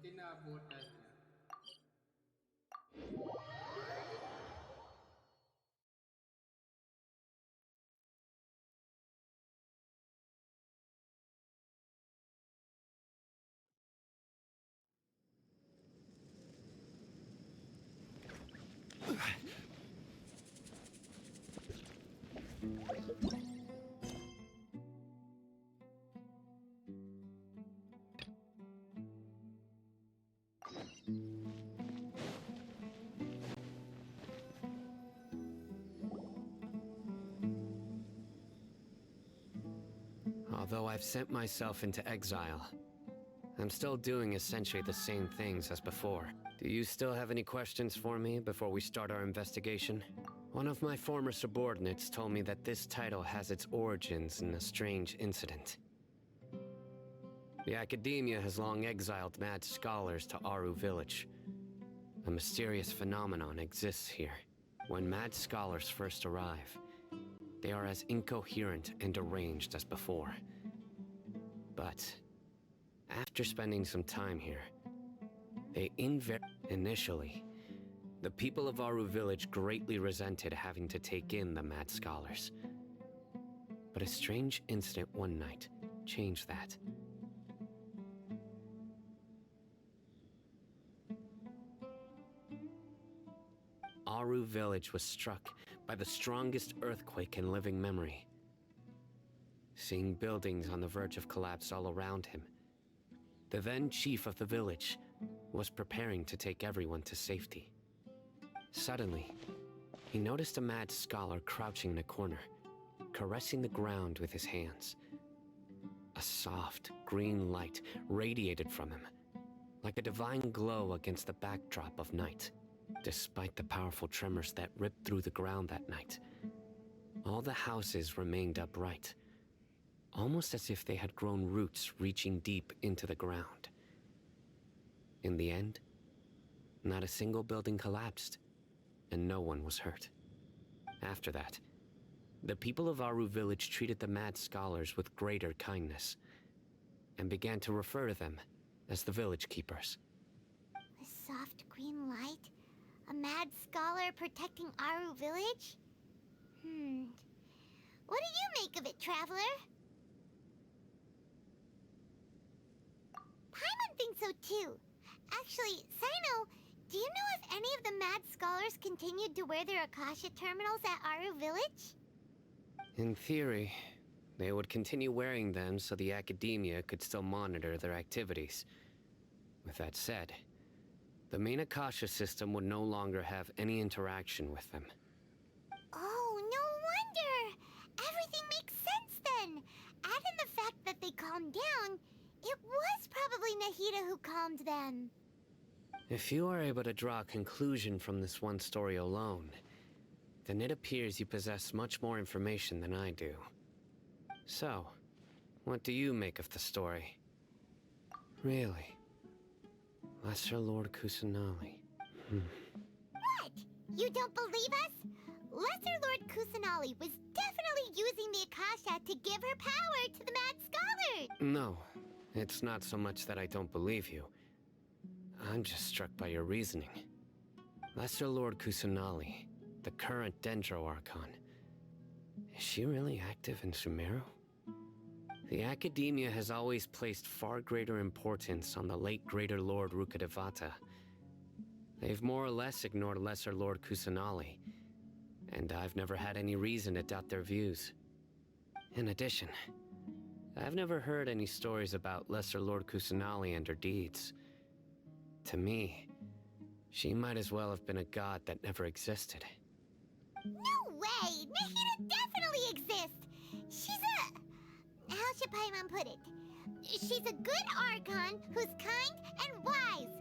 Kinabutan niya. Although I've sent myself into exile, I'm still doing essentially the same things as before. Do you still have any questions for me before we start our investigation? One of my former subordinates told me that this title has its origins in a strange incident. The academia has long exiled mad scholars to Aru village. A mysterious phenomenon exists here. When mad scholars first arrive, they are as incoherent and deranged as before. But after spending some time here, they initially, the people of Aru village greatly resented having to take in the mad scholars. But a strange incident one night changed that. Aru village was struck by the strongest earthquake in living memory. Seeing buildings on the verge of collapse all around him, the then chief of the village was preparing to take everyone to safety. Suddenly, he noticed a mad scholar crouching in a corner, caressing the ground with his hands. A soft, green light radiated from him, like a divine glow against the backdrop of night. Despite the powerful tremors that ripped through the ground that night, all the houses remained upright, almost as if they had grown roots reaching deep into the ground. In the end, not a single building collapsed, and no one was hurt. After that, the people of Aru village treated the mad scholars with greater kindness, and began to refer to them as the village keepers. A soft green light? A mad scholar protecting Aru village? What do you make of it, traveler? Paimon thinks so too. Actually, Sino, do you know if any of the mad scholars continued to wear their Akasha terminals at Aru village? In theory, they would continue wearing them so the academia could still monitor their activities. With that said, the main Akasha system would no longer have any interaction with them. Oh, no wonder! Everything makes sense then! Add in the fact that they calmed down, it was probably Nahida who calmed them. If you are able to draw a conclusion from this one story alone, then it appears you possess much more information than I do. So, what do you make of the story? Really? Lesser Lord Kusanali. What? You don't believe us? Lesser Lord Kusanali was definitely using the Akasha to give her power to the mad scholars! No, it's not so much that I don't believe you. I'm just struck by your reasoning. Lesser Lord Kusanali, the current Dendro Archon, is she really active in Sumeru? The academia has always placed far greater importance on the late Greater Lord Rukkhadevata. They've more or less ignored Lesser Lord Kusanali, and I've never had any reason to doubt their views. In addition, I've never heard any stories about Lesser Lord Kusanali and her deeds. To me, she might as well have been a god that never existed. No way! Nahida definitely exists! She's a... How should Paimon put it? She's a good Archon who's kind and wise.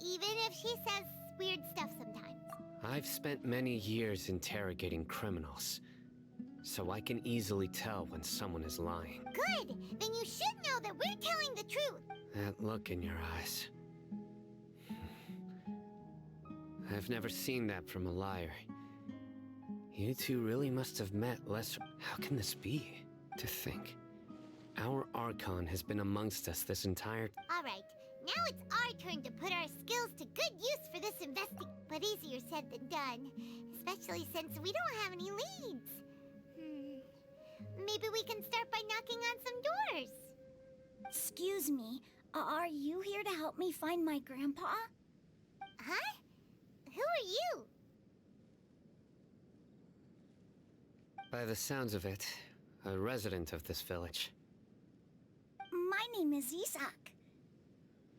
Even if she says weird stuff sometimes. I've spent many years interrogating criminals, so I can easily tell when someone is lying. Good! Then you should know that we're telling the truth. That look in your eyes. I've never seen that from a liar. You two really must have met Lesser... How can this be? To think, our Archon has been amongst us this entire... Alright, now it's our turn to put our skills to good use for this but easier said than done. Especially since we don't have any leads. Maybe we can start by knocking on some doors. Excuse me, are you here to help me find my grandpa? Huh? Who are you? By the sounds of it, a resident of this village. My name is Isak.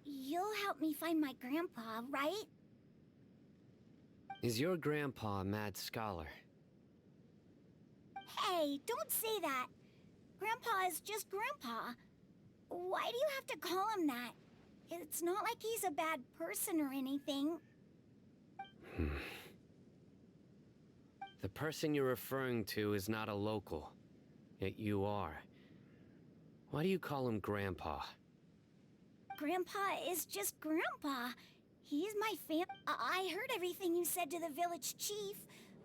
You'll help me find my grandpa, right? Is your grandpa a mad scholar? Hey, don't say that. Grandpa is just Grandpa. Why do you have to call him that? It's not like he's a bad person or anything. The person you're referring to is not a local, yet you are. Why do you call him Grandpa? Grandpa is just Grandpa. He's my I heard everything you said to the village chief.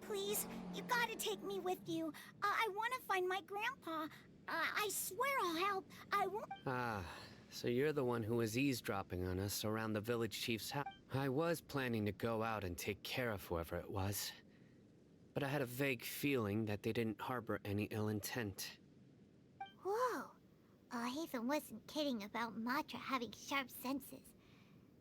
Please, you gotta take me with you. I want to find my grandpa. I swear I'll help. I won't. Ah, so you're the one who was eavesdropping on us around the village chief's house. I was planning to go out and take care of whoever it was, but I had a vague feeling that they didn't harbor any ill intent. Whoa. Ethan wasn't kidding about Matra having sharp senses.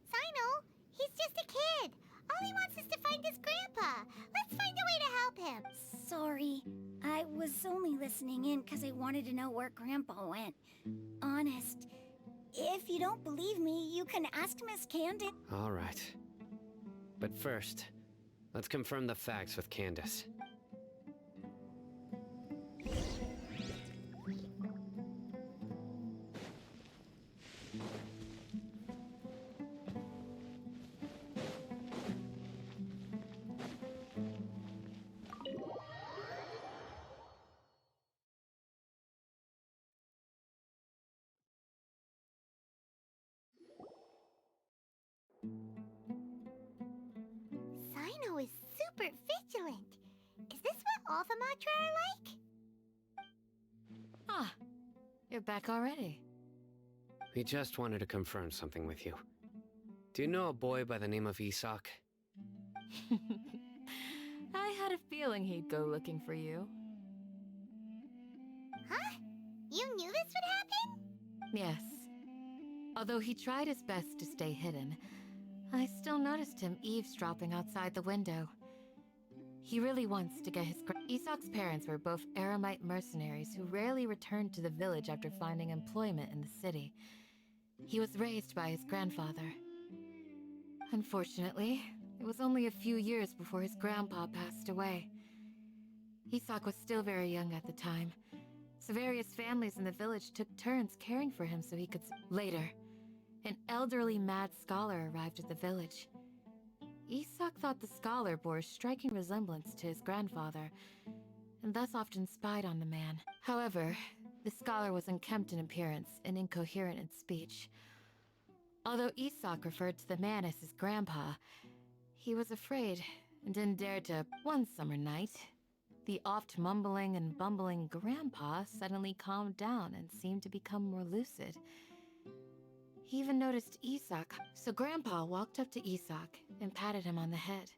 Sino, he's just a kid. All he wants is to find his grandpa. Let's find a way to help him. Sorry. I was only listening in because I wanted to know where Grandpa went. Honest. If you don't believe me, you can ask Miss Candid. All right. But first, let's confirm the facts with Candace. Sino is super vigilant. Is this what all the Matra are like? Ah, you're back already. We just wanted to confirm something with you. Do you know a boy by the name of Isak? I had a feeling he'd go looking for you. Huh? You knew this would happen? Yes. Although he tried his best to stay hidden, I still noticed him eavesdropping outside the window. He really wants to get his... Isak's parents were both Aramite mercenaries who rarely returned to the village after finding employment in the city. He was raised by his grandfather. Unfortunately, it was only a few years before his grandpa passed away. Isak was still very young at the time, so various families in the village took turns caring for him so he could... Later, an elderly mad scholar arrived at the village. Isak thought the scholar bore a striking resemblance to his grandfather, and thus often spied on the man. However, the scholar was unkempt in appearance and incoherent in speech. Although Isak referred to the man as his grandpa, he was afraid and didn't dare to... One summer night, the oft mumbling and bumbling grandpa suddenly calmed down and seemed to become more lucid. He even noticed Isak, so Grandpa walked up to Isak and patted him on the head.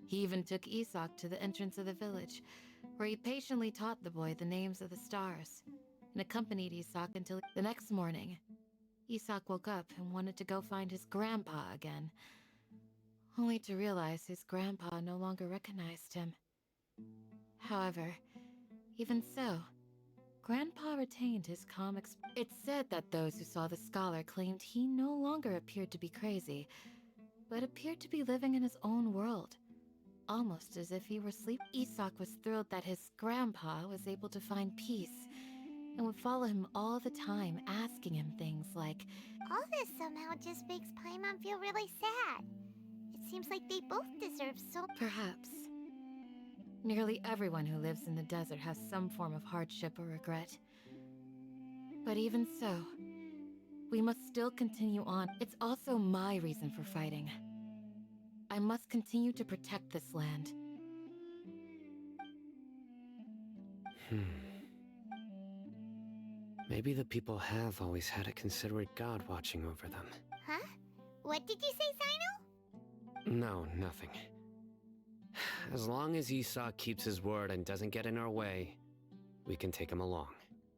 He even took Isak to the entrance of the village, where he patiently taught the boy the names of the stars, and accompanied Isak until the next morning. Isak woke up and wanted to go find his grandpa again, only to realize his grandpa no longer recognized him. However, even so, Grandpa retained his calm It's said that those who saw the scholar claimed he no longer appeared to be crazy, but appeared to be living in his own world, almost as if he were sleeping. Isak was thrilled that his grandpa was able to find peace, and would follow him all the time, asking him things like, All this somehow just makes Paimon feel really sad. It seems like they both deserve so... perhaps. Nearly everyone who lives in the desert has some form of hardship or regret. But even so, we must still continue on. It's also my reason for fighting. I must continue to protect this land. Maybe the people have always had a considerate god watching over them. Huh? What did you say, Sino? No, nothing. As long as Esau keeps his word and doesn't get in our way, we can take him along.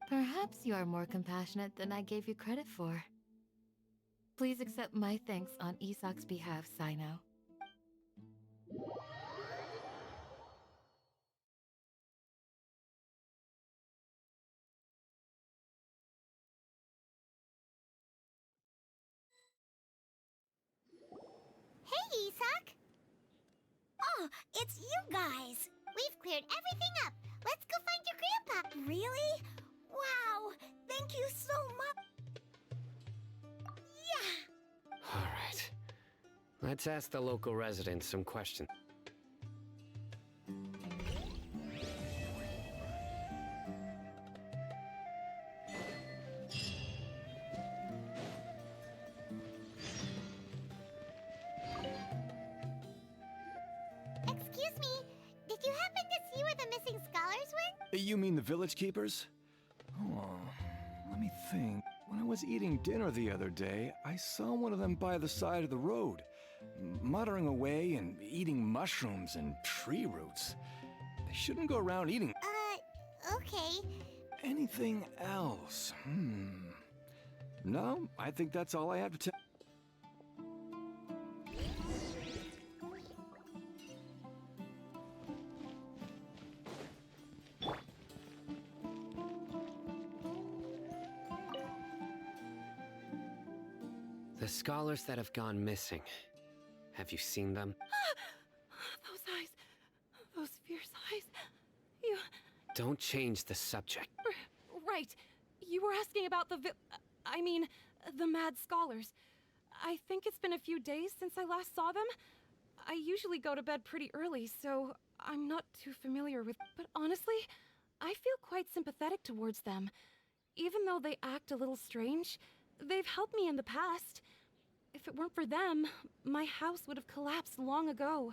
Perhaps you are more compassionate than I gave you credit for. Please accept my thanks on Isak's behalf, Sino. Hey, Isak! Oh, it's you guys! We've cleared everything up. Let's go find your grandpa. Really? Wow! Thank you so much! Yeah! Alright. Let's ask the local residents some questions. Excuse me, did you happen to see where the missing scholars went? You mean the village keepers? Oh, let me think. When I was eating dinner the other day, I saw one of them by the side of the road, muttering away and eating mushrooms and tree roots. They shouldn't go around eating Okay. anything else. No, I think that's all I have to tell. The scholars that have gone missing. Have you seen them? Those eyes. Those fierce eyes. You... Don't change the subject. Right. You were asking about the the mad scholars. I think it's been a few days since I last saw them. I usually go to bed pretty early, so I'm not too familiar with... But honestly, I feel quite sympathetic towards them. Even though they act a little strange, they've helped me in the past. If it weren't for them, my house would have collapsed long ago.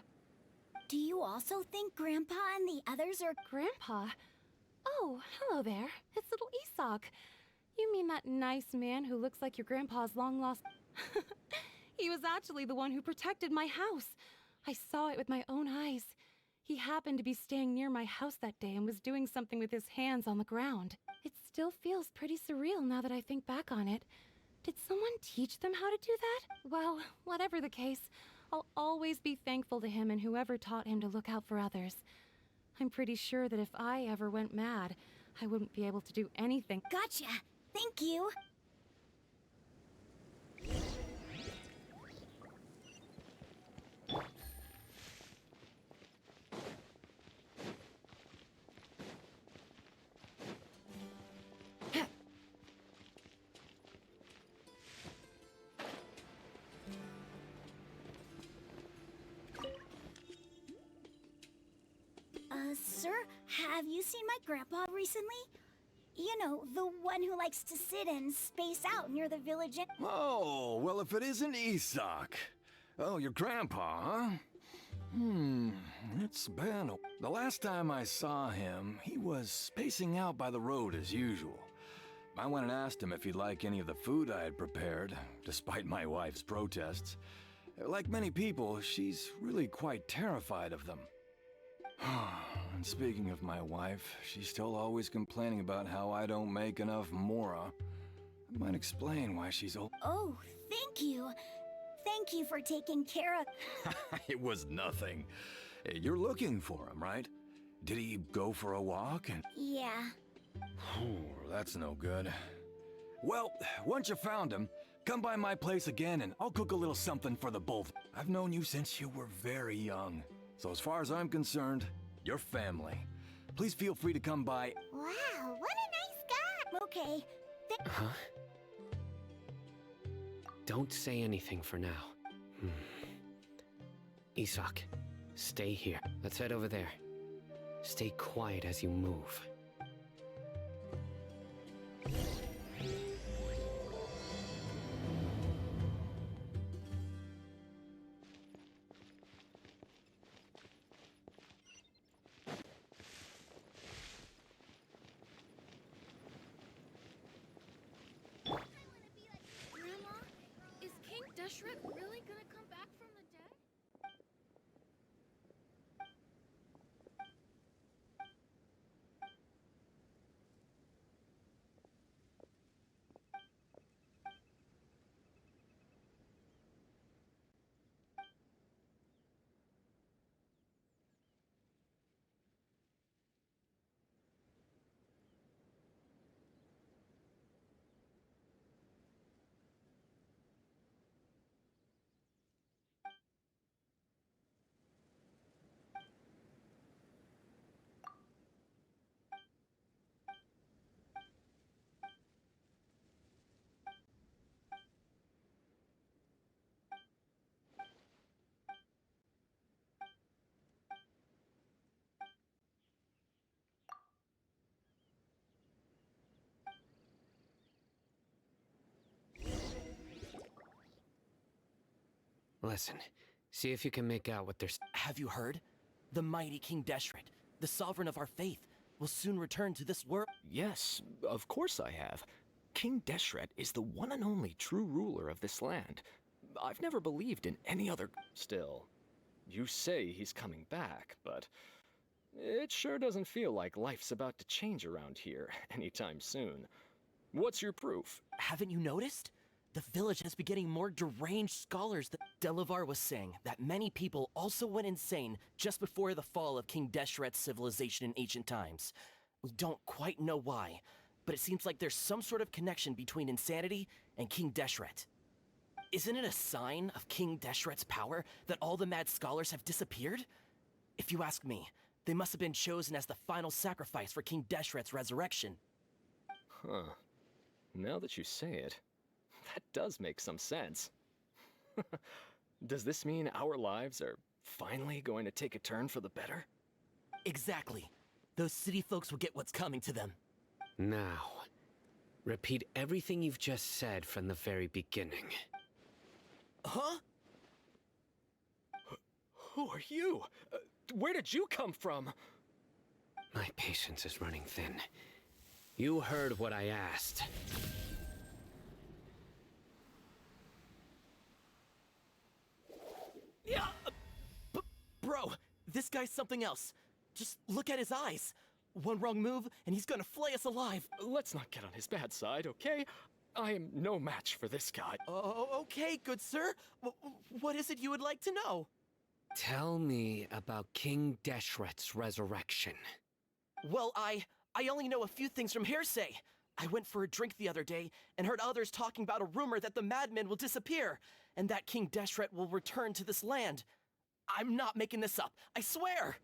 Do you also think Grandpa and the others are... Grandpa? Oh, hello there. It's little Isak. You mean that nice man who looks like your grandpa's long-lost... He was actually the one who protected my house. I saw it with my own eyes. He happened to be staying near my house that day and was doing something with his hands on the ground. It still feels pretty surreal now that I think back on it. Did someone teach them how to do that? Well, whatever the case, I'll always be thankful to him and whoever taught him to look out for others. I'm pretty sure that if I ever went mad, I wouldn't be able to do anything. Gotcha! Thank you! Sir, have you seen my grandpa recently? You know, the one who likes to sit and space out near the village and... Oh, well, if it isn't Isak. Oh, your grandpa, huh? It's been the last time I saw him, he was spacing out by the road as usual. I went and asked him if he'd like any of the food I had prepared, despite my wife's protests. Like many people, she's really quite terrified of them. And speaking of my wife, she's still always complaining about how I don't make enough mora. That might explain why she's Oh, thank you. Thank you for taking care of... It was nothing. You're looking for him, right? Did he go for a walk and... Yeah. That's no good. Well, once you found him, come by my place again and I'll cook a little something for the both. I've known you since you were very young. So as far as I'm concerned, you're family. Please feel free to come by. Wow, what a nice guy! Okay. Huh? Don't say anything for now. Isak, stay here. Let's head over there. Stay quiet as you move. Deshret really gonna come back from the dead? Listen, see if you can make out what they're Have you heard? The mighty King Deshret, the sovereign of our faith, will soon return to this world. Yes, of course I have. King Deshret is the one and only true ruler of this land. I've never believed in any other. Still, you say he's coming back, but it sure doesn't feel like life's about to change around here anytime soon. What's your proof? Haven't you noticed? The village has been getting more deranged scholars than Delavar was saying that many people also went insane just before the fall of King Deshret's civilization in ancient times. We don't quite know why, but it seems like there's some sort of connection between insanity and King Deshret. Isn't it a sign of King Deshret's power that all the mad scholars have disappeared? If you ask me, they must have been chosen as the final sacrifice for King Deshret's resurrection. Huh. Now that you say it, that does make some sense. Does this mean our lives are finally going to take a turn for the better? Exactly. Those city folks will get what's coming to them. Now, repeat everything you've just said from the very beginning. Huh? Who are you? Where did you come from? My patience is running thin. You heard what I asked. Yeah, bro, this guy's something else. Just look at his eyes. One wrong move, and he's gonna flay us alive. Let's not get on his bad side, okay? I am no match for this guy. Oh, okay, good sir. What is it you would like to know? Tell me about King Deshret's resurrection. Well, I only know a few things from hearsay. I went for a drink the other day and heard others talking about a rumor that the madmen will disappear and that King Deshret will return to this land. I'm not making this up, I swear!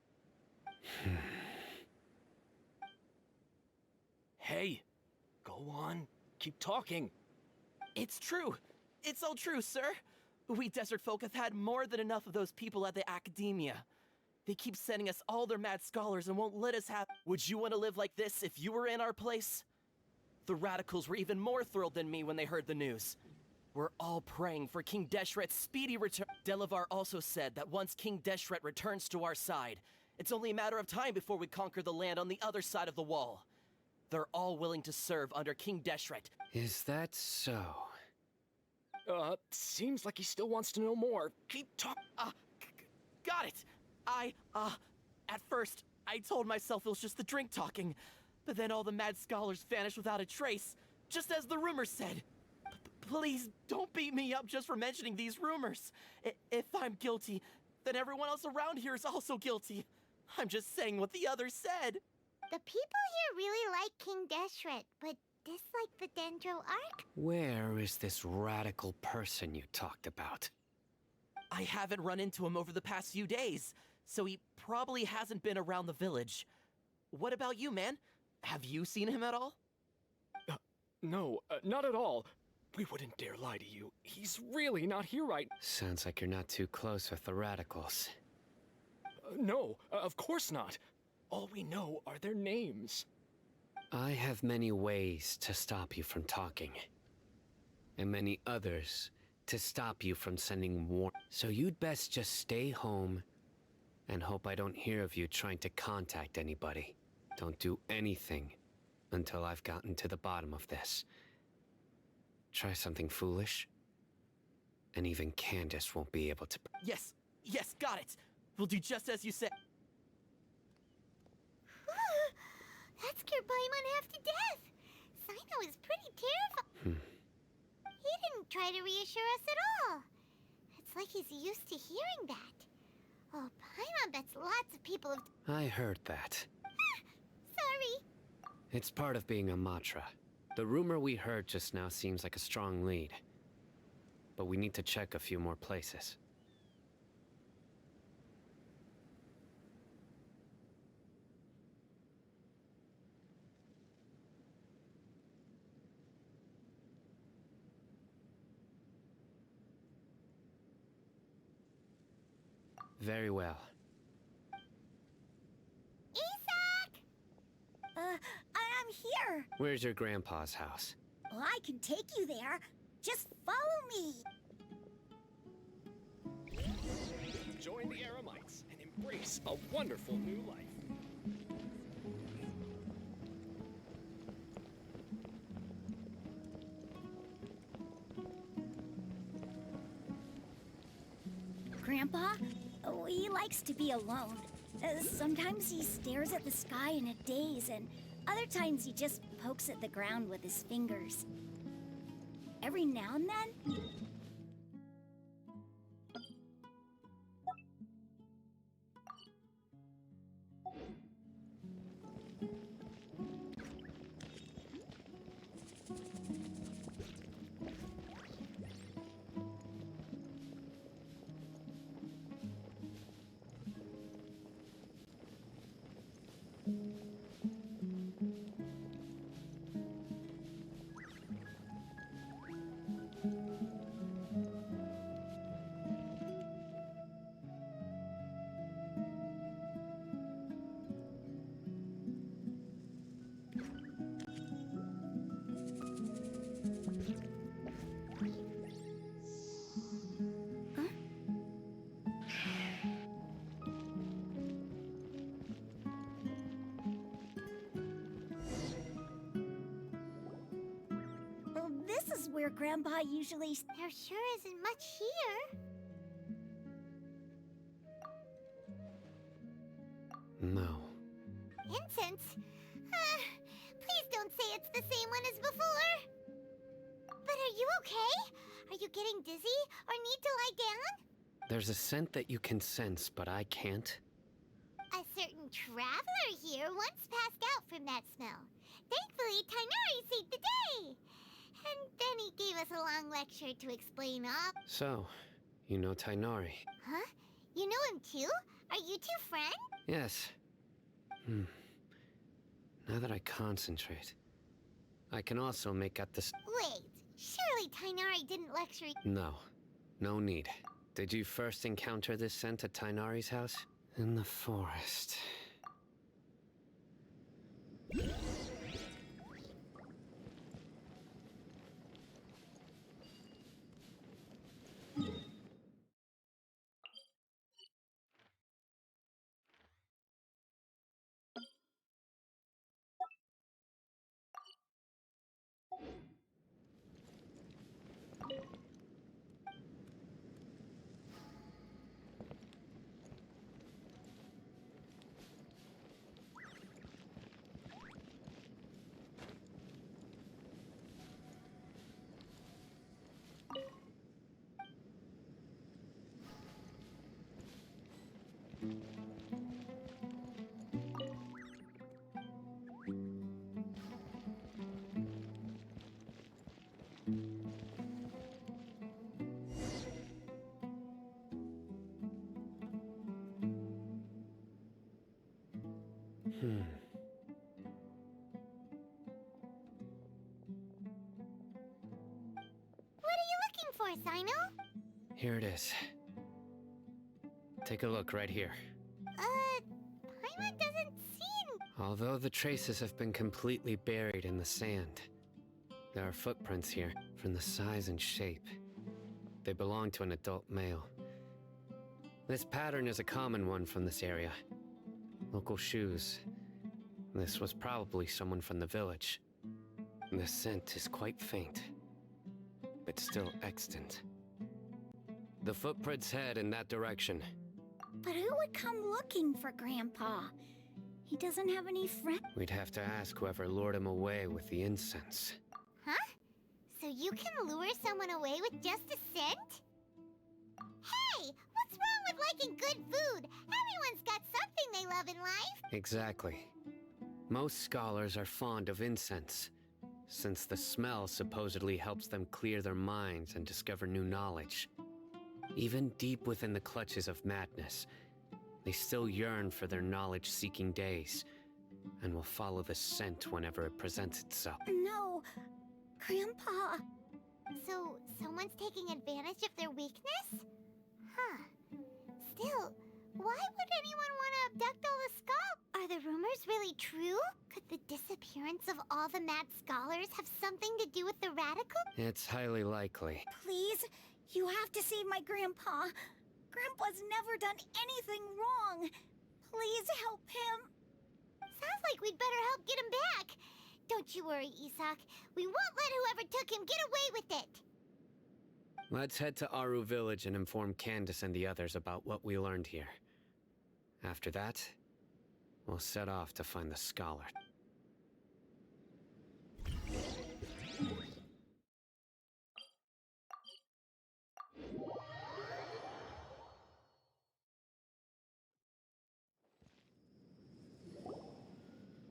Hey, go on. Keep talking. It's true. It's all true, sir. We desert folk have had more than enough of those people at the academia. They keep sending us all their mad scholars and won't let us have— Would you want to live like this if you were in our place? The radicals were even more thrilled than me when they heard the news. We're all praying for King Deshret's speedy return. Delavar also said that once King Deshret returns to our side, it's only a matter of time before we conquer the land on the other side of the wall. They're all willing to serve under King Deshret. Is that so? Seems like he still wants to know more. Keep talking. Got it! At first, I told myself it was just the drink talking, but then all the mad scholars vanished without a trace, just as the rumors said. Please, don't beat me up just for mentioning these rumors. If I'm guilty, then everyone else around here is also guilty. I'm just saying what the others said. The people here really like King Deshret, but dislike the Dendro Arc? Where is this radical person you talked about? I haven't run into him over the past few days, so he probably hasn't been around the village. What about you, man? Have you seen him at all? No, not at all. We wouldn't dare lie to you. He's really not here right— Sounds like you're not too close with the radicals. No, of course not. All we know are their names. I have many ways to stop you from talking. And many others to stop you from sending war. So you'd best just stay home and hope I don't hear of you trying to contact anybody. Don't do anything until I've gotten to the bottom of this. Try something foolish, And even Candace won't be able to... Yes, yes, got it. We'll do just as you said. That scared Paimon half to death. Sino is pretty terrified. He didn't try to reassure us at all. It's like he's used to hearing that. Oh, Paimon bets lots of people have... I heard that. Sorry. It's part of being a Matra. The rumor we heard just now seems like a strong lead. But we need to check a few more places. Very well. Isak! I'm here. Where's your grandpa's house? Well, I can take you there. Just follow me. Join the Eremites and embrace a wonderful new life. Grandpa? Oh, he likes to be alone. Sometimes he stares at the sky in a daze, and other times he just pokes at the ground with his fingers. Every now and then... This is where Grandpa usually... There sure isn't much here. No. Incense? Please don't say it's the same one as before. But are you okay? Are you getting dizzy or need to lie down? There's a scent that you can sense, but I can't. A certain traveler here once passed out from that smell. Thankfully, Tainari saved the day. And then he gave us a long lecture to explain all... So, you know Tainari? Huh? You know him too? Are you two friends? Yes. Now that I concentrate, I can also make out this... Wait, surely Tainari didn't lecture you... No. No need. Did you first encounter this scent at Tainari's house? In the forest. What are you looking for, Sino? Here it is. Take a look right here. Paimon doesn't seem... Although the traces have been completely buried in the sand, there are footprints here from the size and shape. They belong to an adult male. This pattern is a common one from this area. Local shoes. This was probably someone from the village. The scent is quite faint, but still extant. The footprints head in that direction. But who would come looking for Grandpa? He doesn't have any friends. We'd have to ask whoever lured him away with the incense. Huh? So you can lure someone away with just a scent? Hey, what's wrong with liking good food? Everyone's got something they love in life. Exactly. Most scholars are fond of incense, since the smell supposedly helps them clear their minds and discover new knowledge. Even deep within the clutches of madness, they still yearn for their knowledge-seeking days, and will follow the scent whenever it presents itself. No, Grandpa. So, someone's taking advantage of their weakness? Huh. Still, why would anyone want to abduct all the scholars? Are the rumors really true? Could the disappearance of all the mad scholars have something to do with the radical? It's highly likely. Please, you have to save my Grandpa. Grandpa's never done anything wrong. Please help him. Sounds like we'd better help get him back. Don't you worry, Isak. We won't let whoever took him get away with it. Let's head to Aru Village and inform Candace and the others about what we learned here. After that, we'll set off to find the scholar.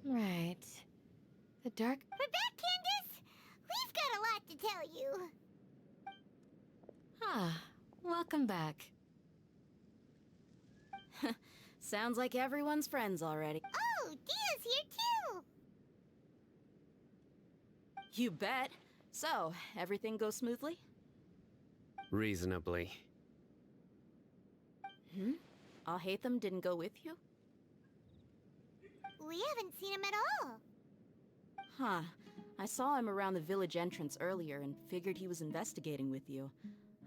Right. The dark... We're back, Candace! We've got a lot to tell you. Ah, welcome back. Sounds like everyone's friends already. Oh, Dia's here too! You bet. So, everything goes smoothly? Reasonably. Alhaitham didn't go with you? We haven't seen him at all. Huh. I saw him around the village entrance earlier and figured he was investigating with you.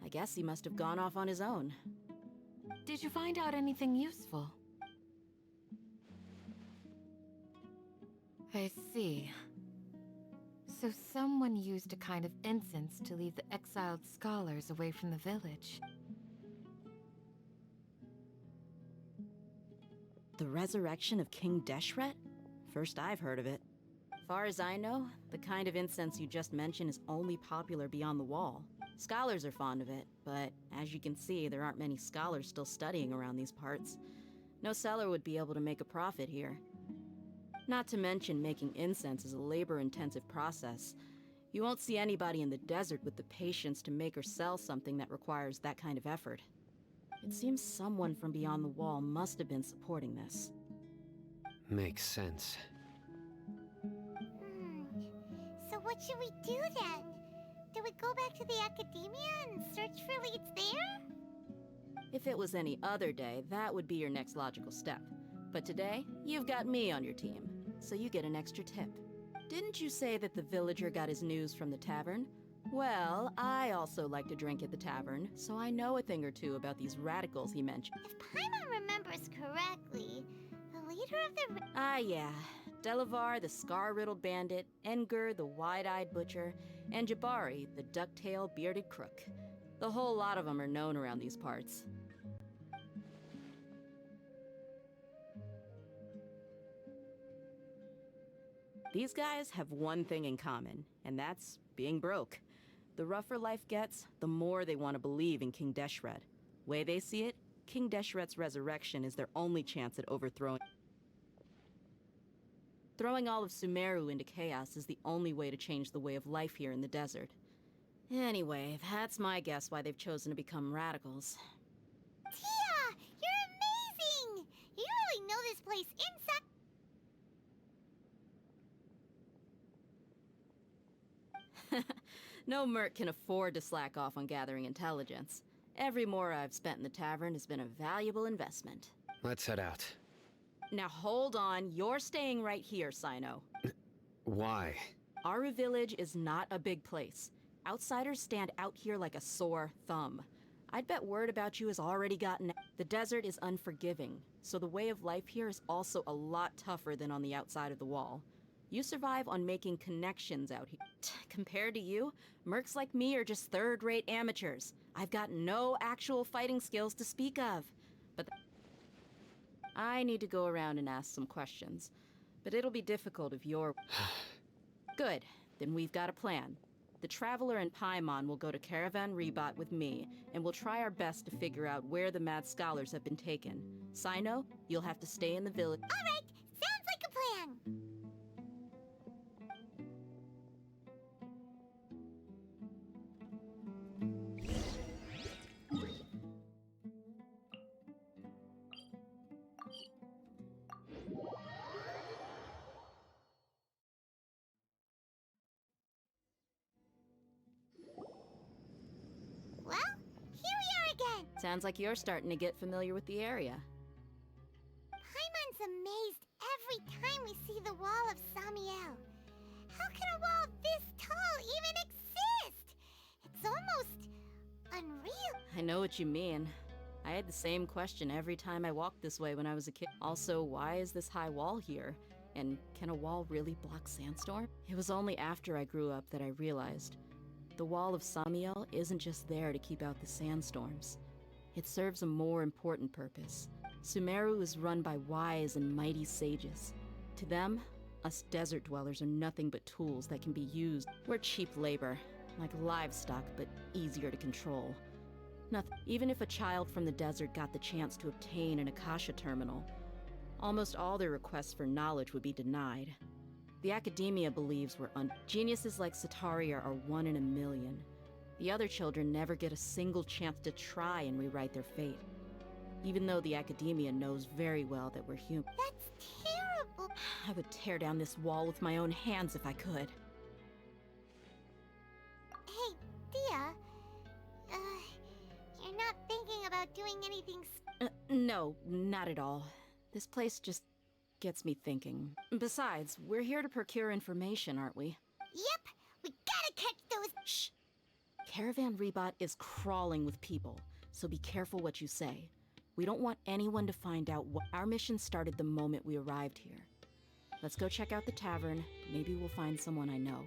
I guess he must have gone off on his own. Did you find out anything useful? I see. So someone used a kind of incense to lead the exiled scholars away from the village. The resurrection of King Deshret? First I've heard of it. Far as I know, the kind of incense you just mentioned is only popular beyond the wall. Scholars are fond of it, but as you can see, there aren't many scholars still studying around these parts. No seller would be able to make a profit here. Not to mention, making incense is a labor-intensive process. You won't see anybody in the desert with the patience to make or sell something that requires that kind of effort. It seems someone from beyond the wall must have been supporting this. Makes sense. So what should we do then? Do we go back to the academia and search for leads there? If it was any other day, that would be your next logical step. But today, you've got me on your team, so you get an extra tip. Didn't you say that the villager got his news from the tavern? Well, I also like to drink at the tavern, so I know a thing or two about these radicals he mentioned. If Paimon remembers correctly, the leader of the... Ah, yeah. Delavar, the scar-riddled bandit, Enger, the wide-eyed butcher, and Jabari, the duck-tailed bearded crook. The whole lot of them are known around these parts. These guys have one thing in common, and that's being broke. The rougher life gets, the more they want to believe in King Deshret. Way they see it, King Deshret's resurrection is their only chance at overthrowing. Throwing all of Sumeru into chaos is the only way to change the way of life here in the desert. Anyway, that's my guess why they've chosen to become radicals. Tia! You're amazing! You really know this place inside... No merc can afford to slack off on gathering intelligence. Every more I've spent in the tavern has been a valuable investment. Let's head out. Now hold on, you're staying right here, Sino. Why? Aru Village is not a big place. Outsiders stand out here like a sore thumb. I'd bet word about you has already gotten... The desert is unforgiving, so the way of life here is also a lot tougher than on the outside of the wall. You survive on making connections out here. Compared to you, mercs like me are just third-rate amateurs. I've got no actual fighting skills to speak of. But I need to go around and ask some questions. But it'll be difficult if you're... Good. Then we've got a plan. The Traveler and Paimon will go to Caravan Rebot with me, and we'll try our best to figure out where the Mad Scholars have been taken. Sino, you'll have to stay in the village. All right, sounds like a plan. Well, here we are again. Sounds like you're starting to get familiar with the area. Paimon's amazed every time we see the wall of Samiel. How can a wall this tall even exist? It's almost unreal. I know what you mean. I had the same question every time I walked this way when I was a kid. Also, why is this high wall here? And can a wall really block sandstorm? It was only after I grew up that I realized the wall of Samiel isn't just there to keep out the sandstorms. It serves a more important purpose. Sumeru is run by wise and mighty sages. To them, us desert dwellers are nothing but tools that can be used. We're cheap labor, like livestock, but easier to control. Nothing. Even if a child from the desert got the chance to obtain an Akasha terminal, almost all their requests for knowledge would be denied. The academia believes geniuses like Sataria are 1 in a million. The other children never get a single chance to try and rewrite their fate. Even though the academia knows very well that we're human. That's terrible. I would tear down this wall with my own hands if I could. Hey, Dia. You're not thinking about doing anything No, not at all. This place just gets me thinking. Besides, we're here to procure information, aren't we? Yep, we gotta catch those. Shh! Caravan Rebot is crawling with people, so be careful what you say. We don't want anyone to find out what... Our mission started the moment we arrived here. Let's go check out the tavern. Maybe we'll find someone I know.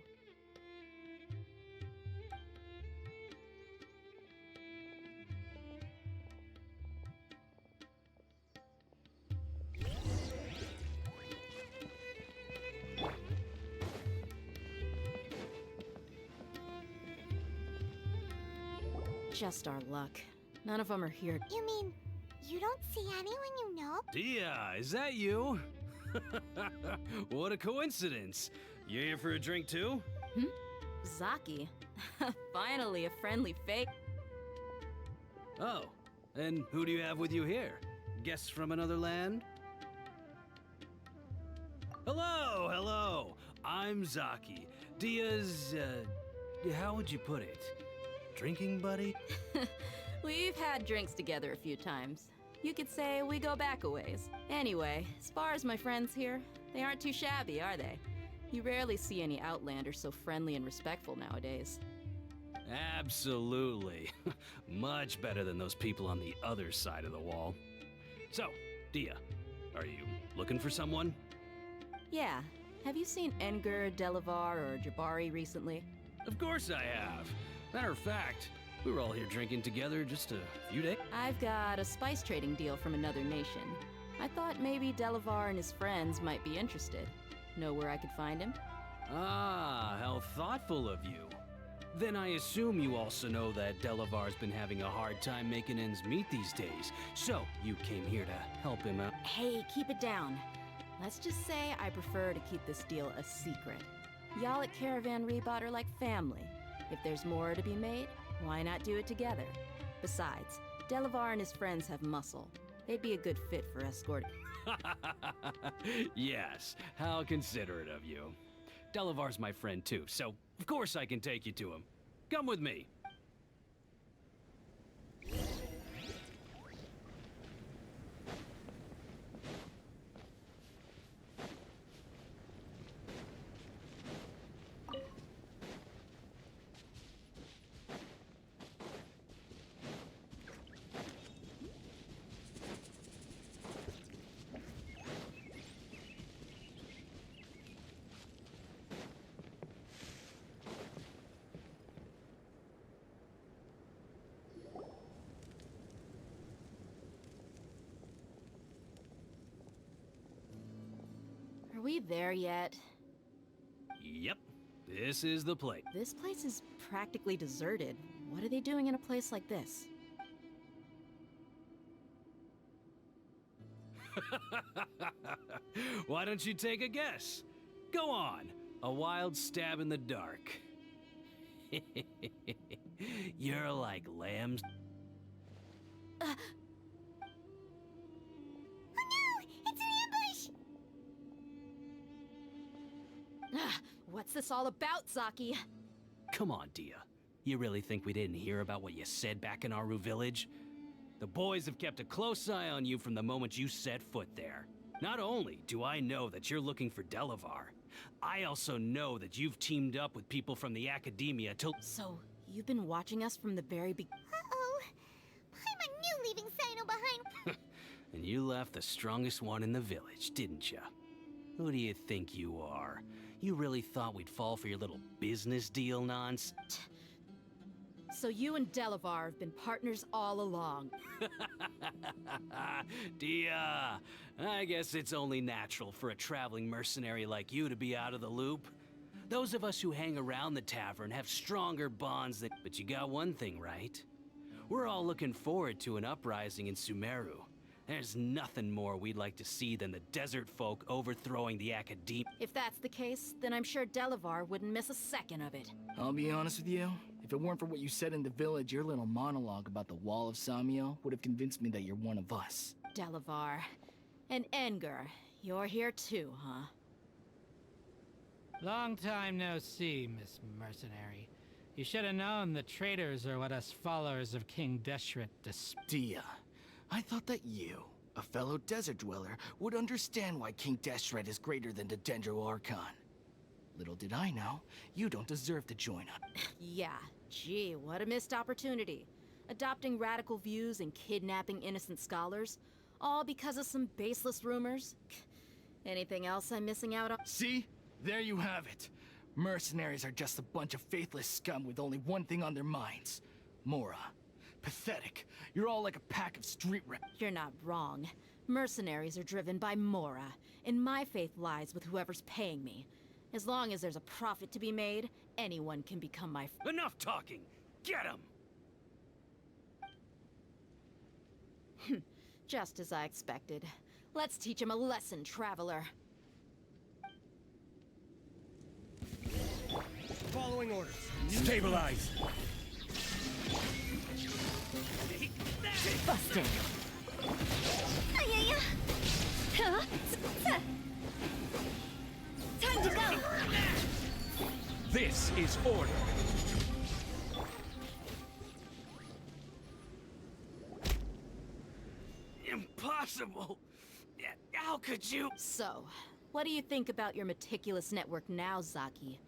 Just our luck. None of them are here. You mean, you don't see anyone you know? Dia, is that you? What a coincidence. You here for a drink too? Zaki. Finally, a friendly fake. Oh, and who do you have with you here? Guests from another land? Hello, hello. I'm Zaki. Dia's, how would you put it? Drinking buddy? We've had drinks together a few times. You could say we go back a ways. Anyway, as far as my friends here, they aren't too shabby, are they? You rarely see any Outlanders so friendly and respectful nowadays. Absolutely. Much better than those people on the other side of the wall. So, Dia, are you looking for someone? Yeah. Have you seen Engur, Delavar, or Jabari recently? Of course I have. Matter of fact, we were all here drinking together just a few days. I've got a spice trading deal from another nation. I thought maybe Delavar and his friends might be interested. Know where I could find him? Ah, how thoughtful of you. Then I assume you also know that Delavar's been having a hard time making ends meet these days, so you came here to help him out. Hey, keep it down. Let's just say I prefer to keep this deal a secret. Y'all at Caravan Rebot are like family. If there's more to be made, why not do it together? Besides, Delavar and his friends have muscle. They'd be a good fit for escorting. Yes, how considerate of you. Delavar's my friend too, so of course I can take you to him. Come with me. we there yet? Yep, this is the place. This place is practically deserted. What are they doing in a place like this? Why don't you take a guess? Go on, a wild stab in the dark. You're like lambs. Oh no! It's an ambush! What's this all about, Zaki? Come on, Dia. You really think we didn't hear about what you said back in Aru Village? The boys have kept a close eye on you from the moment you set foot there. Not only do I know that you're looking for Delavar, I also know that you've teamed up with people from the Academia to... So, you've been watching us from the very beginning? Uh-oh. Paimon knew leaving Sino behind. And you left the strongest one in the village, didn't ya? Who do you think you are? You really thought we'd fall for your little business deal nonsense? So you and Delavar have been partners all along. Dia, I guess it's only natural for a traveling mercenary like you to be out of the loop. Those of us who hang around the tavern have stronger bonds than... But you got one thing right. We're all looking forward to an uprising in Sumeru. There's nothing more we'd like to see than the desert folk overthrowing the Academia. If that's the case, then I'm sure Delavar wouldn't miss a second of it. I'll be honest with you. If it weren't for what you said in the village, your little monologue about the Wall of Samiel would have convinced me that you're one of us. Delavar. And Enger, you're here too, huh? Long time no see, Miss Mercenary. You should have known the traitors are what us followers of King Deshret despise. Dia, I thought that you, a fellow desert dweller, would understand why King Deshret is greater than the Dendro Archon. Little did I know, you don't deserve to join us. Yeah, gee, what a missed opportunity. Adopting radical views and kidnapping innocent scholars, all because of some baseless rumors. Anything else I'm missing out on? See? There you have it. Mercenaries are just a bunch of faithless scum with only one thing on their minds. Mora. Pathetic. You're all like a pack of street rats. You're not wrong. Mercenaries are driven by Mora, and my faith lies with whoever's paying me. As long as there's a profit to be made, anyone can become my Enough talking! Get him! Just as I expected. Let's teach him a lesson, traveler. Following orders. Stabilize! Busted! Time to go! This is order. Impossible! How could you? So, what do you think about your meticulous network now, Zaki?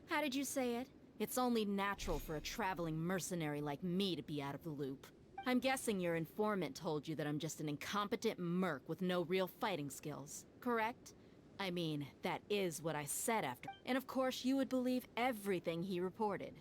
How did you say it? It's only natural for a traveling mercenary like me to be out of the loop. I'm guessing your informant told you that I'm just an incompetent merc with no real fighting skills, correct? I mean, that is what I said after. And of course, you would believe everything he reported.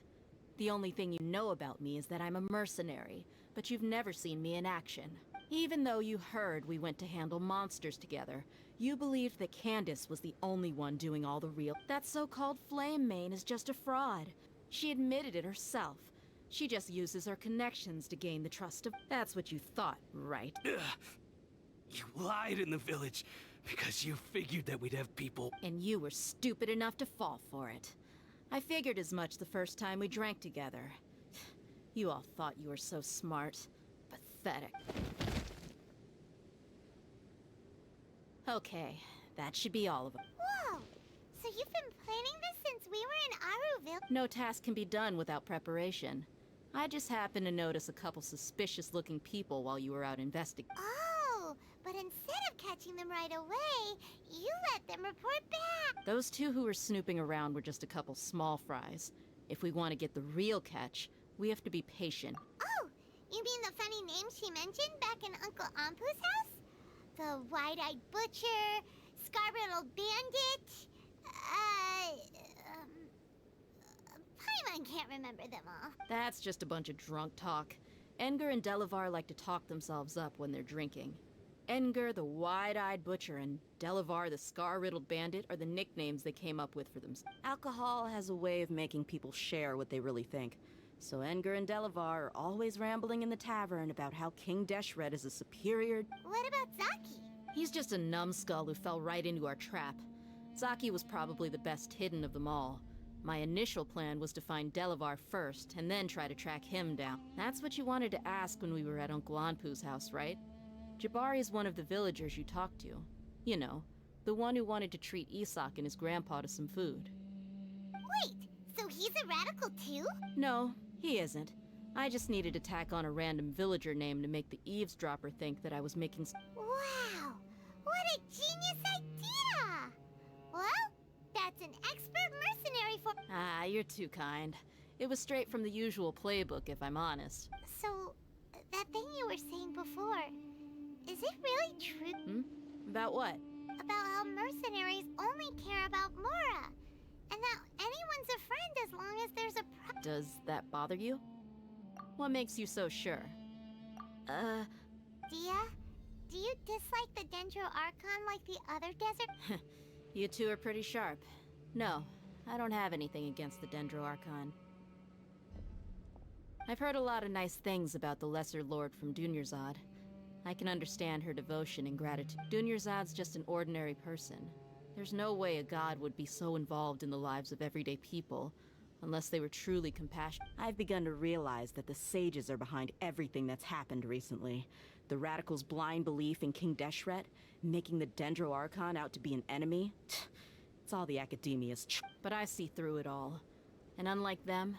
The only thing you know about me is that I'm a mercenary, but you've never seen me in action. Even though you heard we went to handle monsters together, you believed that Candace was the only one doing all the real. That so-called Flame Mane is just a fraud. She admitted it herself. She just uses her connections to gain the trust of... That's what you thought, right? You lied in the village because you figured that we'd have people... And you were stupid enough to fall for it. I figured as much the first time we drank together. You all thought you were so smart. Pathetic. Okay, that should be all of them. Whoa! So you've been planning this since we were in Aruville? No task can be done without preparation. I just happened to notice a couple suspicious-looking people while you were out investigating. Oh, but instead of catching them right away, you let them report back. Those two who were snooping around were just a couple small fries. If we want to get the real catch, we have to be patient. Oh, you mean the funny name she mentioned back in Uncle Ampu's house? The wide-eyed butcher, scar-riddled bandit, Paimon can't remember them all. That's just a bunch of drunk talk. Enger and Delavar like to talk themselves up when they're drinking. Edgar the wide-eyed butcher and Delavar the scar-riddled bandit are the nicknames they came up with for themselves. Alcohol has a way of making people share what they really think. So Edgar and Delavar are always rambling in the tavern about how King Deshret is a superior... What about Zaki? He's just a numbskull who fell right into our trap. Zaki was probably the best hidden of them all. My initial plan was to find Delavar first, and then try to track him down. That's what you wanted to ask when we were at Uncle Anpu's house, right? Jabari is one of the villagers you talked to. You know, the one who wanted to treat Isak and his grandpa to some food. Wait, so he's a radical too? No, he isn't. I just needed to tack on a random villager name to make the eavesdropper think that I was making Wow, what a genius idea! Well, that's an expert mercenary for... Ah, you're too kind. It was straight from the usual playbook, if I'm honest. So, that thing you were saying before, is it really true? About what? About how mercenaries only care about Mora, and that anyone's a friend as long as there's a Does that bother you? What makes you so sure? Dia, do you dislike the Dendro Archon like the other desert? You two are pretty sharp. No, I don't have anything against the Dendro Archon. I've heard a lot of nice things about the Lesser Lord from Dunyarzad. I can understand her devotion and gratitude. Dunyarzad's just an ordinary person. There's no way a god would be so involved in the lives of everyday people, unless they were truly compassionate. I've begun to realize that the sages are behind everything that's happened recently. The radicals' blind belief in King Deshret, making the Dendro Archon out to be an enemy. It's all the academia's but I see through it all. And unlike them,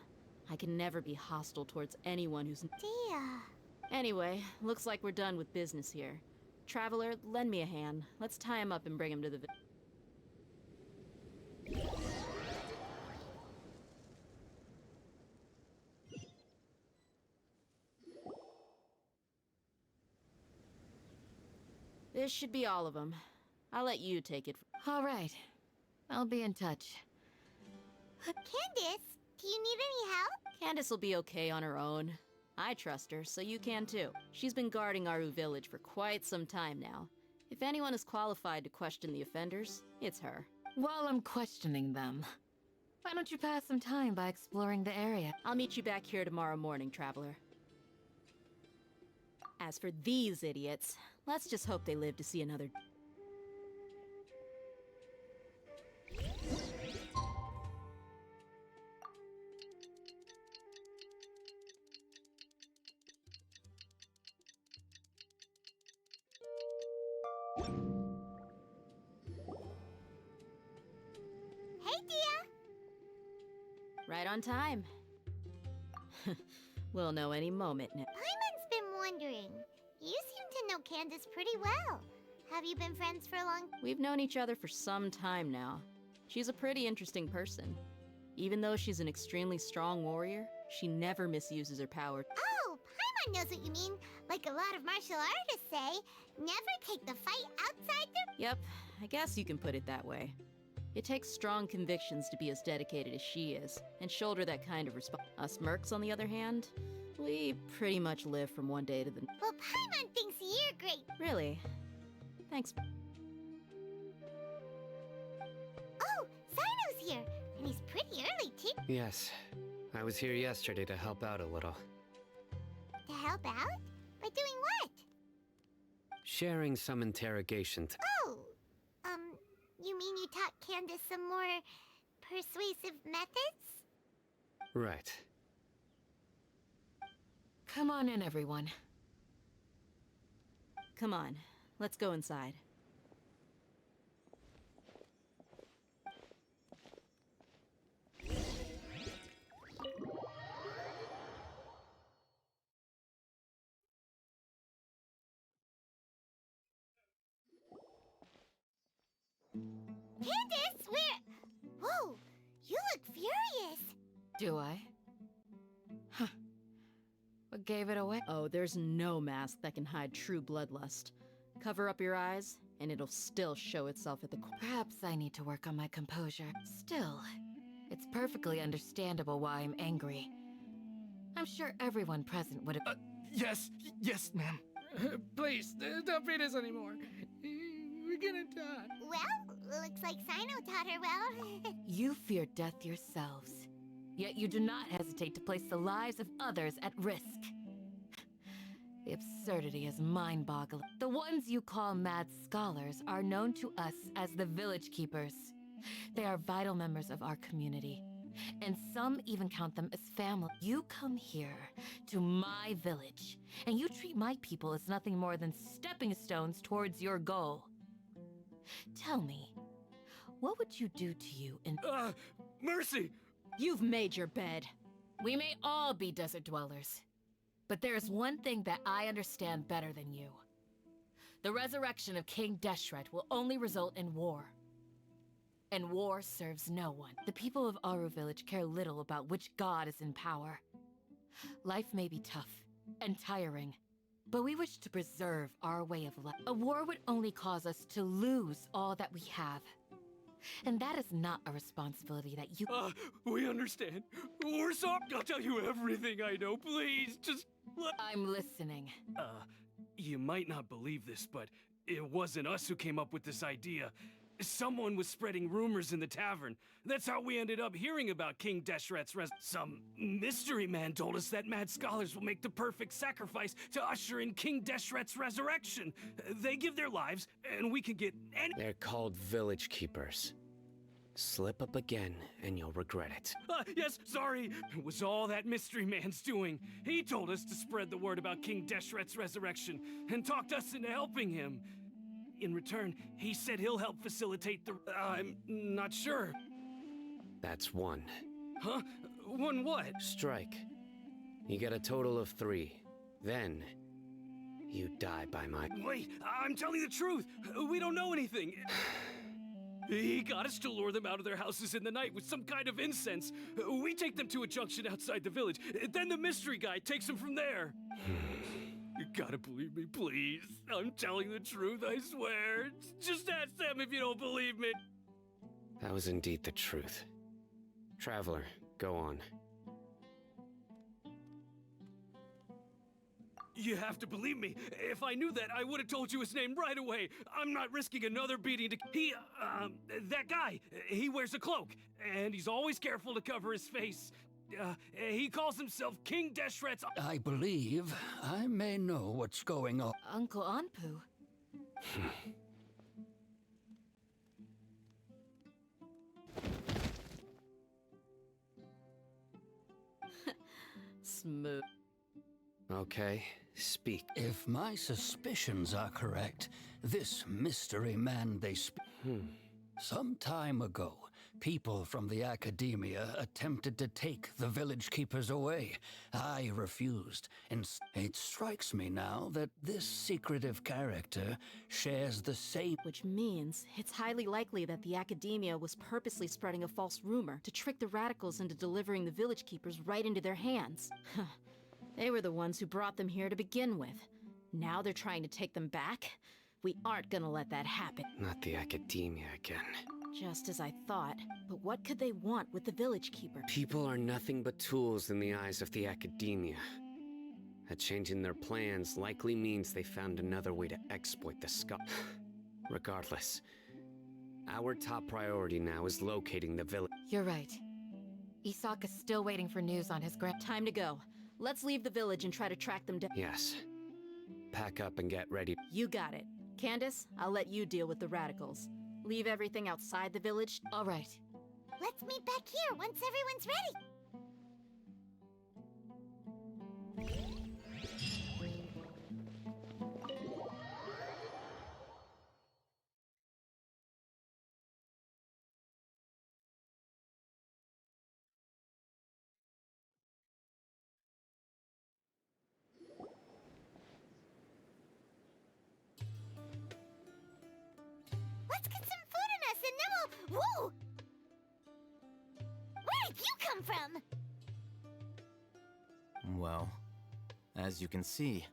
I can never be hostile towards anyone who's... Dia... Anyway, looks like we're done with business here. Traveler, lend me a hand. Let's tie him up and bring him to the... This should be all of them. I'll let you take it. All right. I'll be in touch. Candace, do you need any help? Candace will be okay on her own. I trust her, so you can too. She's been guarding Aru village for quite some time now. If anyone is qualified to question the offenders, it's her. While I'm questioning them, why don't you pass some time by exploring the area? I'll meet you back here tomorrow morning, Traveler. As for these idiots, let's just hope they live to see another... Hey, Dia! Right on time. We'll know any moment now. Paimon's been wondering. You seem to know Candace pretty well. Have you been friends for long? We've known each other for some time now. She's a pretty interesting person. Even though she's an extremely strong warrior, she never misuses her power. Oh, Paimon knows what you mean. Like a lot of martial artists say, never take the fight outside the... Yep, I guess you can put it that way. It takes strong convictions to be as dedicated as she is, and shoulder that kind of response. Us mercs, on the other hand, we pretty much live from one day to the... Well, Paimon thinks you're great. Really? Thanks. Oh, Zino's here, and he's pretty early too. Yes. I was here yesterday to help out a little. To help out? By doing what? Sharing some interrogation Oh, you mean you taught Candace some more persuasive methods? Right. Come on in, everyone. Come on, let's go inside. Candace, where... Whoa, you look furious. Do I? Huh. What gave it away? Oh, there's no mask that can hide true bloodlust. Cover up your eyes, and it'll still show itself at the core. Perhaps I need to work on my composure. Still, it's perfectly understandable why I'm angry. I'm sure everyone present would have... Yes, ma'am. Please, don't beat us anymore. We're gonna die. Well, looks like Sino taught her well. You fear death yourselves, yet you do not hesitate to place the lives of others at risk. The absurdity is mind-boggling. The ones you call mad scholars are known to us as the Village Keepers. They are vital members of our community, and some even count them as family. You come here to my village, and you treat my people as nothing more than stepping stones towards your goal. Tell me, what would you do to you in— Mercy! You've made your bed. We may all be desert dwellers, but there is one thing that I understand better than you. The resurrection of King Deshret will only result in war. And war serves no one. The people of Aru Village care little about which god is in power. Life may be tough and tiring, but we wish to preserve our way of life. A war would only cause us to lose all that we have. And that is not a responsibility that you— We understand. We're sorry. I'll tell you everything I know. Please, just let— I'm listening. You might not believe this, but it wasn't us who came up with this idea. Someone was spreading rumors in the tavern. That's how we ended up hearing about King Deshret's Some mystery man told us that mad scholars will make the perfect sacrifice to usher in King Deshret's resurrection. They give their lives, and we can get any— They're called Village Keepers. Slip up again, and you'll regret it. Yes, sorry. It was all that mystery man's doing. He told us to spread the word about King Deshret's resurrection, and talked us into helping him. In return, he said he'll help facilitate the— I'm not sure. That's one. Huh? One what? Strike. You get a total of 3. Then, you die by my— Wait, I'm telling the truth. We don't know anything. He got us to lure them out of their houses in the night with some kind of incense. We take them to a junction outside the village. Then the mystery guy takes them from there. You gotta believe me, please. I'm telling the truth, I swear. Just ask them if you don't believe me. That was indeed the truth. Traveler, go on. You have to believe me. If I knew that, I would have told you his name right away. I'm not risking another beating to— that guy, he wears a cloak, and he's always careful to cover his face. He calls himself King Deshret's— I believe I may know what's going on. Uncle Anpu. Smooth. Okay, speak. If my suspicions are correct, this mystery man they speak— Some time ago, people from the academia attempted to take the village keepers away. I refused. It strikes me now that this secretive character shares the same— Which means it's highly likely that the academia was purposely spreading a false rumor to trick the radicals into delivering the village keepers right into their hands. They were the ones who brought them here to begin with. Now they're trying to take them back? We aren't gonna let that happen. Not the academia again. Just as I thought. But what could they want with the village keeper? People are nothing but tools in the eyes of the academia. A change in their plans likely means they found another way to exploit the Regardless, our top priority now is locating the village. You're right. Isak is still waiting for news on his Time to go. Let's leave the village and try to track them down. Yes. Pack up and get ready. You got it. Candace, I'll let you deal with the radicals. Leave everything outside the village. All right. Let's meet back here once everyone's ready. Let's get some food in us and then we'll— Whoa! Where did you come from? Well, as you can see,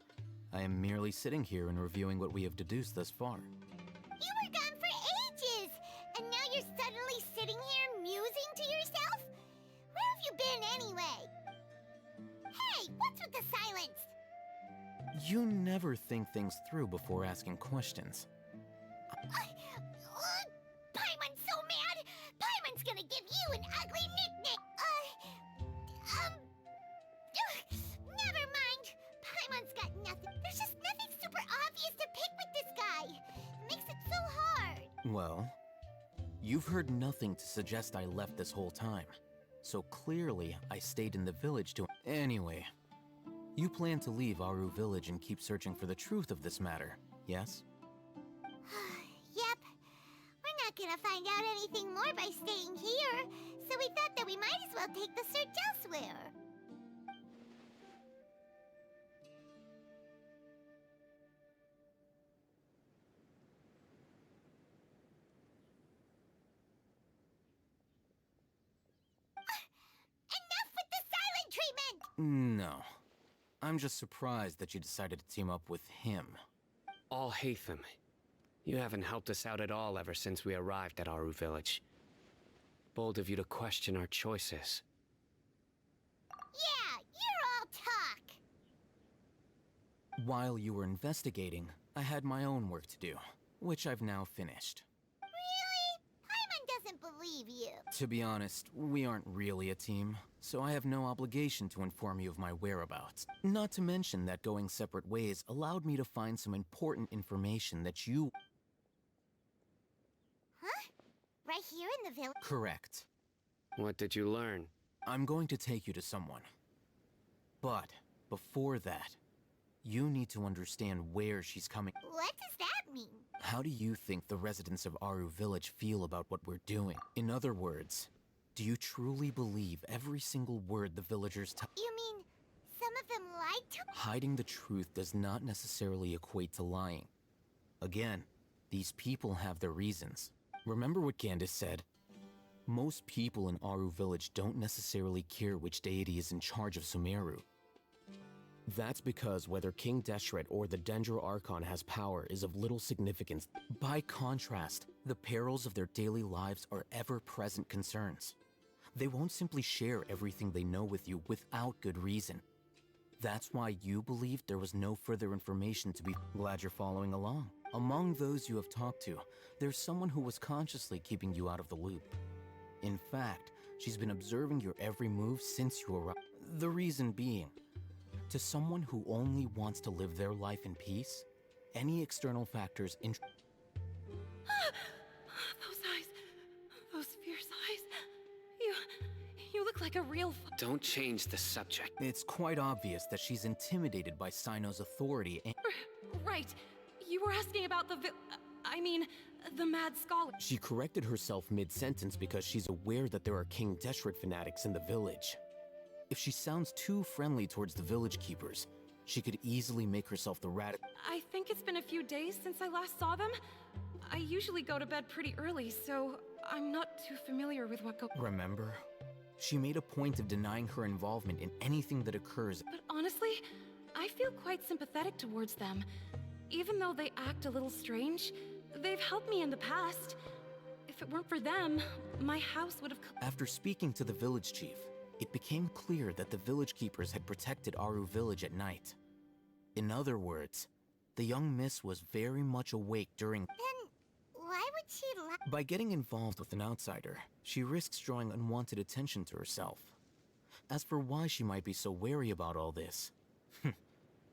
I am merely sitting here and reviewing what we have deduced thus far. You were gone for ages! And now you're suddenly sitting here musing to yourself? Where have you been anyway? Hey, what's with the silence? You never think things through before asking questions. Paimon's so mad! Paimon's gonna give you an ugly nickname! Never mind! Paimon's got nothing. There's just nothing super obvious to pick with this guy. It makes it so hard. Well, you've heard nothing to suggest I left this whole time. So clearly, I stayed in the village to... Anyway, you plan to leave Aru Village and keep searching for the truth of this matter, yes? Yep. We're not gonna find out anything more by staying here, so we thought that we might as well take the search elsewhere. Enough with the silent treatment! No. I'm just surprised that you decided to team up with him. Alhaitham, you haven't helped us out at all ever since we arrived at Aru Village. Bold of you to question our choices. Yeah, you're all talk! While you were investigating, I had my own work to do, which I've now finished. Really? Paimon doesn't believe you. To be honest, we aren't really a team, so I have no obligation to inform you of my whereabouts. Not to mention that going separate ways allowed me to find some important information that you... Huh? Right here in the village? Correct. What did you learn? I'm going to take you to someone. But, before that, you need to understand where she's coming. What does that mean? How do you think the residents of Aru Village feel about what we're doing? In other words, do you truly believe every single word the villagers tell? You mean, some of them lied to me? Hiding the truth does not necessarily equate to lying. Again, these people have their reasons. Remember what Candace said? Most people in Aru Village don't necessarily care which deity is in charge of Sumeru. That's because whether King Deshret or the Dendro Archon has power is of little significance. By contrast, the perils of their daily lives are ever-present concerns. They won't simply share everything they know with you without good reason. That's why you believed there was no further information to be... Glad you're following along. Among those you have talked to, there's someone who was consciously keeping you out of the loop. In fact, she's been observing your every move since you arrived. The reason being, to someone who only wants to live their life in peace, any external factors Those eyes. Those fierce eyes. You look like a real Don't change the subject. It's quite obvious that she's intimidated by Sino's authority and... Right. You were asking about the the Mad Scholar. She corrected herself mid-sentence because she's aware that there are King Deshret fanatics in the village. If she sounds too friendly towards the village keepers, she could easily make herself the radical. I think it's been a few days since I last saw them. I usually go to bed pretty early, so I'm not too familiar with what go- Remember? She made a point of denying her involvement in anything that occurs. But honestly, I feel quite sympathetic towards them. Even though they act a little strange, they've helped me in the past. If it weren't for them, my house would have... After speaking to the village chief, it became clear that the village keepers had protected Aru Village at night. In other words, the young miss was very much awake during... Then, why would she lie? By getting involved with an outsider, she risks drawing unwanted attention to herself. As for why she might be so wary about all this,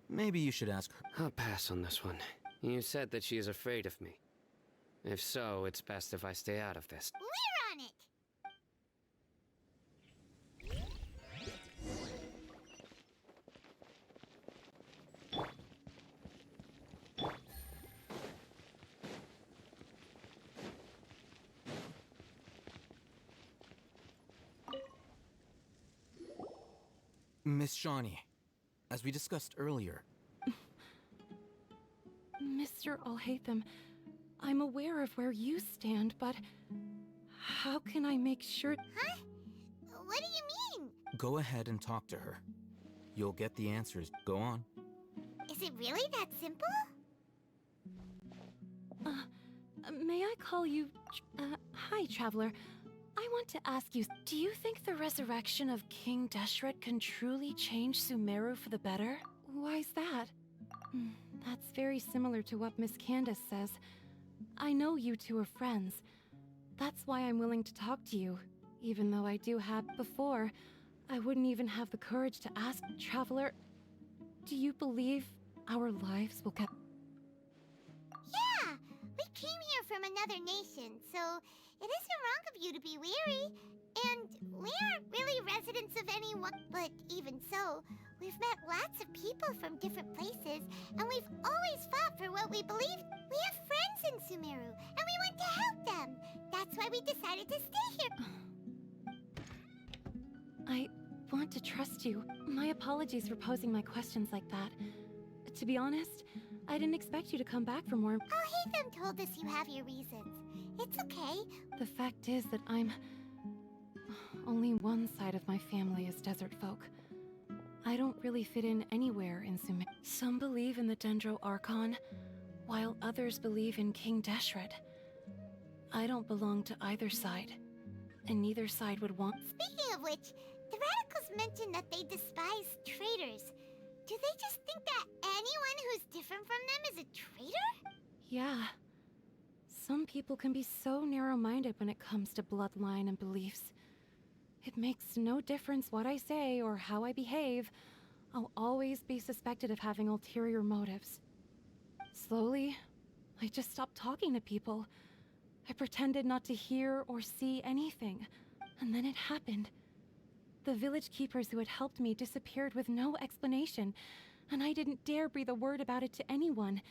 maybe you should ask her. I'll pass on this one. You said that she is afraid of me. If so, it's best if I stay out of this. We're on it! Miss Shawnee, as we discussed earlier... Mr. Alhaitham, I'm aware of where you stand, but how can I make sure... Huh? What do you mean? Go ahead and talk to her. You'll get the answers. Go on. Is it really that simple? May I call you... hi, Traveler. I want to ask you, do you think the resurrection of King Deshret can truly change Sumeru for the better? Why's that? That's very similar to what Miss Candace says. I know you two are friends. That's why I'm willing to talk to you, even though I do have before. I wouldn't even have the courage to ask, Traveler, do you believe our lives will get... Yeah! We came here from another nation, so it isn't wrong of you to be weary. And we aren't really residents of anyone. But even so, we've met lots of people from different places, and we've always fought for what we believe. We have friends in Sumeru, and we want to help them. That's why we decided to stay here. I want to trust you. My apologies for posing my questions like that. To be honest, I didn't expect you to come back for more. Oh, Hatham told us you have your reasons. It's okay. The fact is that only one side of my family is desert folk. I don't really fit in anywhere in Sumeru. Some believe in the Dendro Archon, while others believe in King Deshret. I don't belong to either side, and neither side would want... Speaking of which, the radicals mentioned that they despise traitors. Do they just think that anyone who's different from them is a traitor? Yeah. Some people can be so narrow-minded when it comes to bloodline and beliefs. It makes no difference what I say or how I behave. I'll always be suspected of having ulterior motives. Slowly, I just stopped talking to people. I pretended not to hear or see anything. And then it happened. The village keepers who had helped me disappeared with no explanation, and I didn't dare breathe a word about it to anyone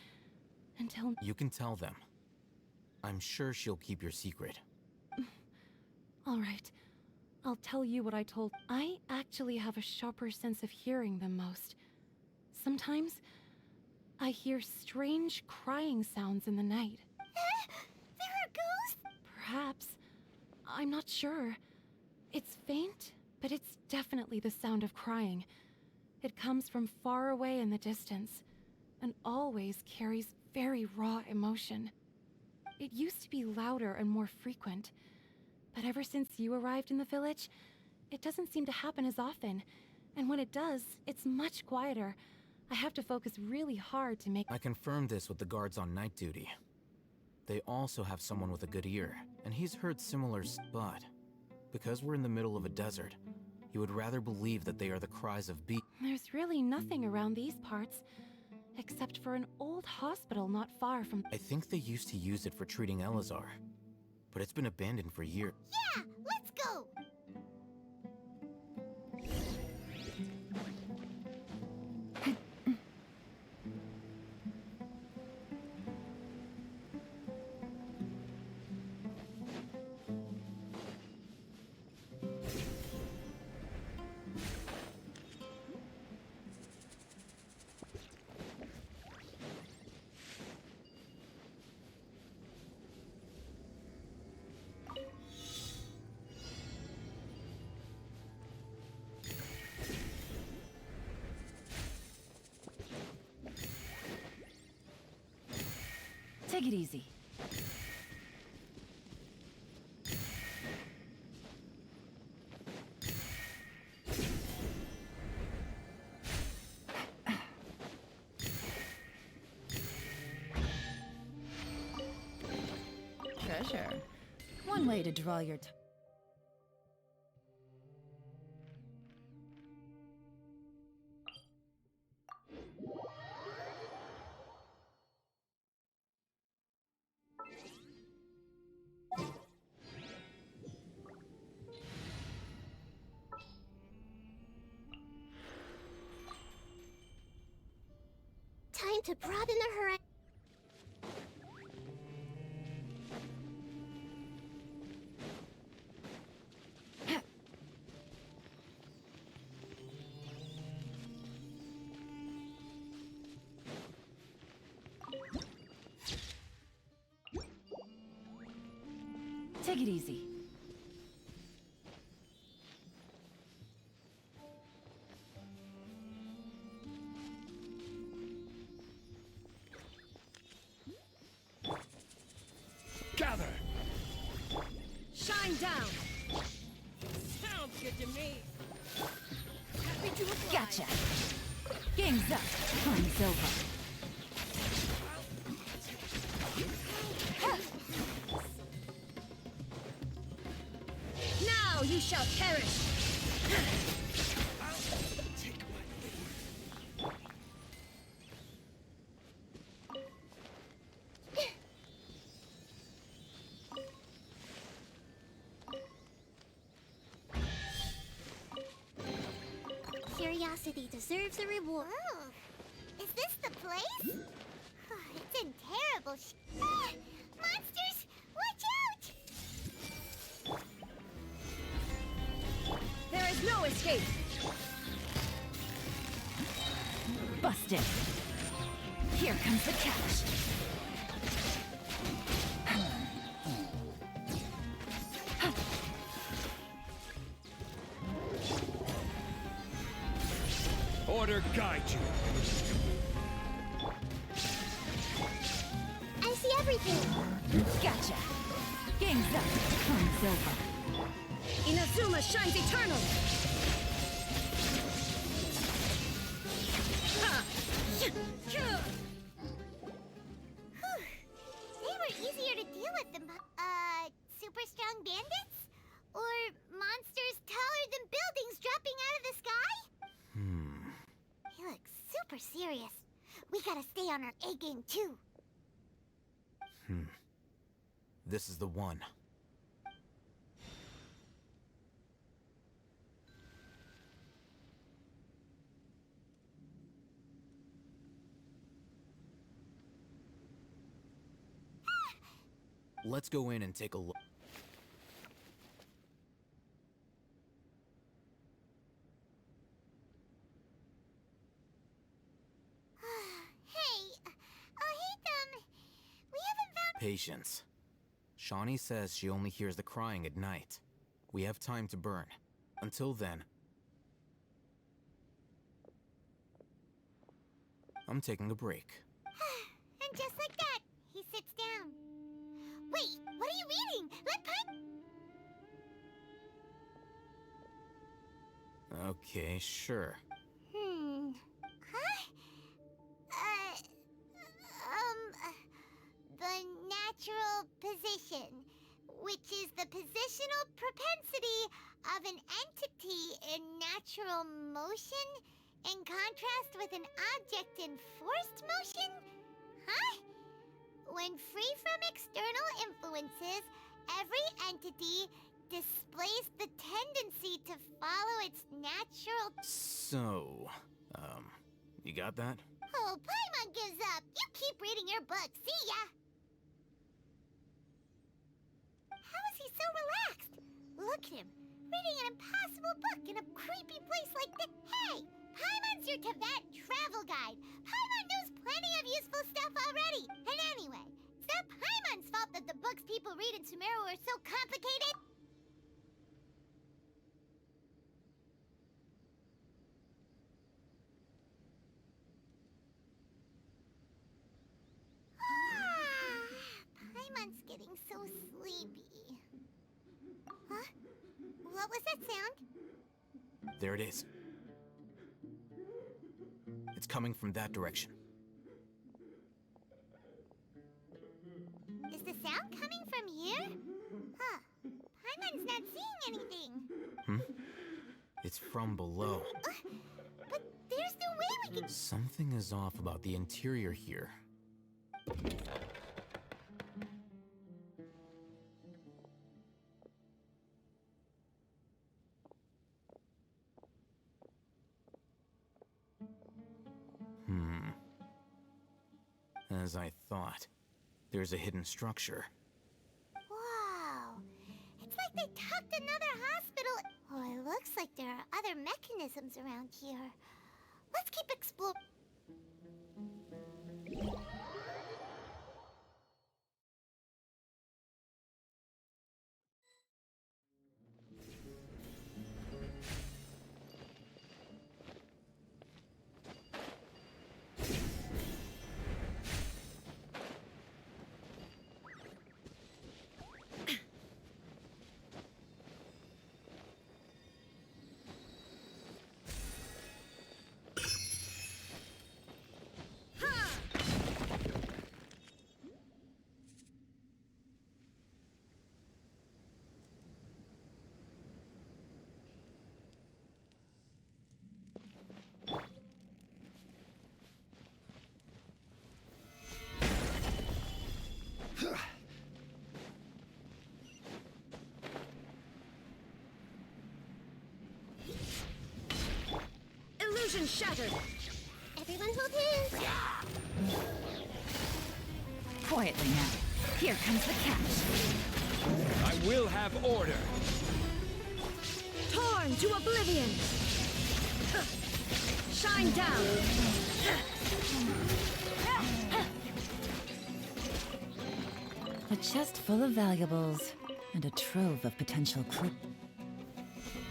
until... You can tell them. I'm sure she'll keep your secret. All right. I'll tell you what I told. I actually have a sharper sense of hearing than most. Sometimes, I hear strange crying sounds in the night. There are ghosts? Perhaps. I'm not sure. It's faint, but it's definitely the sound of crying. It comes from far away in the distance, and always carries very raw emotion. It used to be louder and more frequent, but ever since you arrived in the village, it doesn't seem to happen as often, and when it does, it's much quieter. I have to focus really hard to make... I confirmed this with the guards on night duty. They also have someone with a good ear, and he's heard similar but because we're in the middle of a desert, he would rather believe that they are the cries of beasts. There's really nothing around these parts, except for an old hospital not far from... I think they used to use it for treating Elazar, but it's been abandoned for years. Yeah, let's go! Take it easy. Treasure. One way to draw your Time to broaden the horizon. Take it easy. Gather! Shine down! Sounds good to me. Happy to oblige. Gotcha. Game's up. Time's over. you shall perish! Curiosity deserves a reward. Oh, is this the place? It's in terrible monsters! Watch out! There is no escape! Busted! Here comes the catch! Order guide you. I see everything! Gotcha! Game's up! Time's over! Inazuma shines eternal! Ha! They were easier to deal with than, super strong bandits? Or monsters taller than buildings dropping out of the sky? He looks super serious. We gotta stay on our A game, too. This is the one. Let's go in and take a look. Patience. Shawnee says she only hears the crying at night. We have time to burn. Until then, I'm taking a break. And just like that, he sits down. Wait, what are you reading? Let Paimon... Okay, sure. The natural position, which is the positional propensity of an entity in natural motion, in contrast with an object in forced motion? Huh? When free from external influences, every entity displays the tendency to follow its natural... So, you got that? Oh, Paimon gives up! You keep reading your book, see ya! How is he so relaxed? Look at him, reading an impossible book in a creepy place like this. Hey! Paimon's your Tibet travel guide. Paimon knows plenty of useful stuff already. And anyway, it's not Paimon's fault that the books people read in Sumeru are so complicated. Paimon's getting so sleepy. Huh? What was that sound? There it is. It's coming from that direction. Is the sound coming from here? Huh. Paimon's not seeing anything. It's from below. But there's no way we can... Something is off about the interior here. As I thought, there's a hidden structure. Wow. It's like they tucked another hospital... Oh, it looks like there are other mechanisms around here. Let's keep exploring... Illusion shattered! Everyone hold hands! Quietly now. Here comes the catch. I will have order. Torn to oblivion! Shine down! A chest full of valuables, and a trove of potential clues.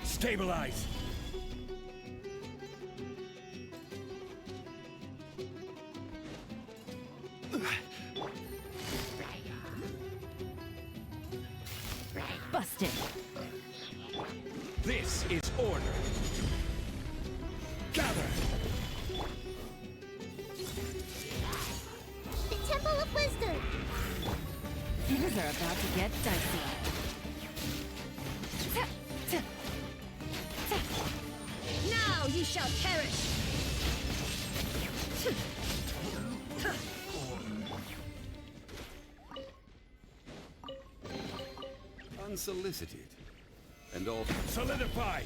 Stabilize. Busted! This is order. Gather. The Temple of Wisdom! Things are about to get dicey. Now you shall perish! Unsolicited. And all Solidify.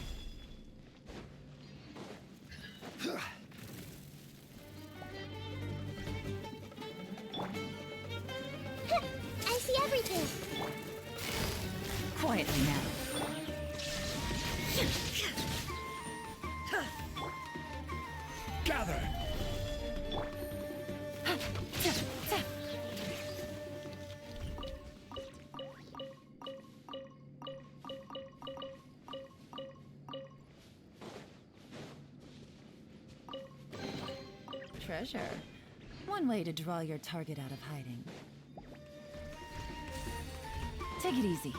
I see everything! Quietly now. Gather. Treasure. One way to draw your target out of hiding. Take it easy.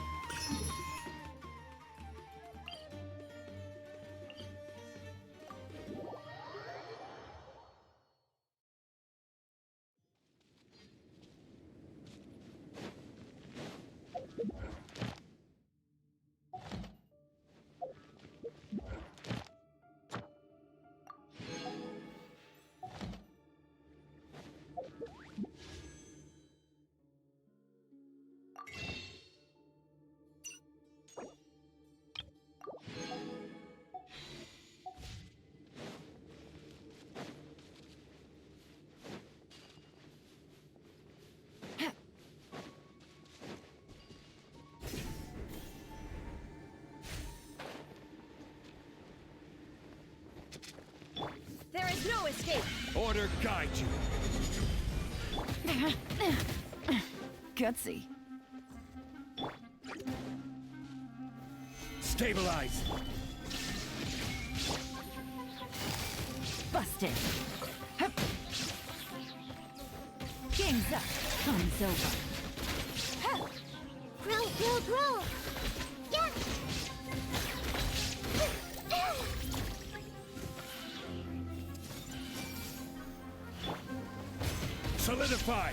There is no escape! Order guide you. Gutsy. Stabilize. Busted. Hup. Game's up. Fun's over. Huh. Grow! Yeah! Solidify.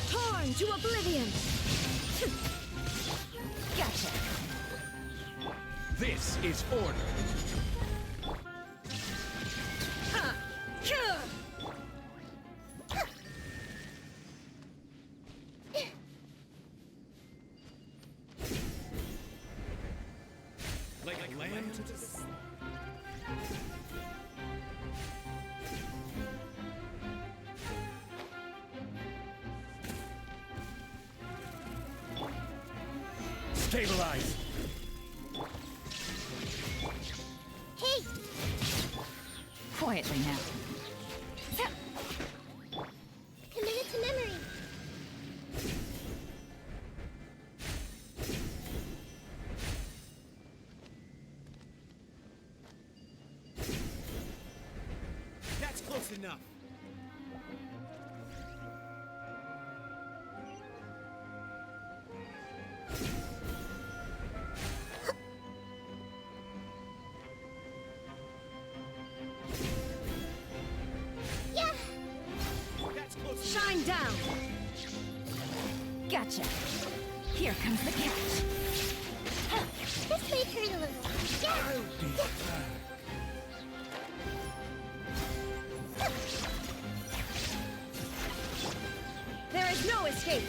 Torn to oblivion! Gotcha! This is order. Ha! Cure! Like land to the... Stabilize. Hey! Quietly now. Committed to memory. That's close enough. Yeah! Shine down! Gotcha! Here comes the catch. This may hurt a little. Yeah! There is no escape!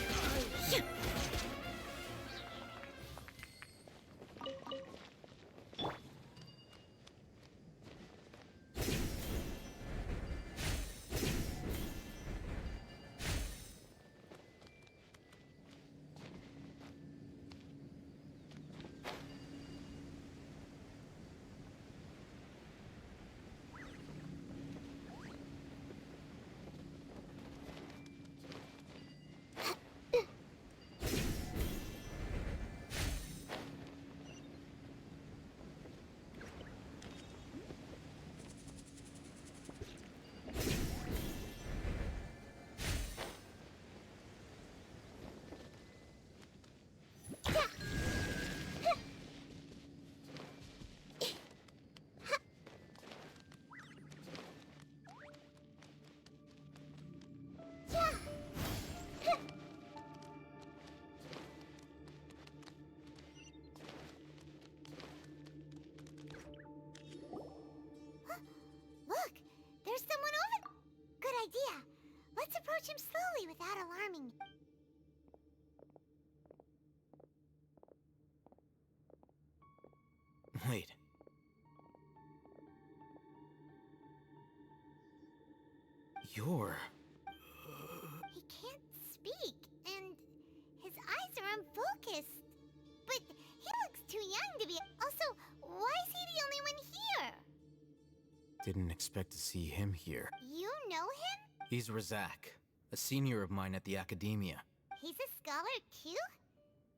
didn't expect to see him here. You know him? He's Razak, a senior of mine at the Academia. He's a scholar too?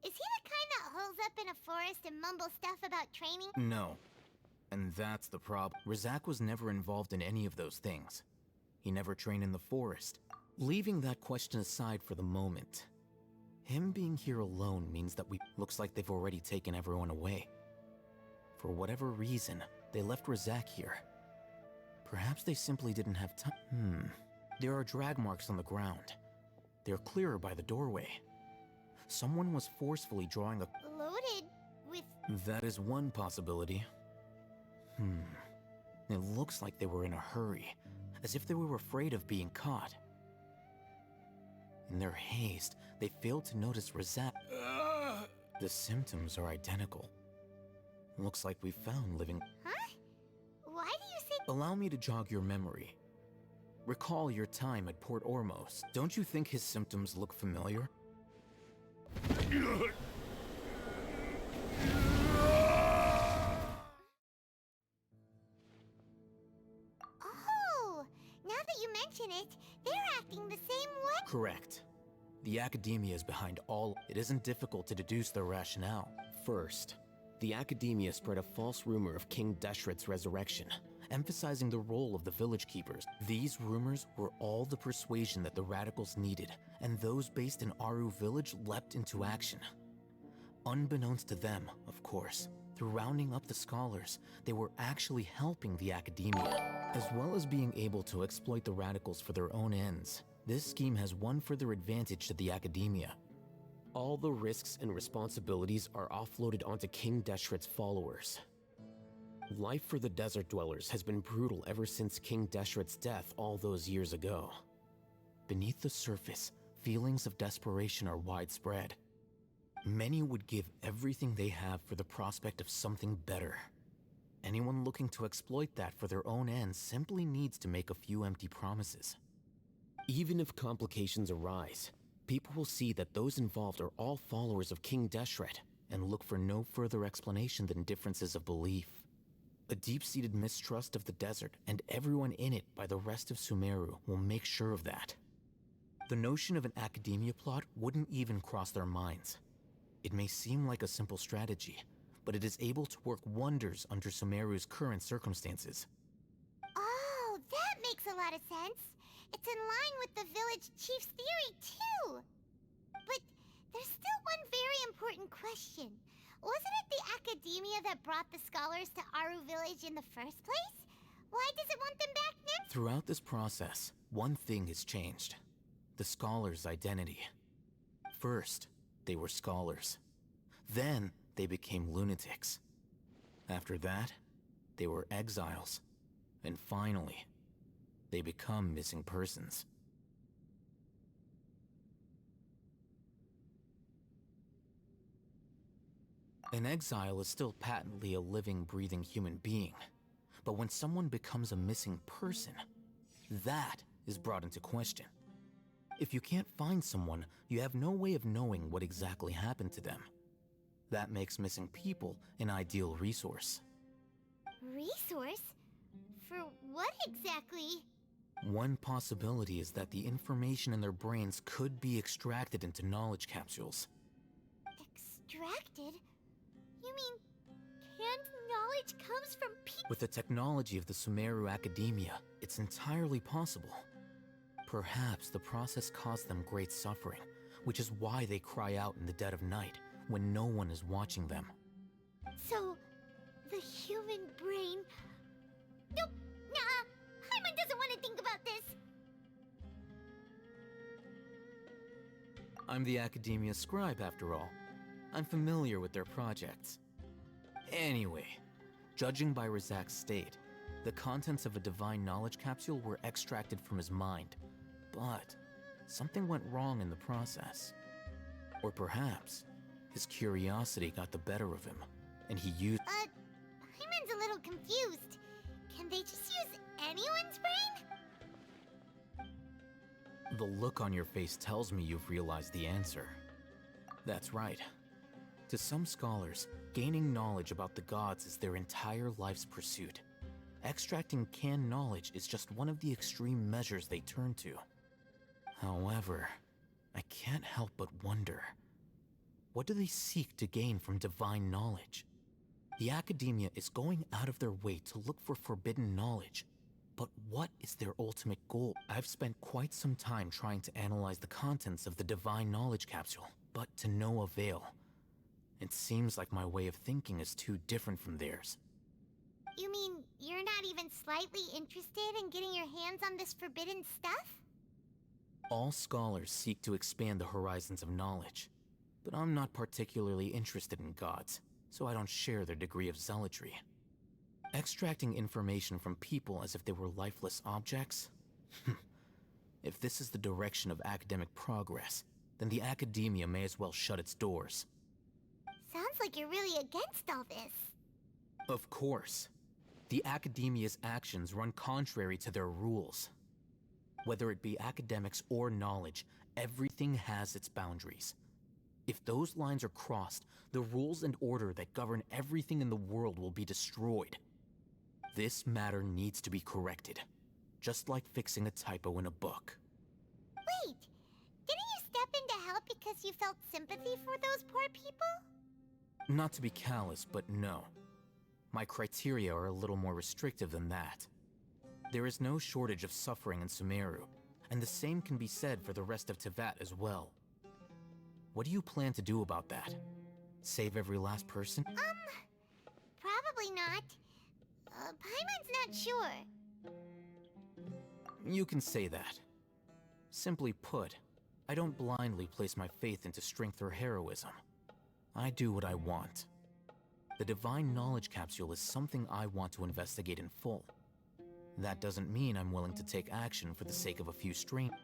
Is he the kind that holes up in a forest and mumbles stuff about training? No. And that's the problem. Razak was never involved in any of those things. He never trained in the forest. Leaving that question aside for the moment, him being here alone means that looks like they've already taken everyone away. For whatever reason, they left Razak here. Perhaps they simply didn't have time. There are drag marks on the ground. They're clearer by the doorway. Someone was forcefully drawing a... Loaded with... That is one possibility. It looks like they were in a hurry, as if they were afraid of being caught. In their haste, they failed to notice Razak. The symptoms are identical. Looks like we found living... Huh? Why do you say... Allow me to jog your memory. Recall your time at Port Ormos. Don't you think his symptoms look familiar? Oh! Now that you mention it, they're acting the same way. Correct. The Academia is behind all. It isn't difficult to deduce their rationale. First, the Academia spread a false rumor of King Deshret's resurrection, emphasizing the role of the village keepers. These rumors were all the persuasion that the radicals needed, and those based in Aru village leapt into action. Unbeknownst to them, of course, through rounding up the scholars, they were actually helping the Academia, as well as being able to exploit the radicals for their own ends. This scheme has one further advantage to the Academia. All the risks and responsibilities are offloaded onto King Deshret's followers. Life for the desert dwellers has been brutal ever since King Deshret's death all those years ago. Beneath the surface, feelings of desperation are widespread. Many would give everything they have for the prospect of something better. Anyone looking to exploit that for their own ends simply needs to make a few empty promises. Even if complications arise, people will see that those involved are all followers of King Deshret and look for no further explanation than differences of belief. A deep-seated mistrust of the desert and everyone in it by the rest of Sumeru will make sure of that. The notion of an Academia plot wouldn't even cross their minds. It may seem like a simple strategy, but it is able to work wonders under Sumeru's current circumstances. Oh, that makes a lot of sense. It's in line with the village chief's theory, too. But there's still one very important question. Wasn't it the Academia that brought the scholars to Aru village in the first place? Why does it want them back now? Throughout this process, one thing has changed. The scholars' identity. First, they were scholars. Then, they became lunatics. After that, they were exiles. And finally, they become missing persons. An exile is still patently a living, breathing human being. But when someone becomes a missing person, that is brought into question. If you can't find someone, you have no way of knowing what exactly happened to them. That makes missing people an ideal resource. Resource? For what exactly? One possibility is that the information in their brains could be extracted into knowledge capsules. Extracted? You mean, canned knowledge comes from people? With the technology of the Sumeru Academia, it's entirely possible. Perhaps the process caused them great suffering, which is why they cry out in the dead of night, when no one is watching them. So, the human brain... Nope, nah, Hyman doesn't want to think about this. I'm the Academia scribe, after all. I'm familiar with their projects. Anyway, judging by Razak's state, the contents of a divine knowledge capsule were extracted from his mind. But something went wrong in the process. Or perhaps his curiosity got the better of him, and he used... Hyman's a little confused. Can they just use anyone's brain? The look on your face tells me you've realized the answer. That's right. To some scholars, gaining knowledge about the gods is their entire life's pursuit. Extracting canned knowledge is just one of the extreme measures they turn to. However, I can't help but wonder, what do they seek to gain from divine knowledge? The academia is going out of their way to look for forbidden knowledge. But what is their ultimate goal? I've spent quite some time trying to analyze the contents of the divine knowledge capsule, but to no avail. It seems like my way of thinking is too different from theirs. You mean you're not even slightly interested in getting your hands on this forbidden stuff? All scholars seek to expand the horizons of knowledge, but I'm not particularly interested in gods, so I don't share their degree of zealotry. Extracting information from people as if they were lifeless objects? If this is the direction of academic progress, then the academia may as well shut its doors. Sounds like you're really against all this. Of course. The academia's actions run contrary to their rules. Whether it be academics or knowledge, everything has its boundaries. If those lines are crossed, the rules and order that govern everything in the world will be destroyed. This matter needs to be corrected, just like fixing a typo in a book. Wait, didn't you step in to help because you felt sympathy for those poor people? Not to be callous, but no. My criteria are a little more restrictive than that. There is no shortage of suffering in Sumeru, and the same can be said for the rest of Teyvat as well. What do you plan to do about that? Save every last person? Probably not. Paimon's not sure. You can say that. Simply put, I don't blindly place my faith into strength or heroism. I do what I want. The divine knowledge capsule is something I want to investigate in full. That doesn't mean I'm willing to take action for the sake of a few strangers.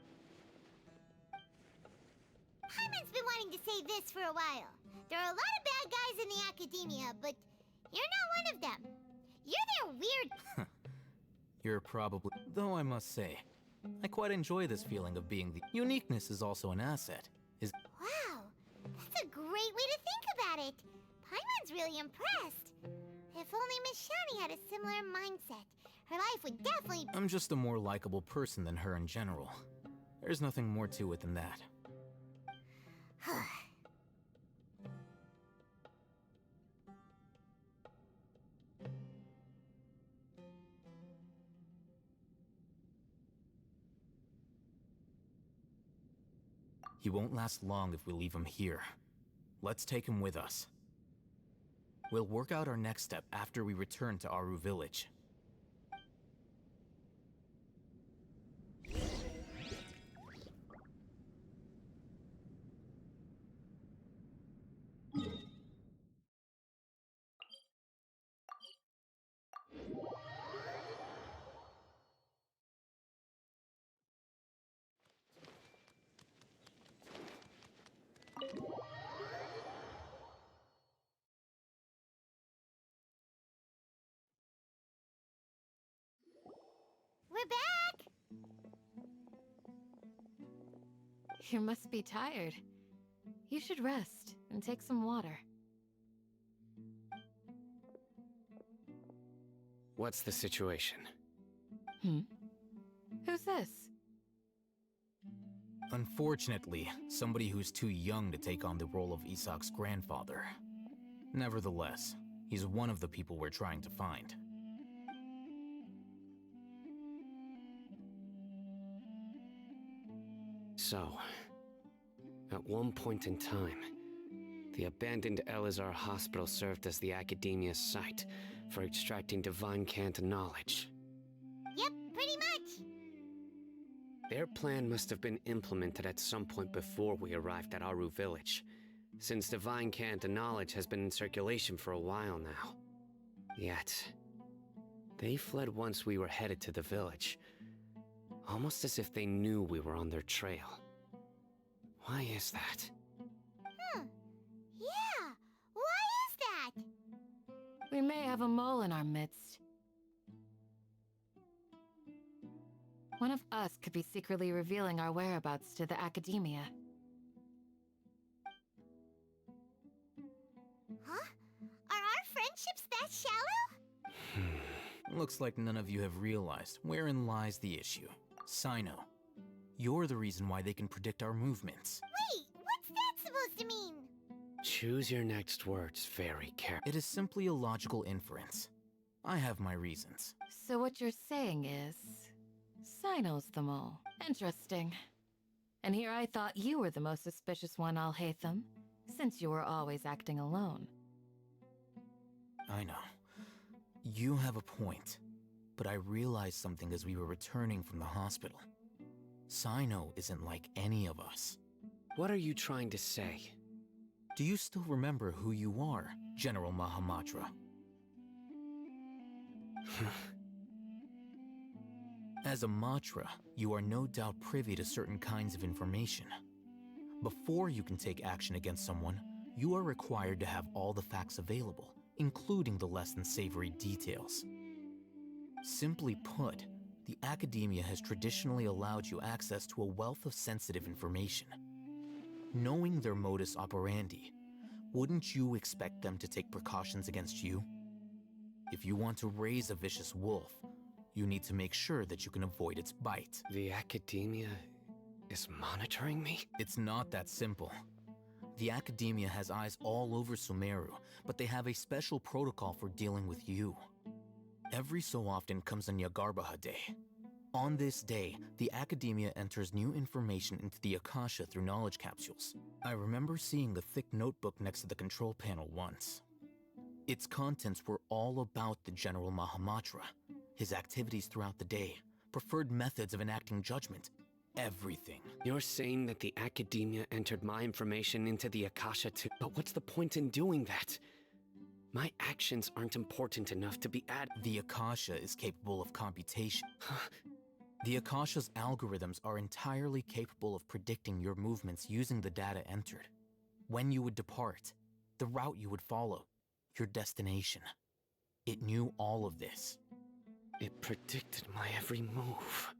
Paimon's been wanting to say this for a while. There are a lot of bad guys in the academia, but you're not one of them. You're their weird... You're probably... Though I must say, I quite enjoy this feeling of being the... Uniqueness is also an asset. Wow, that's a great way to think about it. Paimon's really impressed. If only Miss Shani had a similar mindset, her life would definitely... I'm just a more likable person than her in general. There's nothing more to it than that. He won't last long if we leave him here. Let's take him with us. We'll work out our next step after we return to Aru Village. We're back! You must be tired. You should rest and take some water. What's the situation? Who's this? Unfortunately, somebody who's too young to take on the role of Isak's grandfather. Nevertheless, he's one of the people we're trying to find. So, at one point in time, the abandoned Elazar Hospital served as the academia's site for extracting divine canned knowledge. Yep, pretty much. Their plan must have been implemented at some point before we arrived at Aru Village, since divine canned knowledge has been in circulation for a while now. Yet, they fled once we were headed to the village, almost as if they knew we were on their trail. Why is that? Yeah, why is that? We may have a mole in our midst. One of us could be secretly revealing our whereabouts to the academia. Huh? Are our friendships that shallow? Looks like none of you have realized wherein lies the issue. Sino, you're the reason why they can predict our movements. Wait, what's that supposed to mean? Choose your next words very carefully. It is simply a logical inference. I have my reasons. So what you're saying is... Sino's the mole. Interesting. And here I thought you were the most suspicious one, Alhaitham, since you were always acting alone. I know. You have a point. But I realized something as we were returning from the hospital. Sino isn't like any of us. What are you trying to say? Do you still remember who you are, General Mahamatra? As a Matra, you are no doubt privy to certain kinds of information. Before you can take action against someone, you are required to have all the facts available, including the less than savory details. Simply put, the academia has traditionally allowed you access to a wealth of sensitive information. Knowing their modus operandi, wouldn't you expect them to take precautions against you? If you want to raise a vicious wolf, you need to make sure that you can avoid its bite. The academia is monitoring me? It's not that simple. The academia has eyes all over Sumeru, but they have a special protocol for dealing with you. Every so often comes a Nyagarbaha Day. On this day, the academia enters new information into the Akasha through knowledge capsules. I remember seeing a thick notebook next to the control panel once. Its contents were all about the General Mahamatra, his activities throughout the day, preferred methods of enacting judgment, everything. You're saying that the academia entered my information into the Akasha too? But what's the point in doing that? My actions aren't important enough to be The Akasha is capable of computation. The Akasha's algorithms are entirely capable of predicting your movements using the data entered. When you would depart, the route you would follow, your destination. It knew all of this. It predicted my every move.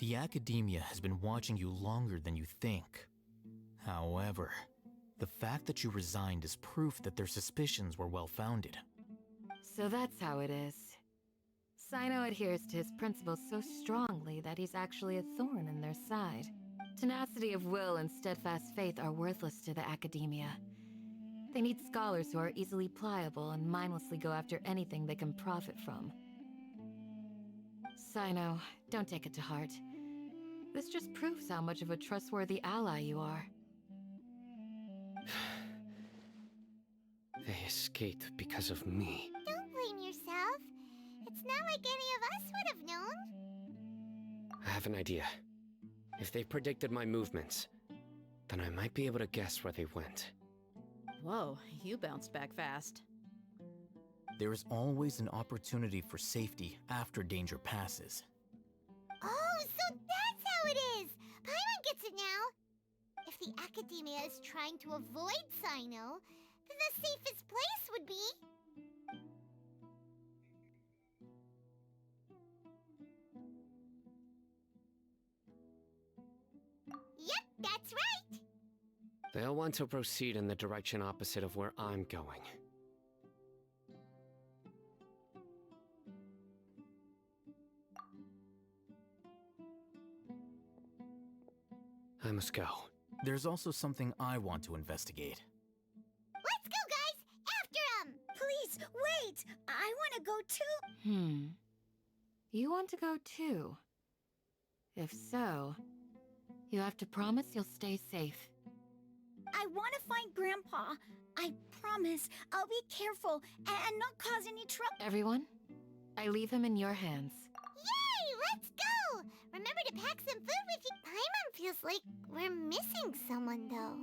The academia has been watching you longer than you think. However, the fact that you resigned is proof that their suspicions were well-founded. So that's how it is. Sino adheres to his principles so strongly that he's actually a thorn in their side. Tenacity of will and steadfast faith are worthless to the academia. They need scholars who are easily pliable and mindlessly go after anything they can profit from. Sino, don't take it to heart. This just proves how much of a trustworthy ally you are. They escaped because of me. Don't blame yourself. It's not like any of us would have known. I have an idea. If they predicted my movements, then I might be able to guess where they went. Whoa, you bounced back fast. There is always an opportunity for safety after danger passes. Oh, so that's how it is! Paimon gets it now! If the academia is trying to avoid Sino, then the safest place would be... Yep, that's right! They'll want to proceed in the direction opposite of where I'm going. I must go. There's also something I want to investigate. Let's go, guys! After him! Please, wait! I want to go too. You want to go too? If so, you have to promise you'll stay safe. I want to find Grandpa. I promise. I'll be careful and not cause any trouble. Everyone, I leave him in your hands. Yay! Let's go! Remember to pack some food with you. Paimon feels like we're missing someone, though.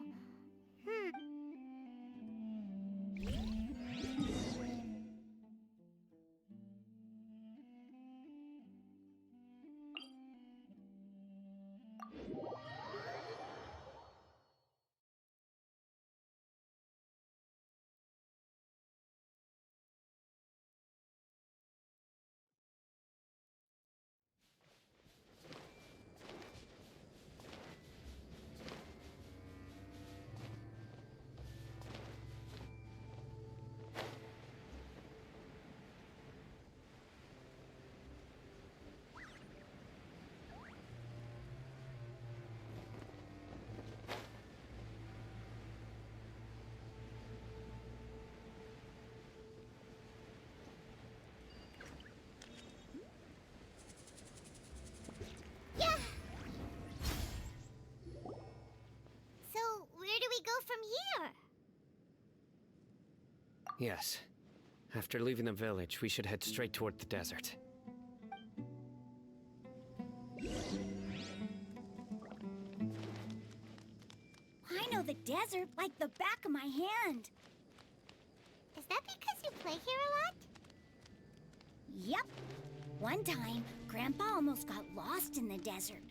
Yes. After leaving the village, we should head straight toward the desert. I know the desert like the back of my hand. Is that because you play here a lot? Yep. One time, Grandpa almost got lost in the desert,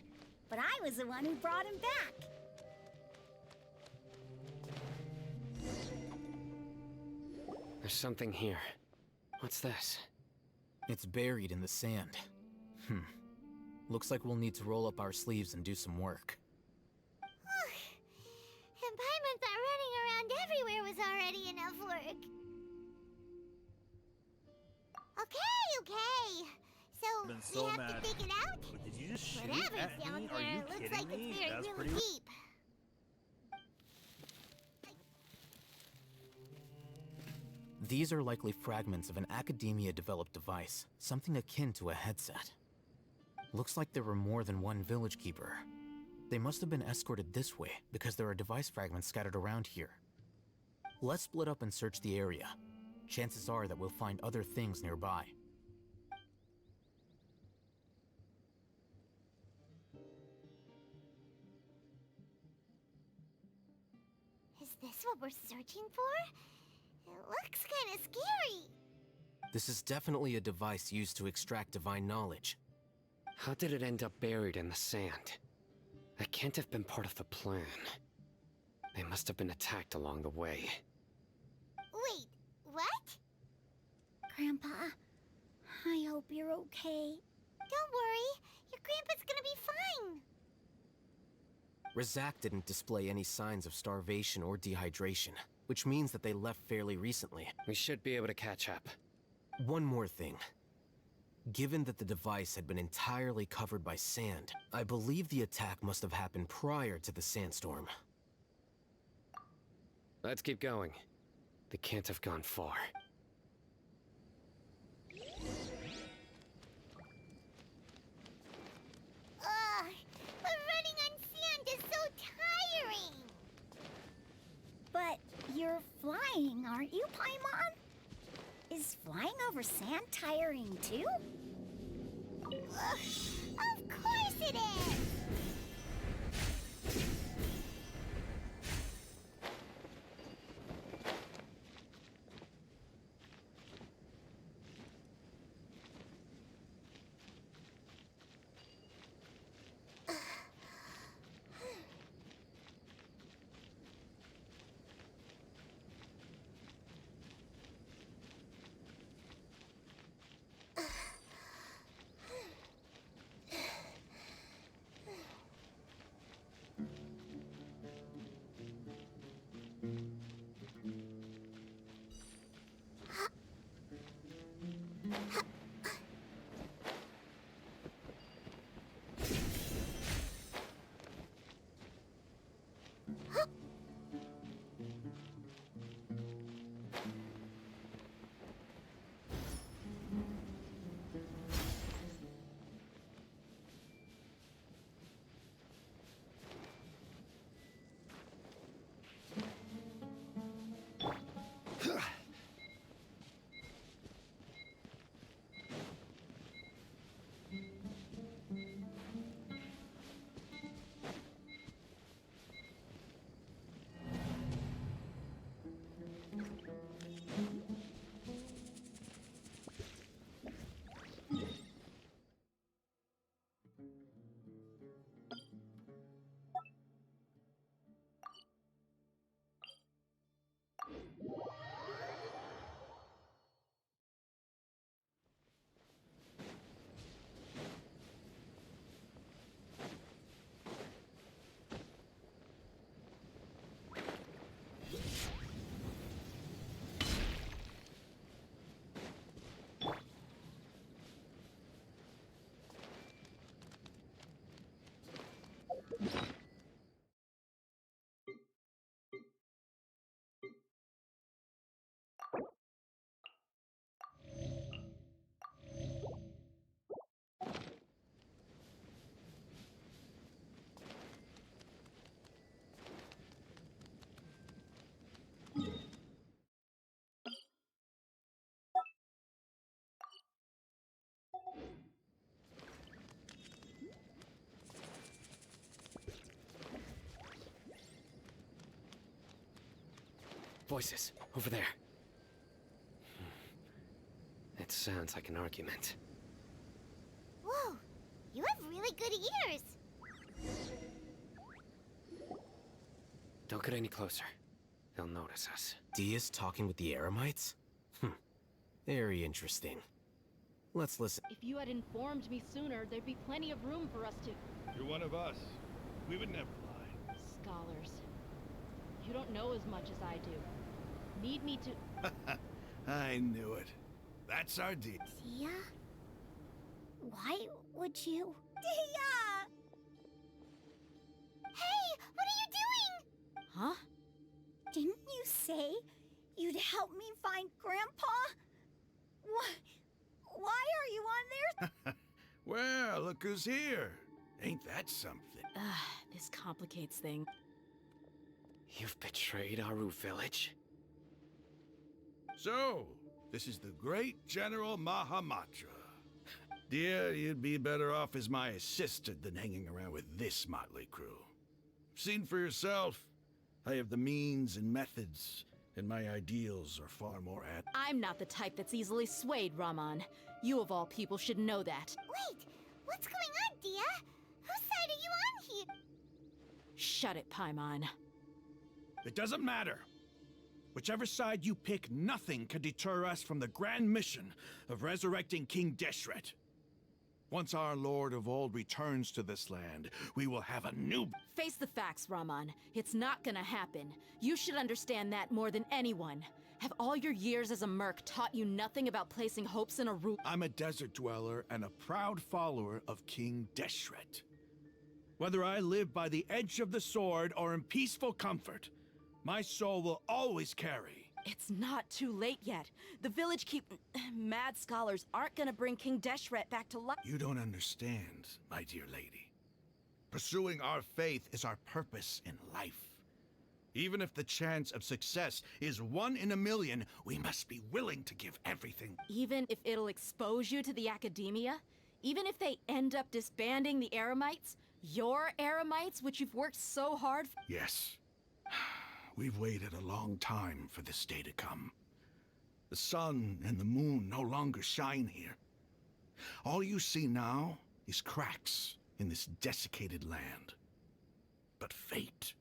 but I was the one who brought him back. There's something here. What's this? It's buried in the sand. Looks like we'll need to roll up our sleeves and do some work. And Paimon thought running around everywhere was already enough work. Okay. So, we have to dig it out? Did you just shoot Whatever's at down me? Are there you looks kidding like me? it's very That's really pretty... deep. These are likely fragments of an Academia-developed device, something akin to a headset. Looks like there were more than one village keeper. They must have been escorted this way because there are device fragments scattered around here. Let's split up and search the area. Chances are that we'll find other things nearby. Is this what we're searching for? It looks kind of scary. This is definitely a device used to extract divine knowledge. How did it end up buried in the sand? That can't have been part of the plan. They must have been attacked along the way. Wait, what? Grandpa, I hope you're okay. Don't worry, your grandpa's gonna be fine. Razak didn't display any signs of starvation or dehydration, which means that they left fairly recently. We should be able to catch up. One more thing. Given that the device had been entirely covered by sand, I believe the attack must have happened prior to the sandstorm. Let's keep going. They can't have gone far. Ugh, but running on sand is so tiring. But you're flying, aren't you, Paimon? Is flying over sand tiring too? Of course it is! Voices, over there. It sounds like an argument. Whoa, you have really good ears. Don't get any closer. They'll notice us. Dia's talking with the Eremites? Very interesting. Let's listen. If you had informed me sooner, there'd be plenty of room for us to... You're one of us. We would never lie. Scholars. You don't know as much as I do. Need me to... I knew it. That's our deal. Dia? Why would you? Dia! Hey, what are you doing? Huh? Didn't you say you'd help me find Grandpa? Why are you on there? Well, look who's here. Ain't that something? This complicates things. You've betrayed Aru village? So, this is the great General Mahamatra. Dear, you'd be better off as my assistant than hanging around with this motley crew. Seen for yourself. I have the means and methods, and my ideals are far more I'm not the type that's easily swayed, Raman. You of all people should know that. Wait, what's going on, Dia? Whose side are you on here? Shut it, Paimon. It doesn't matter. Whichever side you pick, nothing can deter us from the grand mission of resurrecting King Deshret. Once our Lord of Old returns to this land, we will have a new... Face the facts, Raman. It's not gonna happen. You should understand that more than anyone. Have all your years as a merc taught you nothing about placing hopes in a roof? I'm a desert dweller and a proud follower of King Deshret. Whether I live by the edge of the sword or in peaceful comfort, my soul will always carry. It's not too late yet. The village mad scholars aren't gonna bring King Deshret back to life. You don't understand, my dear lady. Pursuing our faith is our purpose in life. Even if the chance of success is 1 in a million, we must be willing to give everything. Even if it'll expose you to the academia? Even if they end up disbanding the Eremites? Your Eremites, which you've worked so hard for? Yes. We've waited a long time for this day to come. The sun and the moon no longer shine here. All you see now is cracks in this desiccated land. But fate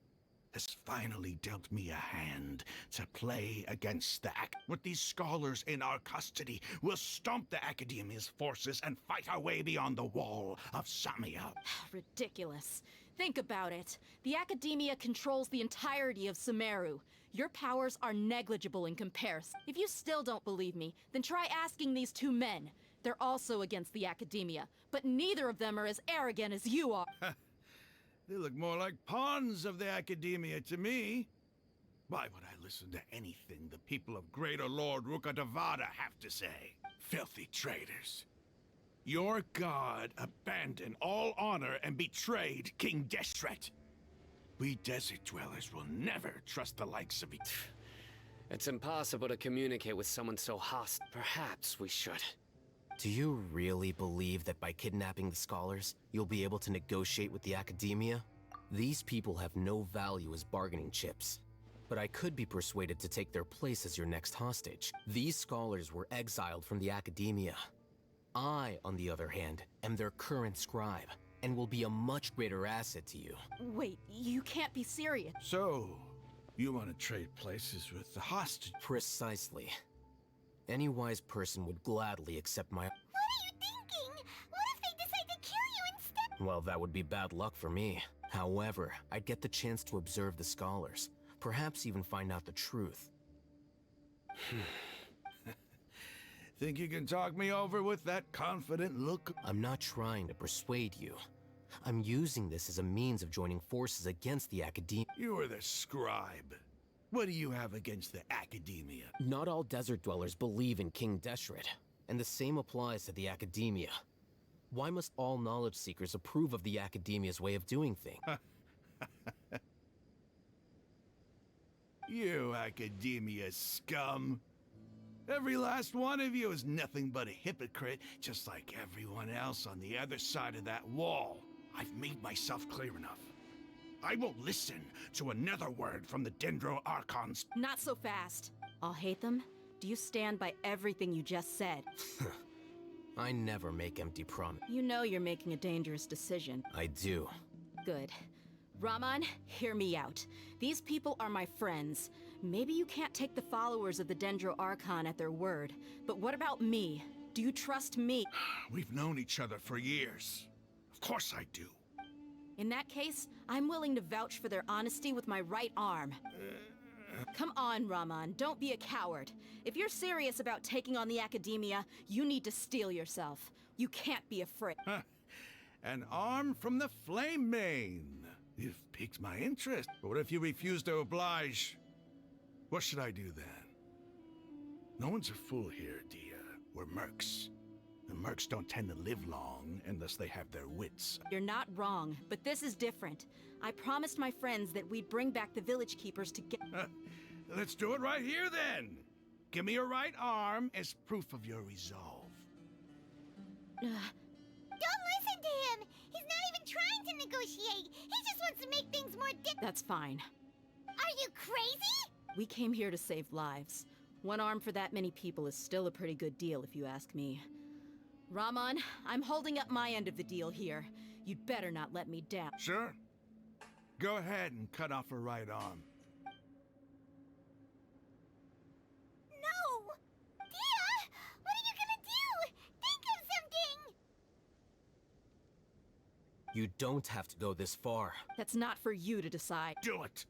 has finally dealt me a hand to play against the With these scholars in our custody, we'll stomp the Academia's forces and fight our way beyond the wall of Samia. Ridiculous. Think about it. The Academia controls the entirety of Sumeru. Your powers are negligible in comparison. If you still don't believe me, then try asking these 2 men. They're also against the Academia, but neither of them are as arrogant as you are. They look more like pawns of the Academia to me. Why would I listen to anything the people of Greater Lord Rukkhadevata have to say? Filthy traitors. Your god abandoned all honor and betrayed King Deshret. We desert dwellers will never trust the likes of each. It's impossible to communicate with someone so hostile. Perhaps we should. Do you really believe that by kidnapping the scholars, you'll be able to negotiate with the Academia? These people have no value as bargaining chips. But I could be persuaded to take their place as your next hostage. These scholars were exiled from the Academia. I, on the other hand, am their current scribe, and will be a much greater asset to you. Wait, you can't be serious. So, you want to trade places with the hostage? Precisely. Any wise person would gladly accept my... What are you thinking? What if they decide to kill you instead? Well, that would be bad luck for me. However, I'd get the chance to observe the scholars. Perhaps even find out the truth. Think you can talk me over with that confident look? I'm not trying to persuade you. I'm using this as a means of joining forces against the Academia. You are the scribe. What do you have against the Academia? Not all desert dwellers believe in King Deshret, and the same applies to the Academia. Why must all knowledge seekers approve of the Academia's way of doing things? You Academia scum. Every last one of you is nothing but a hypocrite, just like everyone else on the other side of that wall. I've made myself clear enough. I won't listen to another word from the Dendro Archons. Not so fast. I'll hate them. Do you stand by everything you just said? I never make empty promises. You know you're making a dangerous decision. I do. Good. Raman, hear me out. These people are my friends. Maybe you can't take the followers of the Dendro Archon at their word, but what about me? Do you trust me? We've known each other for years. Of course I do. In that case, I'm willing to vouch for their honesty with my right arm. Come on, Raman, don't be a coward. If you're serious about taking on the Academia, you need to steel yourself. You can't be afraid. An arm from the Flame Mane. You've piqued my interest. But what if you refuse to oblige? What should I do then? No one's a fool here, Dia. We're mercs. And mercs don't tend to live long unless they have their wits. You're not wrong, but this is different. I promised my friends that we'd bring back the village keepers to get... Let's do it right here then. Give me your right arm as proof of your resolve. Don't listen to him! He's not even trying to negotiate! He just wants to make things more That's fine. Are you crazy? We came here to save lives. One arm for that many people is still a pretty good deal, if you ask me. Raman, I'm holding up my end of the deal here. You'd better not let me down. Sure. Go ahead and cut off her right arm. No! Dia! What are you gonna do? Think of something! You don't have to go this far. That's not for you to decide. Do it!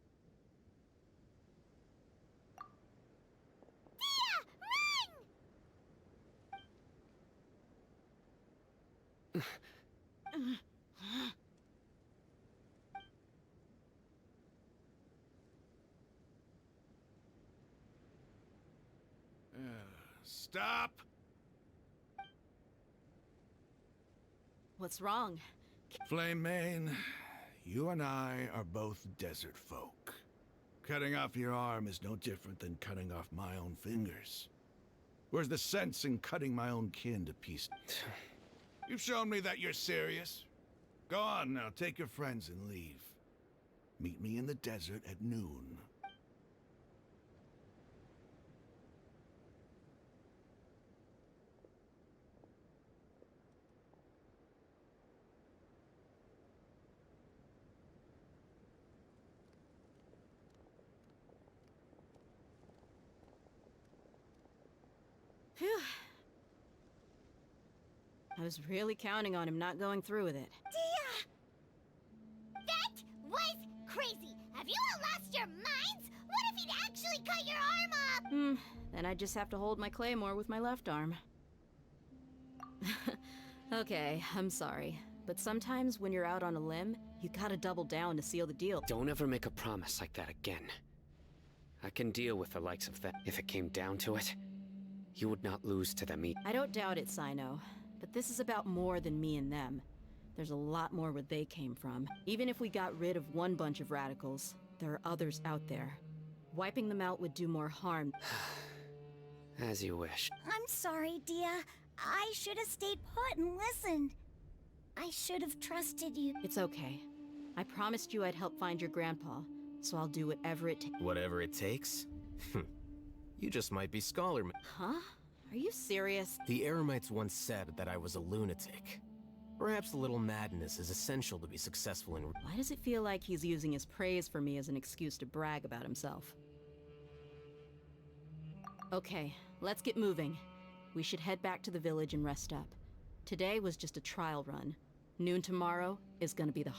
Stop! What's wrong? Flame Mane, you and I are both desert folk. Cutting off your arm is no different than cutting off my own fingers. Where's the sense in cutting my own kin to pieces? You've shown me that you're serious. Go on now, take your friends and leave. Meet me in the desert at noon. Phew. I was really counting on him not going through with it. Dia! That was crazy! Have you all lost your minds? What if he'd actually cut your arm off? Then I just have to hold my claymore with my left arm. Okay, I'm sorry. But sometimes when you're out on a limb, you gotta double down to seal the deal. Don't ever make a promise like that again. I can deal with the likes of that. If it came down to it, you would not lose to them either. I don't doubt it, Sino. But this is about more than me and them. There's a lot more where they came from. Even if we got rid of one bunch of radicals, there are others out there. Wiping them out would do more harm. As you wish. I'm sorry, Dia. I should have stayed put and listened. I should have trusted you. It's okay. I promised you I'd help find your grandpa, so I'll do whatever it takes. Whatever it takes? You just might be scholar. Huh? Are you serious? The Eremites once said that I was a lunatic. Perhaps a little madness is essential to be successful in... Why does it feel like he's using his praise for me as an excuse to brag about himself? Okay, let's get moving. We should head back to the village and rest up. Today was just a trial run. Noon tomorrow is gonna be the...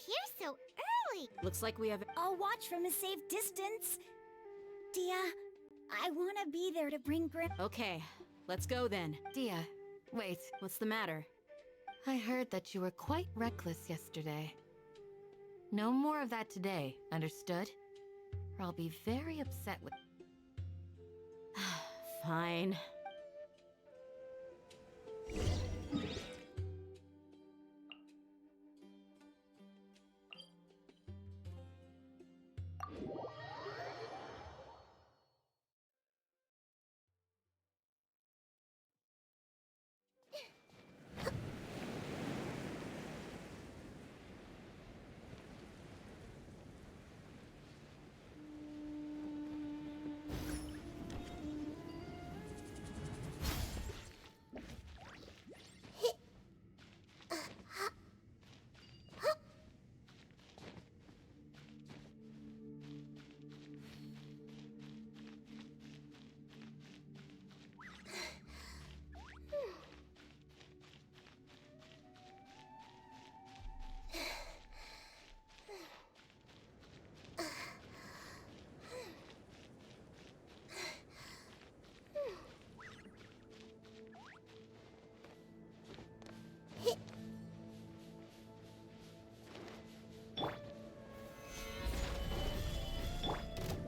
here so early? Looks like we have... I'll watch from a safe distance. Dia, I want to be there to bring Okay, let's go then. Dia, wait. What's the matter? I heard that you were quite reckless yesterday. No more of that today, understood? Or I'll be very upset with... Fine.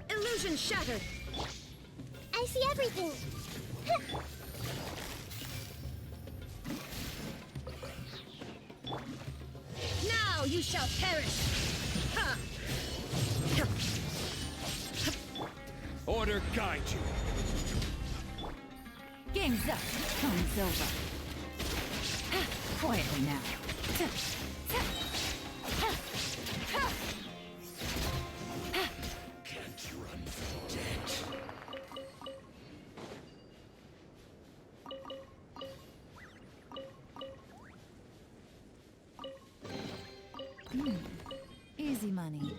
Illusion shattered. I see everything. Now you shall perish. Ha! Order guide you. Game's up. Time's over. Quietly now. Can't run from death. Easy money.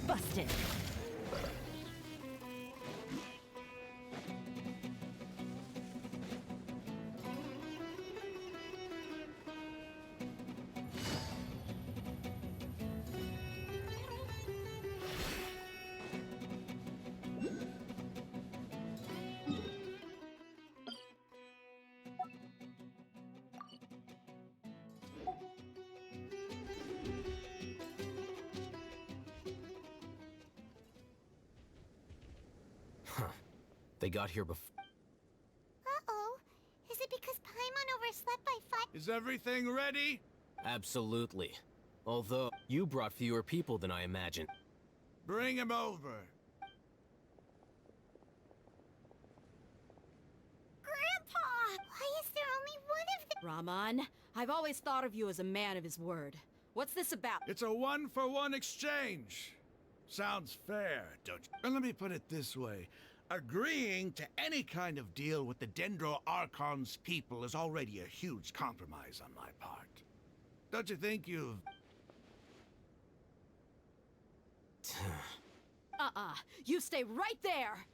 Busted. They got here before. Uh-oh. Is it because Paimon overslept by 5? Is everything ready? Absolutely. Although, you brought fewer people than I imagined. Bring him over. Grandpa! Why is there only one of them? Raman, I've always thought of you as a man of his word. What's this about? It's a 1-for-1 exchange. Sounds fair, don't you? And let me put it this way. Agreeing to any kind of deal with the Dendro Archon's people is already a huge compromise on my part. Don't you think you've... You stay right there!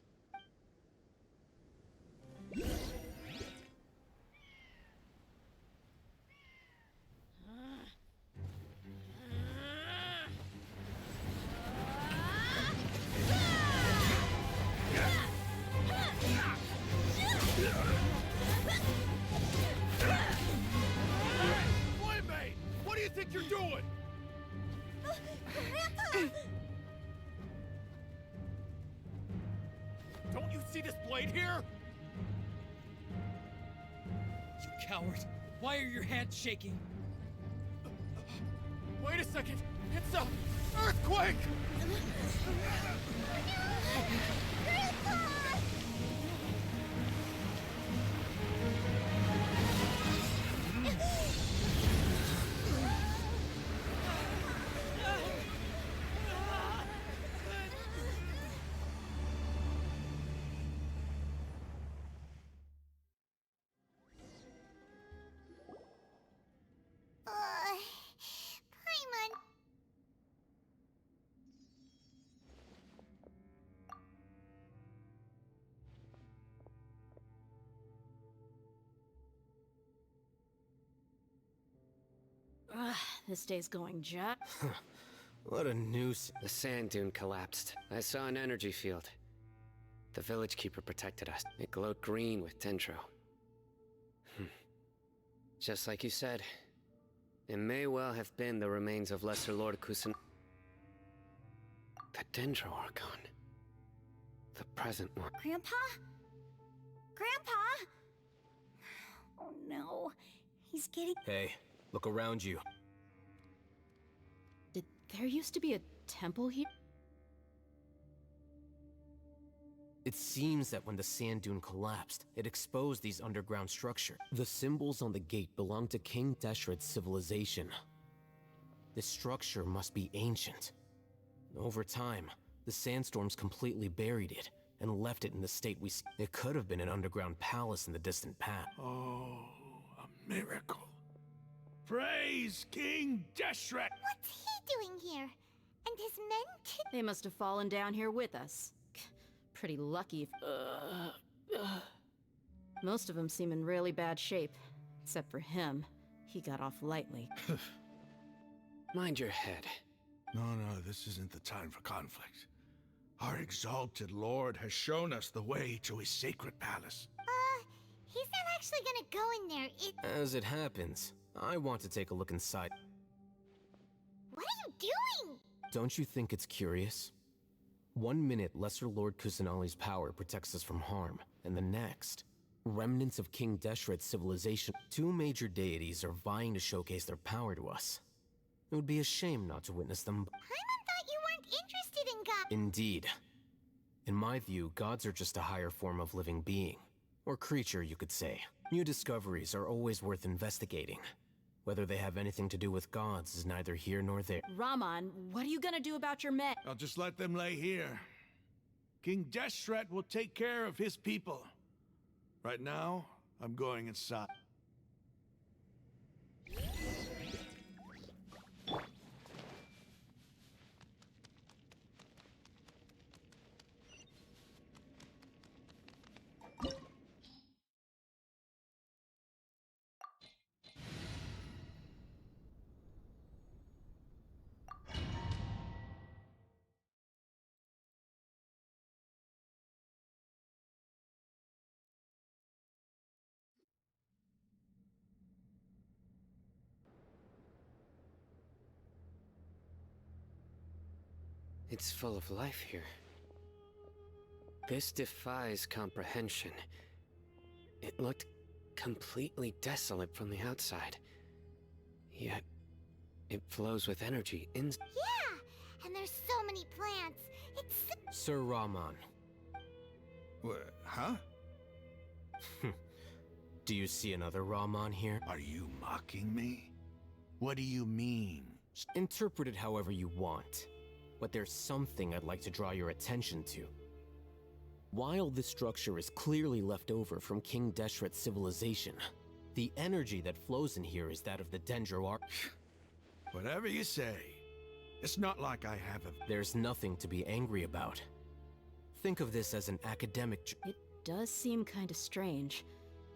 Playmate! What do you think you're doing? Grandpa! Don't you see this blade here? You coward! Why are your hands shaking? Wait a second! It's a earthquake! Grandpa! Ugh, this day's going just... What a noose. The sand dune collapsed. I saw an energy field. The village keeper protected us. It glowed green with dendro. Just like you said, it may well have been the remains of Lesser Lord Kusan. The dendro Archon. The present one. Grandpa? Grandpa? Oh no. He's getting... Hey, look around you. Did there used to be a temple here? It seems that when the sand dune collapsed, it exposed these underground structures. The symbols on the gate belong to King Deshret's civilization. This structure must be ancient. Over time, the sandstorms completely buried it and left it in the state we see. It could have been an underground palace in the distant past. Oh, a miracle. Praise King Deshret! What's he doing here? And his men too? They must have fallen down here with us. Pretty lucky if... Most of them seem in really bad shape. Except for him. He got off lightly. Mind your head. No, this isn't the time for conflict. Our exalted lord has shown us the way to his sacred palace. He's not actually gonna go in there. As it happens, I want to take a look inside. What are you doing? Don't you think it's curious? 1 minute, Lesser Lord Kusanali's power protects us from harm, and the next, remnants of King Deshret's civilization. 2 major deities are vying to showcase their power to us. It would be a shame not to witness them. Paimon thought you weren't interested in God. Indeed. In my view, gods are just a higher form of living being. Or creature, you could say. New discoveries are always worth investigating. Whether they have anything to do with gods is neither here nor there. Raman, what are you gonna do about your men? I'll just let them lay here. King Deshret will take care of his people. Right now, I'm going inside. It's full of life here. This defies comprehension. It looked completely desolate from the outside. Yet, it flows with energy in... Yeah, and there's so many plants. It's... Sir Raman. What, huh? Do you see another Raman here? Are you mocking me? What do you mean? Interpret it however you want. But there's something I'd like to draw your attention to. While this structure is clearly left over from King Deshret's civilization, the energy that flows in here is that of the Dendro Archon. Whatever you say. It's not like I have a... There's nothing to be angry about. Think of this as an academic... It does seem kind of strange.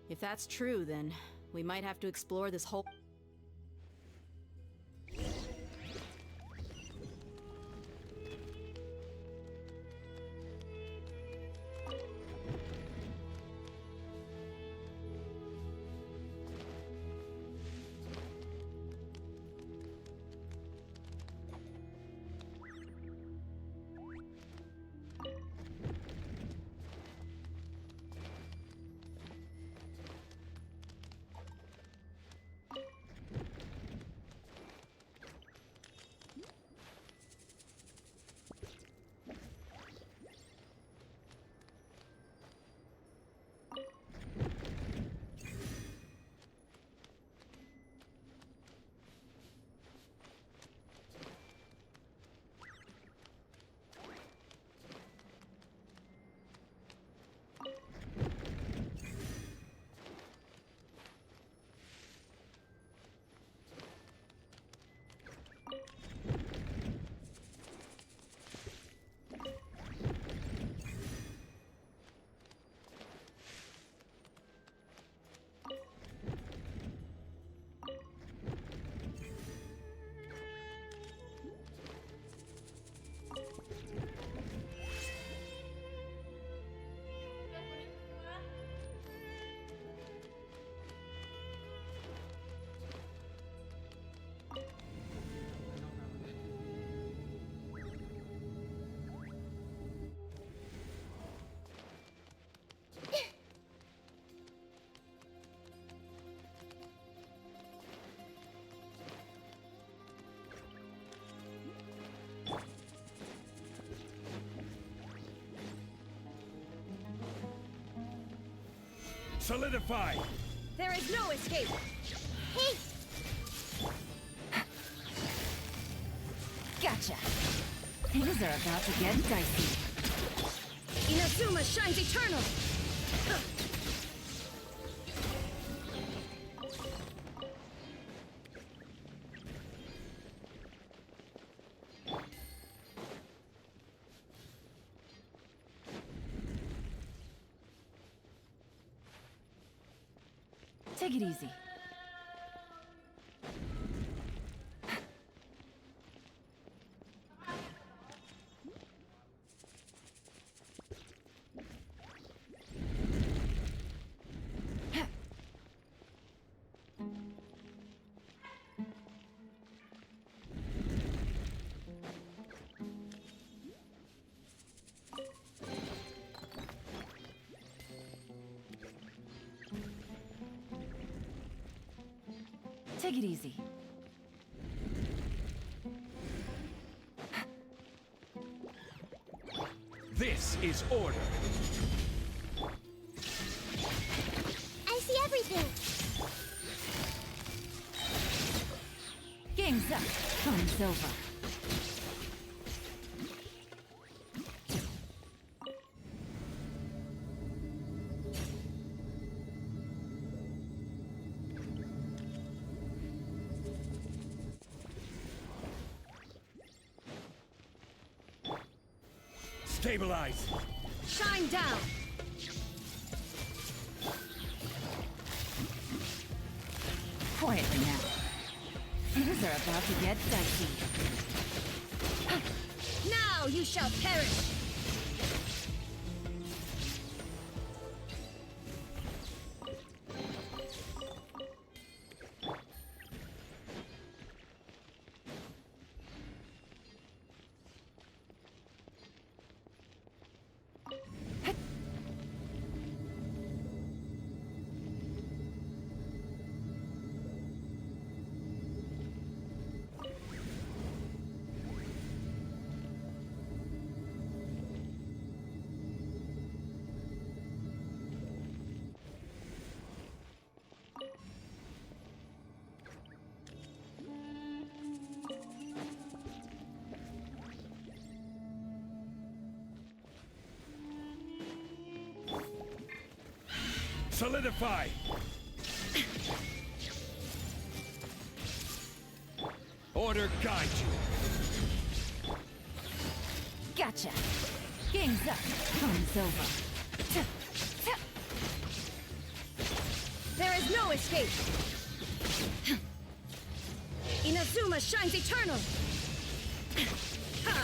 If that's true, then we might have to explore this whole... Solidify! There is no escape! Hey! Gotcha! Things are about to get dicey. Inazuma shines eternal! Take it easy. Take it easy. This is order. I see everything! Game's up. Fun's over. Stabilize! Shine down! Quietly now. Things are about to get dicey. Now you shall perish! Solidify! Order guide you! Gotcha! Game's up. Fun's over. There is no escape! Inazuma shines eternal! Ha!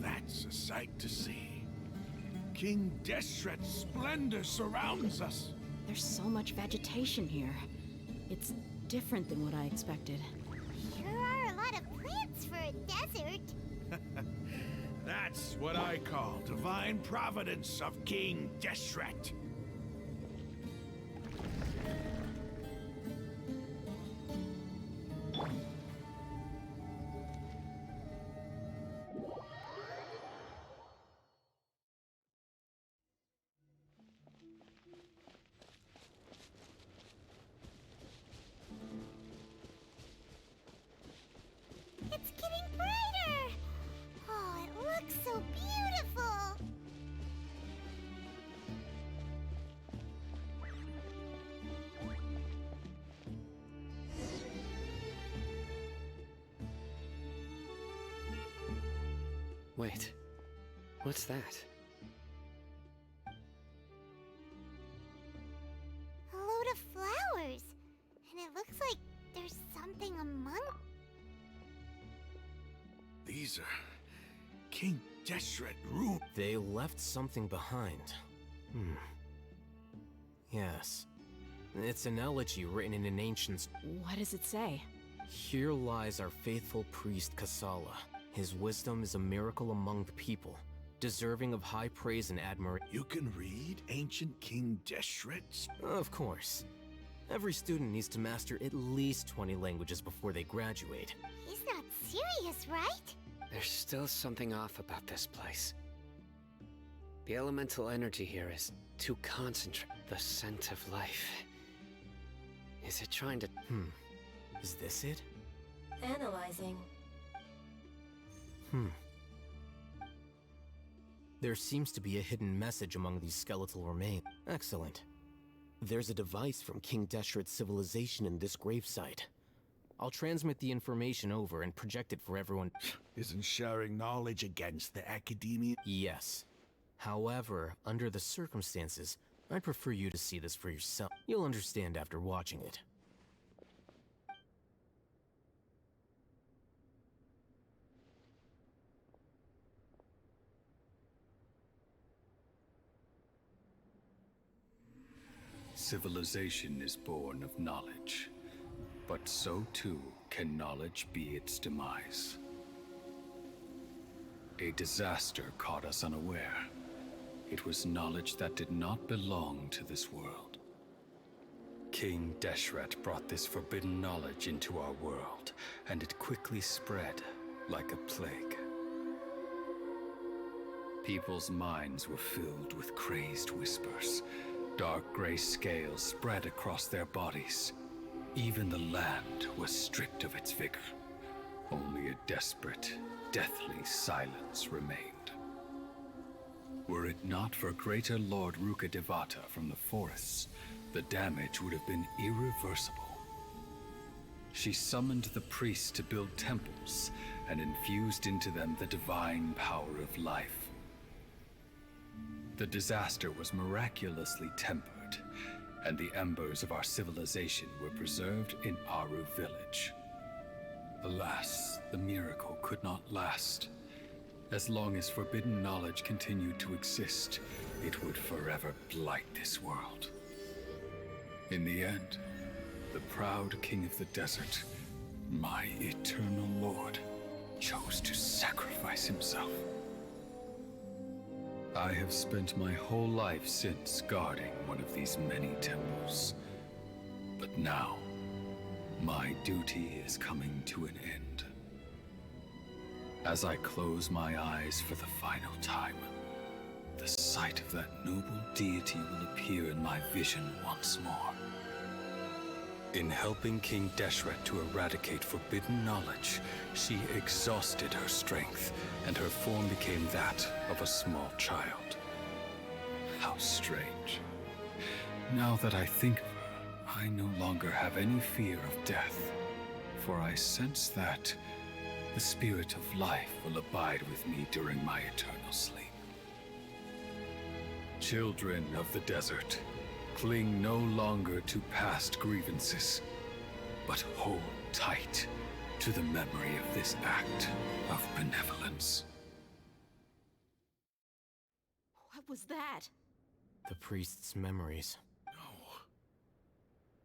That's a sight to see. King Deshret's splendor surrounds us. There's so much vegetation here. It's different than what I expected. Sure are a lot of plants for a desert. That's what I call divine providence of King Deshret. It's getting brighter! Oh, Wait, what's that? A load of flowers. And it looks like there's something among... These are King Deshret runes. They left something behind. Yes. It's an elegy written in an ancient... What does it say? Here lies our faithful priest Kasala. His wisdom is a miracle among the people, deserving of high praise and admiration. You can read ancient King Deshret's? Of course. Every student needs to master at least 20 languages before they graduate. He's not serious, right? There's still something off about this place. The elemental energy here is too concentrated. The scent of life. Is it trying to... Is this it? Analyzing. There seems to be a hidden message among these skeletal remains. Excellent. There's a device from King Deshret's civilization in this gravesite. I'll transmit the information over and project it for everyone. Isn't sharing knowledge against the academia? Yes. However, under the circumstances, I'd prefer you to see this for yourself. You'll understand after watching it. Civilization is born of knowledge, but so too can knowledge be its demise. A disaster caught us unaware. It was knowledge that did not belong to this world. King Deshret brought this forbidden knowledge into our world, and it quickly spread like a plague. People's minds were filled with crazed whispers. Dark gray scales spread across their bodies. Even the land was stripped of its vigor. Only a desperate, deathly silence remained. Were it not for greater Lord Rukkhadevata from the forests, the damage would have been irreversible. She summoned the priests to build temples and infused into them the divine power of life. The disaster was miraculously tempered, and the embers of our civilization were preserved in Aru village. Alas, the miracle could not last. As long as forbidden knowledge continued to exist, it would forever blight this world. In the end, the proud king of the desert, my eternal lord, chose to sacrifice himself. I have spent my whole life since guarding one of these many temples. But now, my duty is coming to an end. As I close my eyes for the final time, the sight of that noble deity will appear in my vision once more. In helping King Deshret to eradicate forbidden knowledge, she exhausted her strength, and her form became that of a small child. How strange. Now that I think of her, I no longer have any fear of death, for I sense that the spirit of life will abide with me during my eternal sleep. Children of the desert, cling no longer to past grievances, but hold tight to the memory of this act of benevolence. What was that? The priest's memories.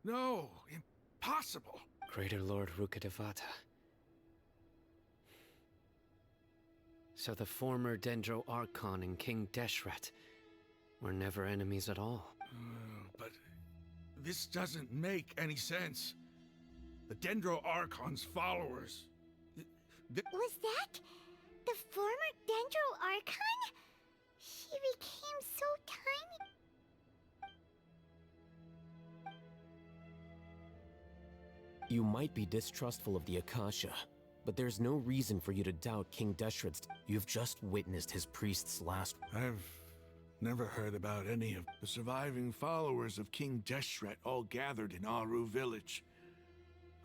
No, impossible. Greater Lord Rukkhadevata. So the former Dendro Archon and King Deshret were never enemies at all. But this doesn't make any sense. The Dendro Archon's followers... Was that the former Dendro Archon? He became so tiny. You might be distrustful of the Akasha, but there's no reason for you to doubt King Deshret's... You've just witnessed his priest's last... I've never heard about any of the surviving followers of King Deshret all gathered in Aru village.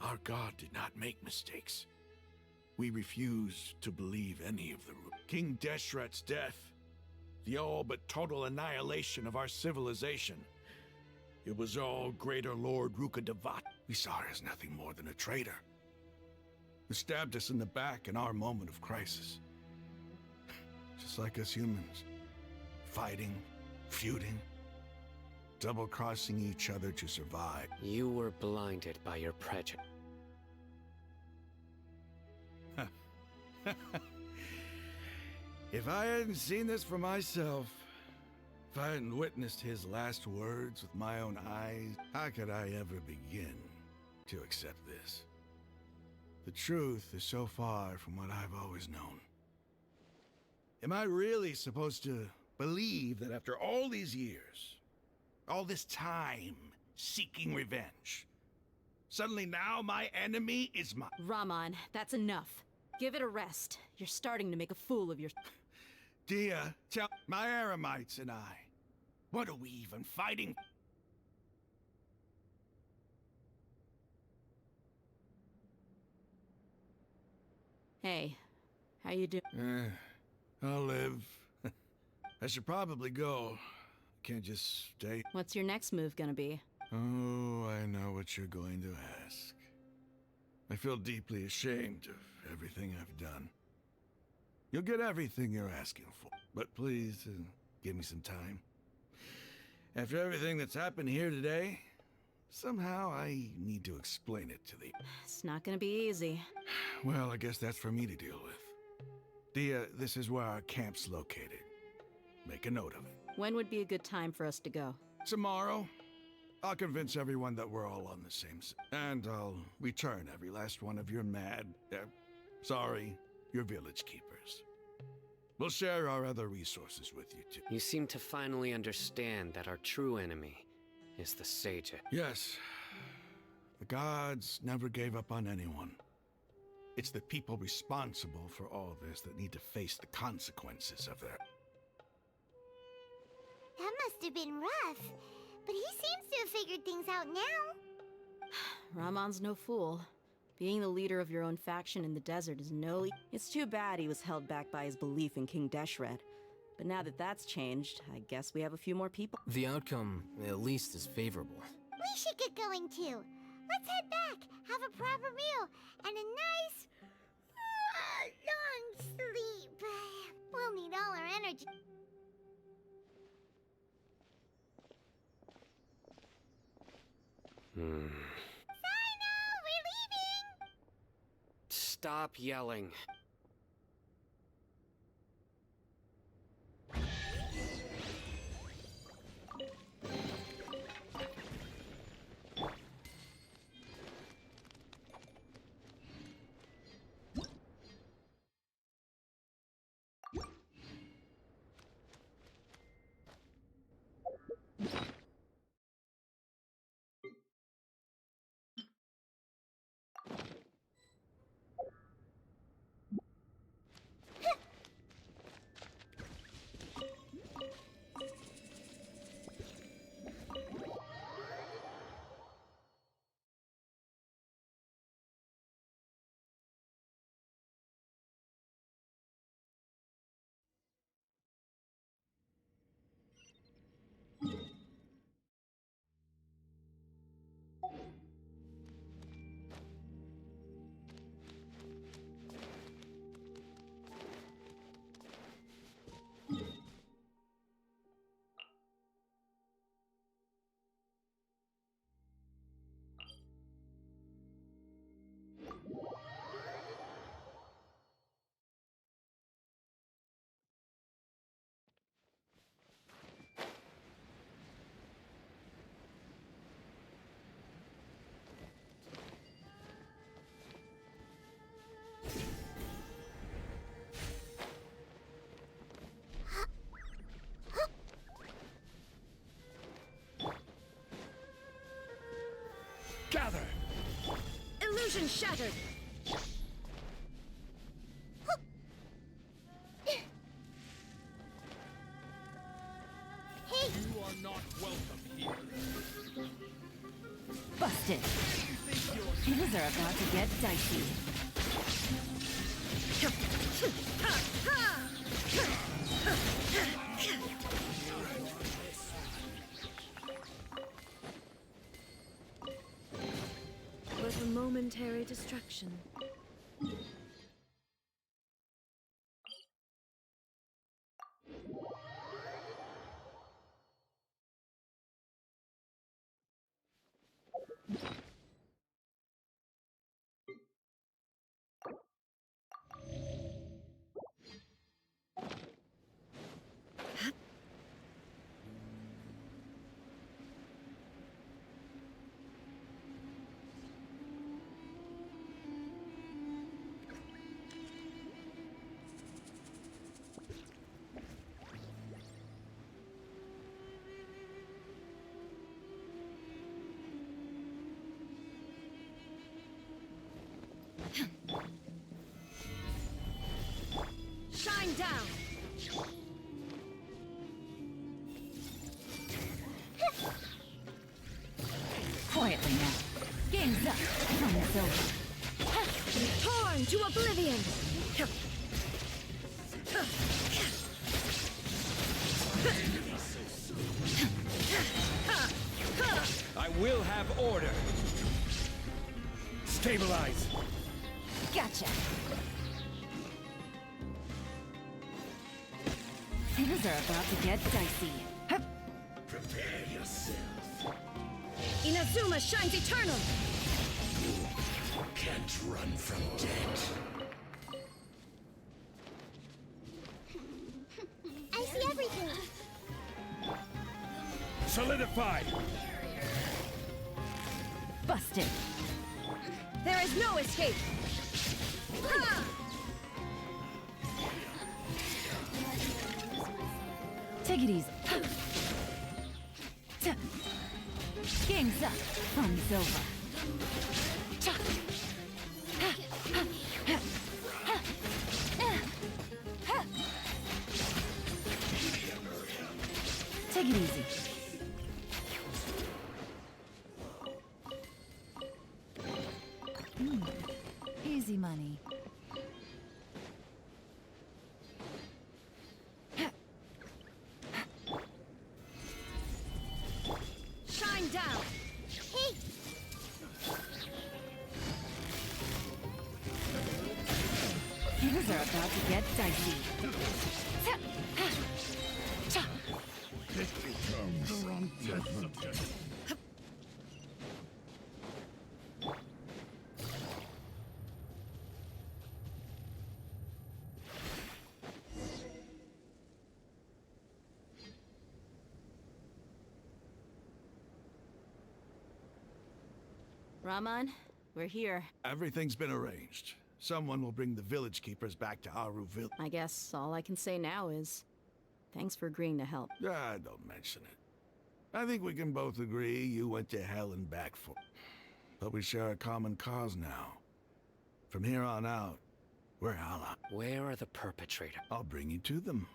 Our god did not make mistakes. We refuse to believe any of the King Deshret's death, the all but total annihilation of our civilization. It was all Greater Lord Ruka-Devat. We saw her as nothing more than a traitor, who stabbed us in the back in our moment of crisis. Just like us humans. Fighting, feuding, double-crossing each other to survive. You were blinded by your prejudice. If I hadn't seen this for myself, if I hadn't witnessed his last words with my own eyes, how could I ever begin to accept this? The truth is so far from what I've always known. Am I really supposed to believe that after all these years, all this time seeking revenge, suddenly now my enemy is my— Rahman, that's enough. Give it a rest. You're starting to make a fool of your— Dia, tell my Aramites and I, what are we even fighting? Hey, how you doing? I'll live. I should probably go. Can't just stay. What's your next move gonna be? Oh, I know what you're going to ask. I feel deeply ashamed of everything I've done. You'll get everything you're asking for, but please, give me some time. After everything that's happened here today, somehow I need to explain it to the— It's not gonna be easy. Well, I guess that's for me to deal with. Dia, this is where our camp's located. Make a note of it. When would be a good time for us to go? Tomorrow. I'll convince everyone that we're all on the same side. And I'll return every last one of your your village keepers. We'll share our other resources with you too. You seem to finally understand that our true enemy is the Sage. Yes. The gods never gave up on anyone. It's the people responsible for all this that need to face the consequences of their— That must have been rough, but he seems to have figured things out now. Rahman's no fool. Being the leader of your own faction in the desert is no— It's too bad he was held back by his belief in King Deshret. But now that that's changed, I guess we have a few more people. The outcome, at least, is favorable. We should get going too. Let's head back, have a proper meal, and a nice, long sleep. We'll need all our energy. Sino, we're leaving! Stop yelling. Gather! Illusion shattered! Hey! You are not welcome here. Busted. Things are about to get dicey. But a momentary distraction. Shine down! Quietly now. Game's up. Time's over. Torn to oblivion! I will have order. Stabilize. Gotcha. Things are about to get dicey. Hup. Prepare yourself. Inazuma shines eternal! You can't run from death. I see everything. Solidify. Busted. There is no escape! Take it easy. Game's up. Fun's over. Take it easy. Easy money. Shine down! Hey! Things are about to get dicey. It becomes judgment. Raman, we're here. Everything's been arranged. Someone will bring the village keepers back to Aruville. I guess all I can say now is thanks for agreeing to help. Ah, don't mention it. I think we can both agree you went to hell and back for. But we share a common cause now. From here on out, we're allies. Where are the perpetrators? I'll bring you to them.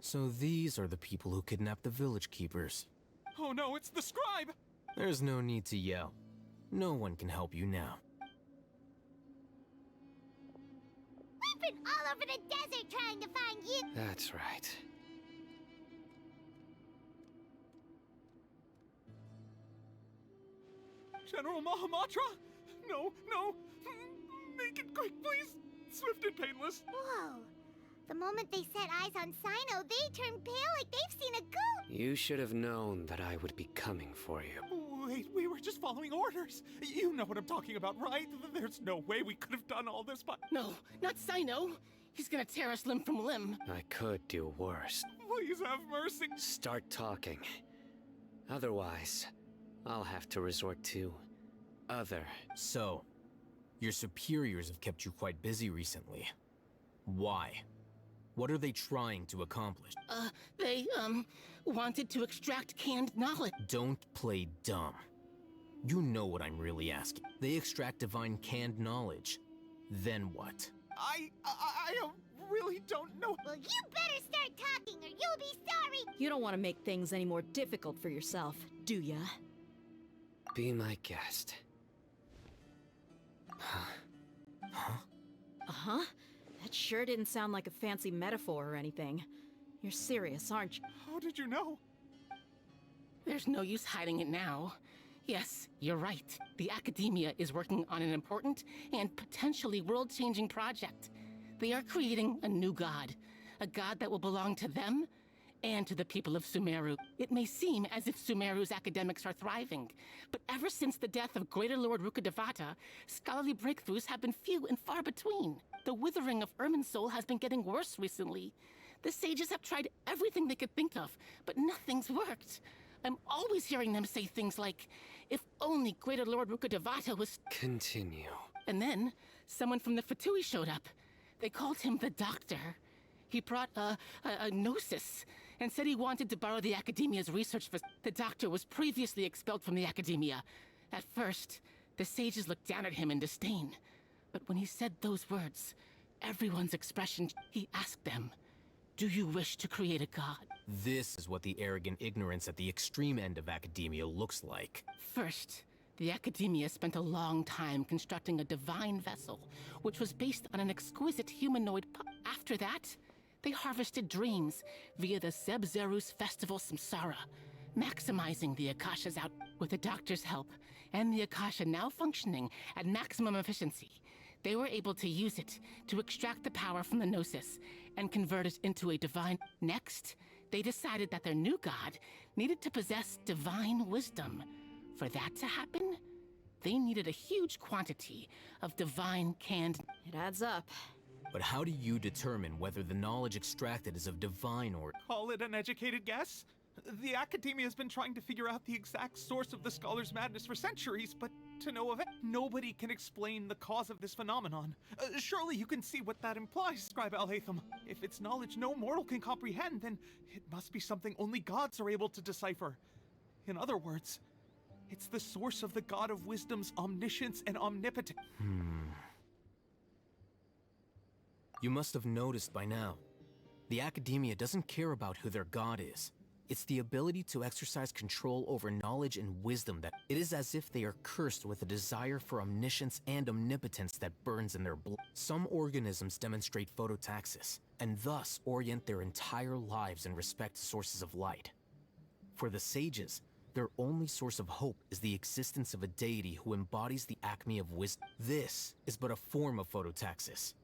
So these are the people who kidnapped the village keepers. Oh no, it's the scribe! There's no need to yell. No one can help you now. We've been all over the desert trying to find you! That's right. General Mahamatra? No, no! Make it quick, please! Swift and painless! Whoa! The moment they set eyes on Sino, they turn pale like they've seen a ghost! You should have known that I would be coming for you. Wait, we were just following orders. You know what I'm talking about, right? There's no way we could have done all this, but... No, not Sino. He's gonna tear us limb from limb. I could do worse. Please have mercy. Start talking. Otherwise, I'll have to resort to other. So, your superiors have kept you quite busy recently. Why? What are they trying to accomplish? They, wanted to extract canned knowledge. Don't play dumb. You know what I'm really asking. They extract divine canned knowledge. Then what? I really don't know. Well, you better start talking or you'll be sorry! You don't want to make things any more difficult for yourself, do ya? Be my guest. Uh-huh. That sure didn't sound like a fancy metaphor or anything. You're serious, aren't you? How did you know? There's no use hiding it now. Yes, you're right. The Academia is working on an important and potentially world-changing project. They are creating a new god. A god that will belong to them and to the people of Sumeru. It may seem as if Sumeru's academics are thriving, but ever since the death of Greater Lord Rukkhadevata, scholarly breakthroughs have been few and far between. The withering of Irminsul has been getting worse recently. The sages have tried everything they could think of, but nothing's worked. I'm always hearing them say things like, if only Greater Lord Rukkhadevata was... Continue. And then, someone from the Fatui showed up. They called him the Doctor. He brought a gnosis, and said he wanted to borrow the Academia's research for... The Doctor was previously expelled from the Academia. At first, the sages looked down at him in disdain. But when he said those words, everyone's expression... He asked them, do you wish to create a god? This is what the arrogant ignorance at the extreme end of academia looks like. First, the Academia spent a long time constructing a divine vessel, which was based on an exquisite humanoid After that, they harvested dreams via the Zeb-Zerus Festival Samsara, maximizing the Akasha's out with the Doctor's help, and the Akasha now functioning at maximum efficiency. They were able to use it to extract the power from the Gnosis and convert it into a divine... Next, they decided that their new god needed to possess divine wisdom. For that to happen, they needed a huge quantity of divine canned... It adds up. But how do you determine whether the knowledge extracted is of divine or... Call it an educated guess? The Academia has been trying to figure out the exact source of the Scholar's madness for centuries, but to no avail. Nobody can explain the cause of this phenomenon. Surely you can see what that implies, Scribe Alhaitham. If it's knowledge no mortal can comprehend, then it must be something only gods are able to decipher. In other words, it's the source of the God of Wisdom's omniscience and omnipotence. You must have noticed by now. The Academia doesn't care about who their god is. It's the ability to exercise control over knowledge and wisdom that... It is as if they are cursed with a desire for omniscience and omnipotence that burns in their blood. Some organisms demonstrate phototaxis, and thus orient their entire lives in respect to sources of light. For the sages, their only source of hope is the existence of a deity who embodies the acme of wisdom. This is but a form of phototaxis.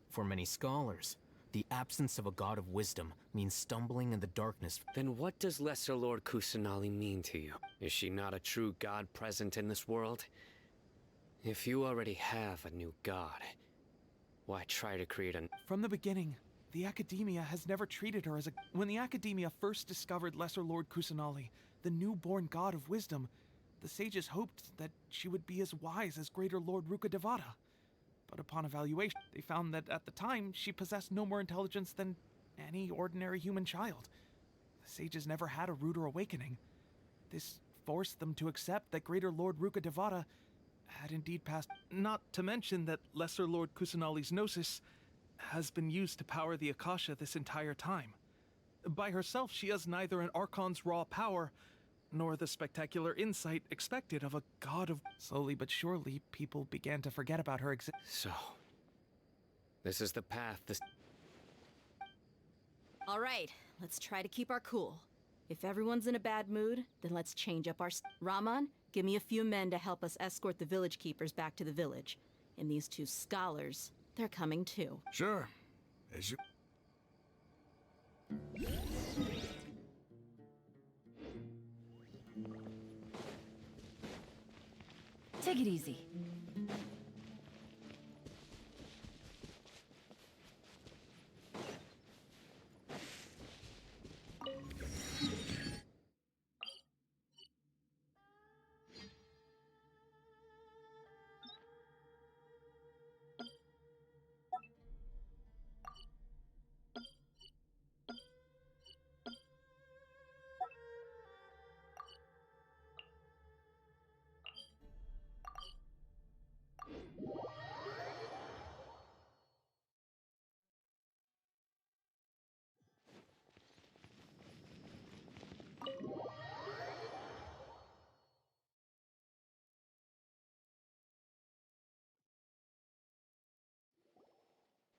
For many scholars, the absence of a god of wisdom means stumbling in the darkness. Then what does Lesser Lord Kusanali mean to you? Is she not a true god present in this world? If you already have a new god, why try to create a... From the beginning, the Academia has never treated her as a... When the Academia first discovered Lesser Lord Kusanali, the newborn god of wisdom, the sages hoped that she would be as wise as Greater Lord Rukkhadevata. But upon evaluation, they found that at the time, she possessed no more intelligence than any ordinary human child. The sages never had a ruder awakening. This forced them to accept that Greater Lord Rukkhadevata had indeed passed. Not to mention that Lesser Lord Kusanali's Gnosis has been used to power the Akasha this entire time. By herself, she has neither an Archon's raw power, nor the spectacular insight expected of a god of... Slowly but surely, people began to forget about her existence. So, this is the path this... All right, let's try to keep our cool. If everyone's in a bad mood, then let's change up our... Rahman, give me a few men to help us escort the village keepers back to the village. And these two scholars, they're coming too. Sure. As you... Take it easy.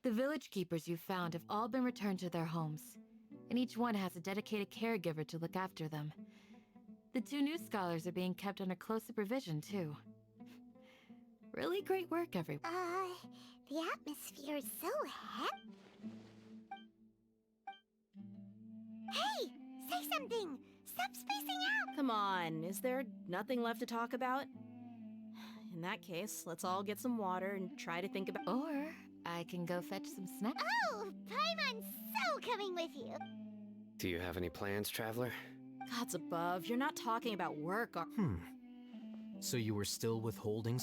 The village keepers you found have all been returned to their homes, and each one has a dedicated caregiver to look after them. The 2 new scholars are being kept under close supervision, too. Really great work, everyone. The atmosphere is so hot. Hey! Say something! Stop spacing out! Come on, is there nothing left to talk about? In that case, let's all get some water and try to think about— Or I can go fetch some snacks. Oh! Paimon's so coming with you! Do you have any plans, traveler? Gods above, you're not talking about work, are— So you were still withholding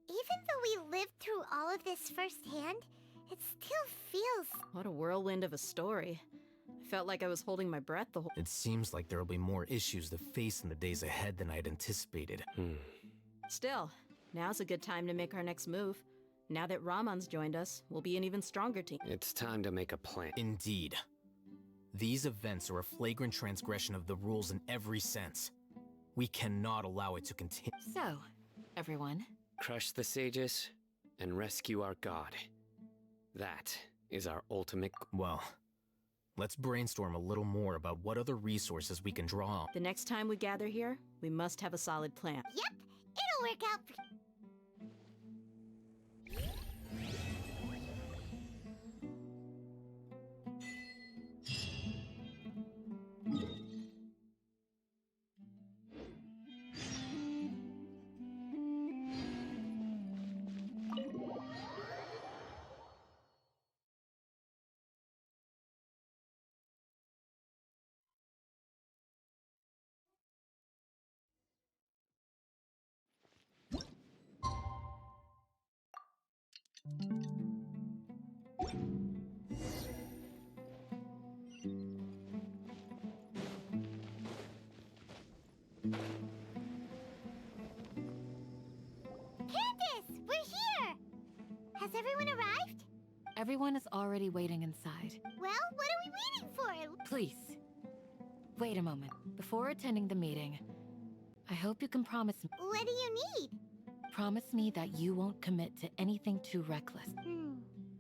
Even though we lived through all of this firsthand, it still feels... What a whirlwind of a story. I felt like I was holding my breath the whole— It seems like there'll be more issues to face in the days ahead than I'd anticipated. Still, now's a good time to make our next move. Now that Ramon's joined us, we'll be an even stronger team. It's time to make a plan. Indeed. These events are a flagrant transgression of the rules in every sense. We cannot allow it to continue. So, everyone, Crush the sages and rescue our god. That is our ultimate... Well, let's brainstorm a little more about what other resources we can draw on. The next time we gather here, we must have a solid plan. Yep, it'll work out. Candace, we're here! Has everyone arrived? everyone is already waiting inside. Well, what are we waiting for? Please, wait a moment. Before attending the meeting, I hope you can promise me. What do you need? Promise me that you won't commit to anything too reckless.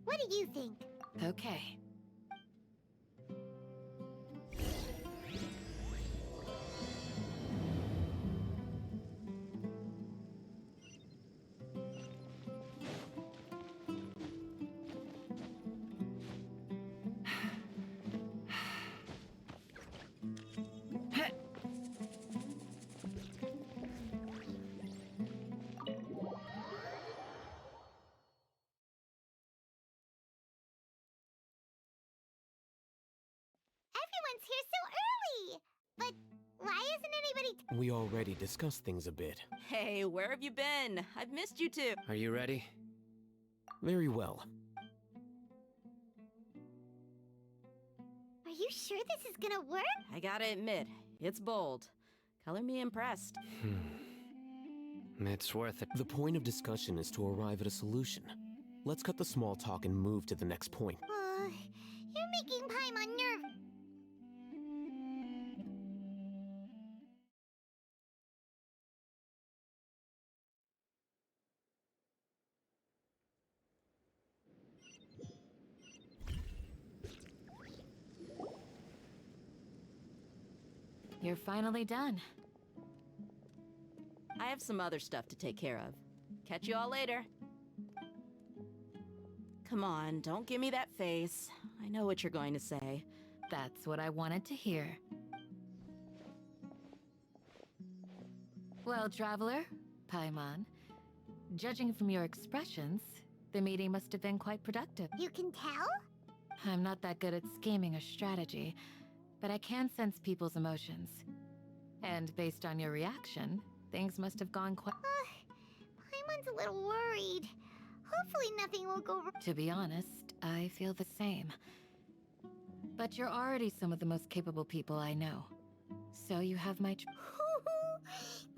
What do you think? Okay. Everyone's here so early! But why isn't anybody... We already discussed things a bit. Hey, where have you been? I've missed you too. Are you ready? Very well. Are you sure this is gonna work? I gotta admit, it's bold. Color me impressed. It's worth it. The point of discussion is to arrive at a solution. Let's cut the small talk and move to the next point. You're making Paimon nervous. You're finally done. I have some other stuff to take care of. Catch you all later. Come on, don't give me that face. I know what you're going to say. That's what I wanted to hear. Well, traveler, Paimon, judging from your expressions, the meeting must have been quite productive. You can tell? I'm not that good at scheming or strategy, but I can sense people's emotions. And based on your reaction, things must have gone quite... Paimon's a little worried. Hopefully nothing will go wrong. To be honest, I feel the same. But you're already some of the most capable people I know. So you have my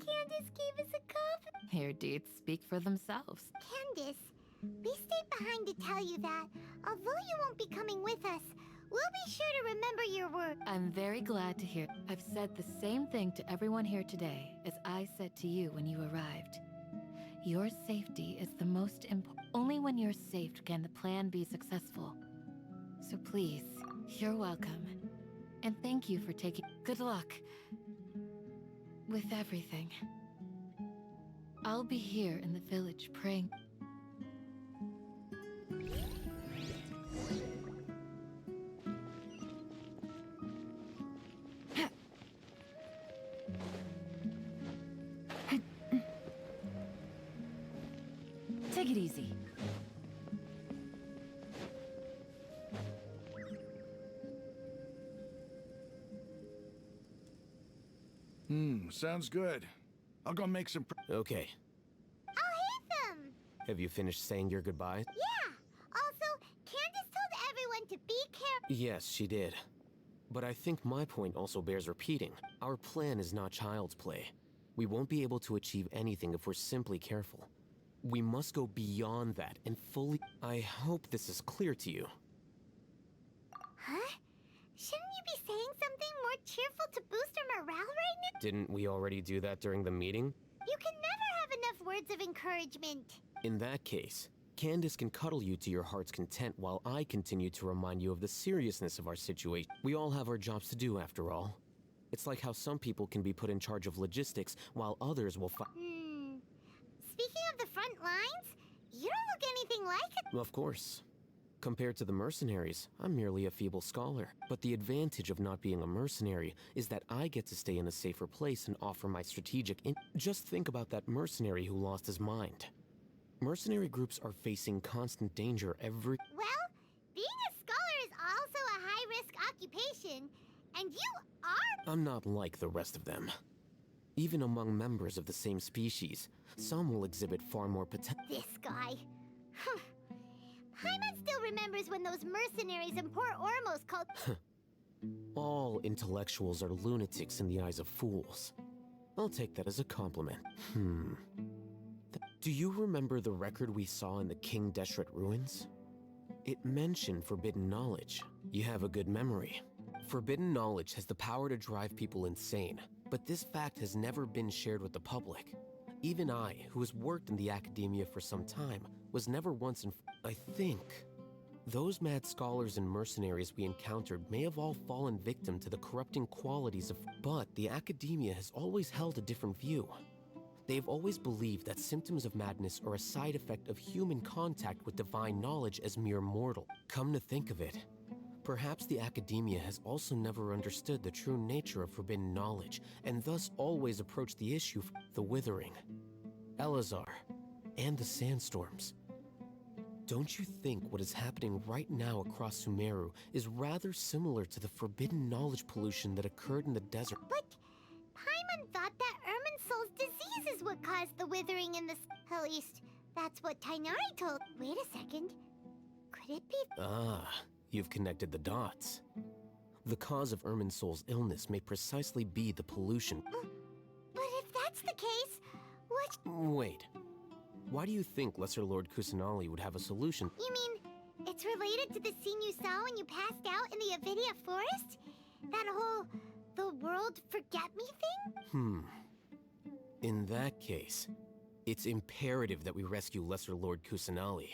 Candace gave us a compliment. Your deeds speak for themselves. Candace, we stayed behind to tell you that, although you won't be coming with us, we'll be sure to remember your word. I'm very glad to hear. I've said the same thing to everyone here today as I said to you when you arrived. Your safety is the most important. Only when you're safe can the plan be successful. So please, you're welcome. And thank you for taking... Good luck. With everything. I'll be here in the village praying. Take it easy. Sounds good. I'll go make some. Okay. I'll hit them! Have you finished saying your goodbyes? Yeah! Also, Candace told everyone to be careful. Yes, she did. But I think my point also bears repeating. Our plan is not child's play. We won't be able to achieve anything if we're simply careful. We must go beyond that and fully... I hope this is clear to you. Huh? Shouldn't you be saying something more cheerful to boost our morale right now? Didn't we already do that during the meeting? You can never have enough words of encouragement. In that case, Candace can cuddle you to your heart's content while I continue to remind you of the seriousness of our situation. We all have our jobs to do, after all. It's like how some people can be put in charge of logistics while others will fight. Speaking of the front lines, you don't look anything like it. Of course. Compared to the mercenaries, I'm merely a feeble scholar. But the advantage of not being a mercenary is that I get to stay in a safer place and offer my strategic Just think about that mercenary who lost his mind. Mercenary groups are facing constant danger every... Well, being a scholar is also a high-risk occupation, and you are... I'm not like the rest of them. Even among members of the same species, some will exhibit far more potential. This guy. Paimon still remembers when those mercenaries in Port Ormos called... All intellectuals are lunatics in the eyes of fools. I'll take that as a compliment. Do you remember the record we saw in the King Deshret ruins? It mentioned forbidden knowledge. You have a good memory. Forbidden knowledge has the power to drive people insane, but this fact has never been shared with the public. Even I, who has worked in the academia for some time, was never once in... I think those mad scholars and mercenaries we encountered may have all fallen victim to the corrupting qualities of... But the academia has always held a different view. They've always believed that symptoms of madness are a side effect of human contact with divine knowledge as mere mortal. Come to think of it, perhaps the academia has also never understood the true nature of forbidden knowledge, and thus always approached the issue from the Wuthering, Elazar, and the sandstorms. Don't you think what is happening right now across Sumeru is rather similar to the forbidden knowledge pollution that occurred in the desert? But Paimon thought that Irminsul's disease is what caused the withering in the... At least, that's what Tainari told... Wait a second. Could it be... Ah, you've connected the dots. The cause of Irminsul's illness may precisely be the pollution. But if that's the case, what... Wait. Why do you think Lesser Lord Kusanali would have a solution? You mean, it's related to the scene you saw when you passed out in the Avidia forest? That whole... the world forget me thing? In that case, it's imperative that we rescue Lesser Lord Kusanali.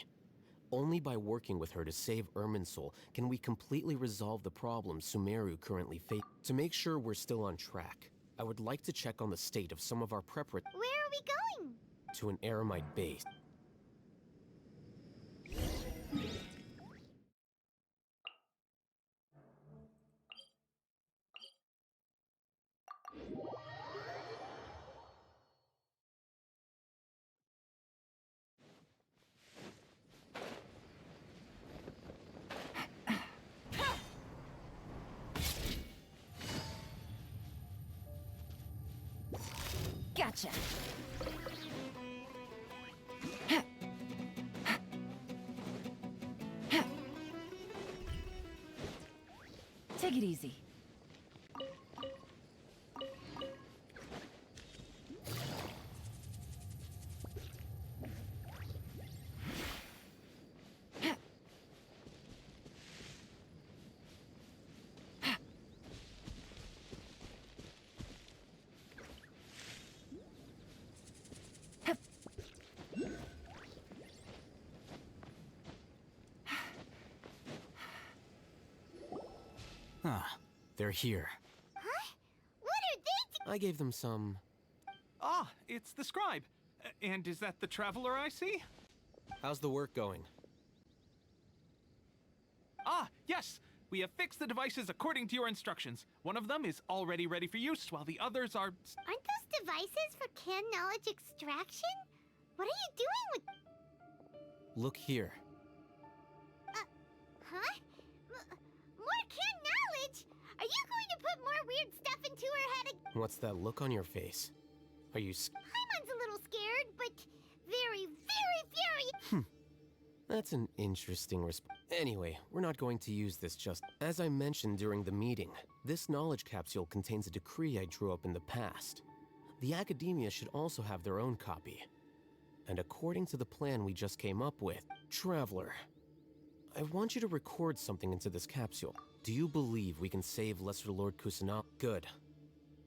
Only by working with her to save Irminsul can we completely resolve the problems Sumeru currently faces. To make sure we're still on track, I would like to check on the state of some of our preparatory... Where are we going? To an Eremite base. Gotcha. Take it easy. Ah, they're here. Huh? What are they I gave them some... Ah, it's the scribe. And is that the traveler I see? How's the work going? Ah, yes! We have fixed the devices according to your instructions. One of them is already ready for use, while the others are... Aren't those devices for can knowledge extraction? What are you doing with... Look here. Huh? More can knowledge? Are you going to put more weird stuff into her head again? What's that look on your face? Are you Paimon's a little scared, but very, very, very... That's an interesting response. Anyway, we're not going to use this just... As I mentioned during the meeting, this knowledge capsule contains a decree I drew up in the past. The academia should also have their own copy. And according to the plan we just came up with, Traveler, I want you to record something into this capsule. Do you believe we can save Lesser Lord Kusanagi? Good.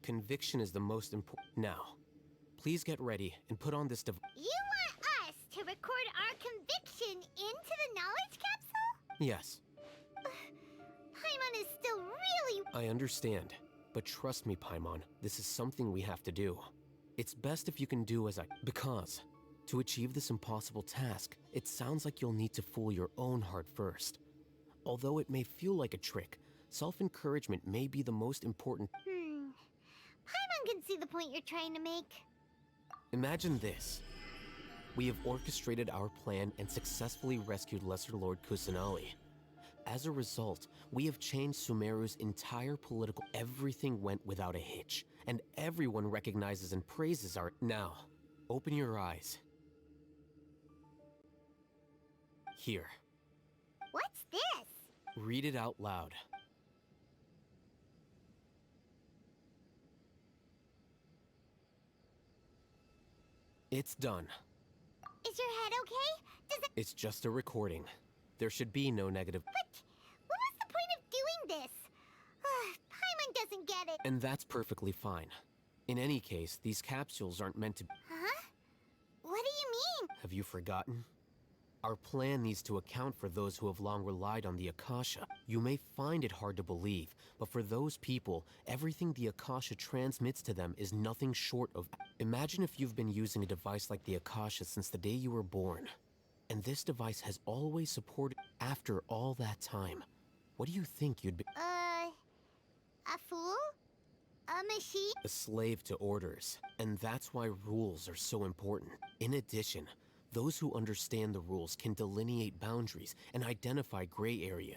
Conviction is the most important. Now, please get ready and put on this device. You want us to record our conviction into the knowledge capsule? Yes, Paimon is still really... I understand. But trust me, Paimon, this is something we have to do. It's best if you can do as I... Because, to achieve this impossible task, it sounds like you'll need to fool your own heart first. Although it may feel like a trick, self-encouragement may be the most important... Paimon can see the point you're trying to make. Imagine this. We have orchestrated our plan and successfully rescued Lesser Lord Kusanagi. As a result, we have changed Sumeru's entire political... Everything went without a hitch, and everyone recognizes and praises our... Now, open your eyes. Here. What's this? Read it out loud. It's done. Is your head okay? Does it... It's just a recording. There should be no negative... But what was the point of doing this? Paimon doesn't get it. And that's perfectly fine. In any case, these capsules aren't meant to... Huh? What do you mean? Have you forgotten? Our plan needs to account for those who have long relied on the Akasha. You may find it hard to believe, but for those people, everything the Akasha transmits to them is nothing short of... Imagine if you've been using a device like the Akasha since the day you were born. And this device has always supported... After all that time, what do you think you'd be... A fool? A machine? A slave to orders. And that's why rules are so important. In addition, those who understand the rules can delineate boundaries and identify gray area.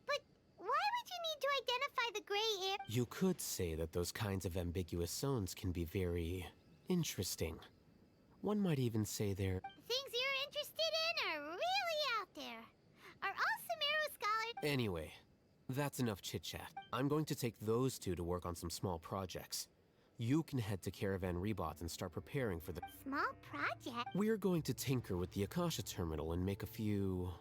But why would you need to identify the gray area? You could say that those kinds of ambiguous zones can be very... interesting. One might even say they're... Things you're interested in are really out there. Are all Sumeru scholars... Anyway, that's enough chit-chat. I'm going to take those two to work on some small projects. You can head to Caravan Rebot and start preparing for the... Small project? We're going to tinker with the Akasha terminal and make a few...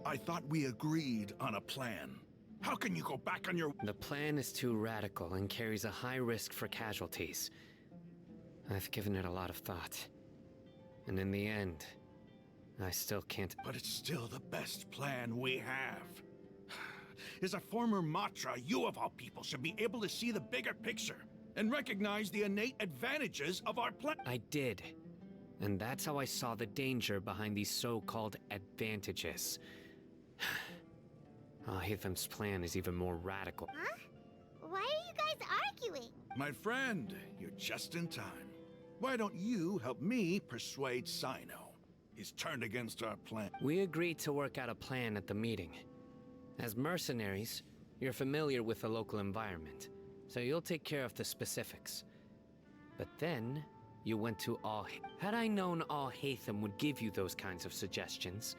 I thought we agreed on a plan. How can you go back on your... The plan is too radical and carries a high risk for casualties. I've given it a lot of thought. And in the end, I still can't... But it's still the best plan we have. As a former Matra, you of all people should be able to see the bigger picture and recognize the innate advantages of our plan. I did. And that's how I saw the danger behind these so-called advantages. Hitham's plan is even more radical. Huh? Why are you guys arguing? My friend, you're just in time. Why don't you help me persuade Sino? He's turned against our plan. We agreed to work out a plan at the meeting. As mercenaries, you're familiar with the local environment, so you'll take care of the specifics. But then, you went to Had I known Al-Haytham would give you those kinds of suggestions,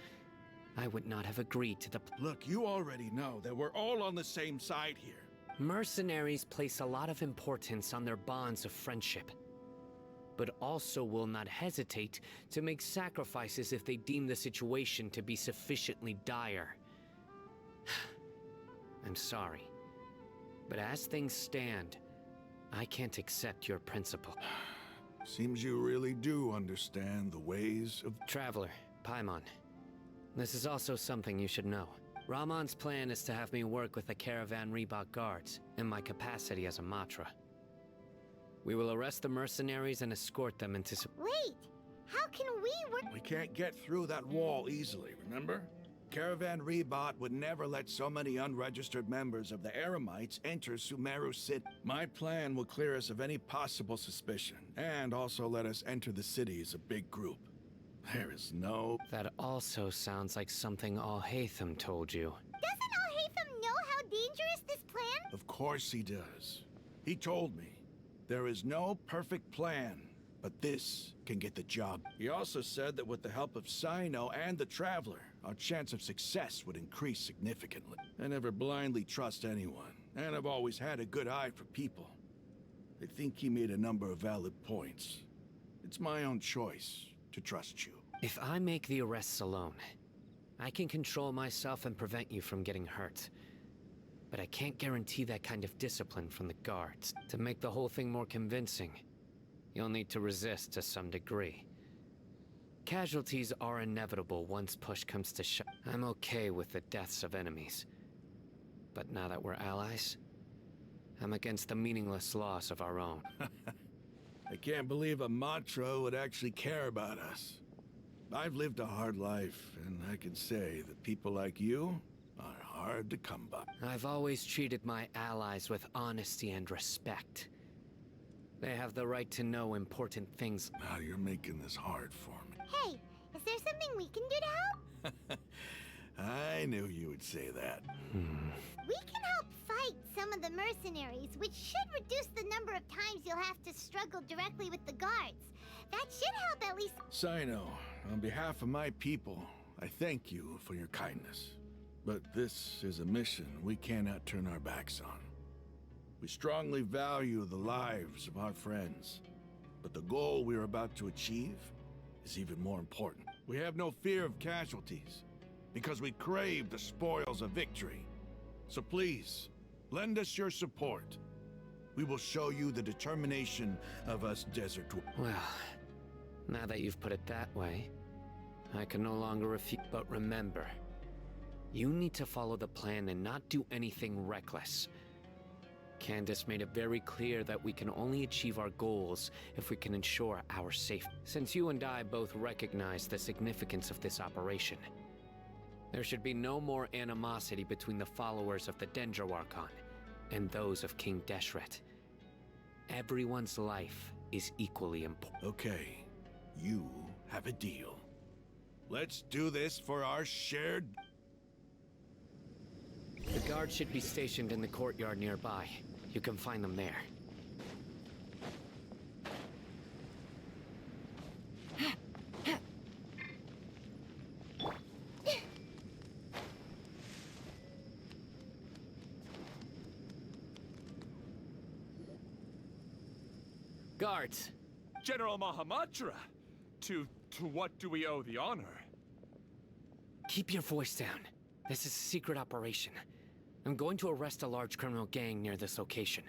I would not have agreed to the Look, you already know that we're all on the same side here. Mercenaries place a lot of importance on their bonds of friendship, but also will not hesitate to make sacrifices if they deem the situation to be sufficiently dire. I'm sorry, but as things stand, I can't accept your principle. Seems you really do understand the ways of... Traveler, Paimon. This is also something you should know. Rahman's plan is to have me work with the Caravan Reebok guards, in my capacity as a Matra. We will arrest the mercenaries and escort them into... Wait! How can we work? We can't get through that wall easily, remember? Caravan Reebok would never let so many unregistered members of the Eremites enter Sumeru City. My plan will clear us of any possible suspicion, and also let us enter the city as a big group. There is no... That also sounds like something Al-Haytham told you. Doesn't Al-Haytham know how dangerous this plan? Of course he does. He told me. There is no perfect plan, but this can get the job. He also said that with the help of Sino and the Traveler, our chance of success would increase significantly. I never blindly trust anyone, and I've always had a good eye for people. I think he made a number of valid points. It's my own choice to trust you. If I make the arrests alone, I can control myself and prevent you from getting hurt. But I can't guarantee that kind of discipline from the guards. To make the whole thing more convincing, you'll need to resist to some degree. Casualties are inevitable once push comes to shove. I'm okay with the deaths of enemies. But now that we're allies, I'm against the meaningless loss of our own. I can't believe a Matra would actually care about us. I've lived a hard life, and I can say that people like you are hard to come by. I've always treated my allies with honesty and respect. They have the right to know important things. Now you're making this hard for me. Hey, is there something we can do to help? I knew you would say that. We can help fight some of the mercenaries, which should reduce the number of times you'll have to struggle directly with the guards. That should help at least... Sino, on behalf of my people, I thank you for your kindness. But this is a mission we cannot turn our backs on. We strongly value the lives of our friends, but the goal we are about to achieve is even more important. We have no fear of casualties, because we crave the spoils of victory. So please, lend us your support. We will show you the determination of us desert dwellers. Well, now that you've put it that way, I can no longer refute. But remember, you need to follow the plan and not do anything reckless. Candace made it very clear that we can only achieve our goals if we can ensure our safety. Since you and I both recognize the significance of this operation, there should be no more animosity between the followers of the Dendro Archon and those of King Deshret. Everyone's life is equally important. Okay, you have a deal. Let's do this for our shared... The guards should be stationed in the courtyard nearby. You can find them there. Guards! General Mahamatra! To what do we owe the honor? Keep your voice down. This is a secret operation. I'm going to arrest a large criminal gang near this location.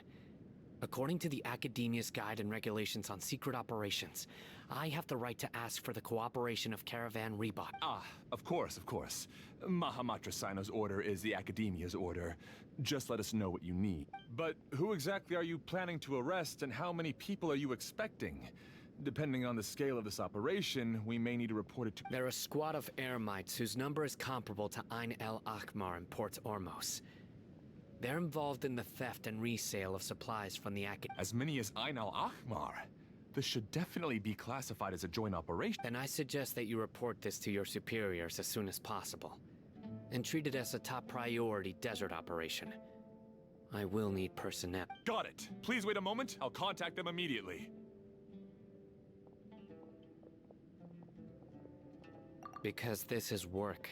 According to the Academia's Guide and Regulations on Secret Operations, I have the right to ask for the cooperation of Caravan Reebok. Ah, of course, of course. Mahamatra Sino's order is the Academia's order. Just let us know what you need. But who exactly are you planning to arrest, and how many people are you expecting? Depending on the scale of this operation, we may need to report it to... They're a squad of Eremites whose number is comparable to Ain el Akmar in Port Ormos. They're involved in the theft and resale of supplies from the Academia. As many as Ain al Akmar? This should definitely be classified as a joint operation. Then I suggest that you report this to your superiors as soon as possible, and treat it as a top priority desert operation. I will need personnel. Got it. Please wait a moment. I'll contact them immediately. Because this is work.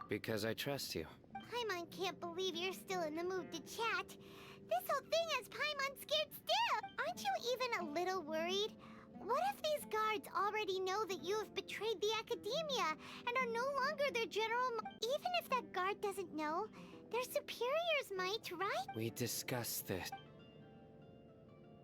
Because I trust you. Paimon can't believe you're still in the mood to chat. This whole thing has Paimon scared stiff. Aren't you even a little worried? What if these guards already know that you have betrayed the Academia and are no longer their general? Even if that guard doesn't know, their superiors might, right? We discussed this.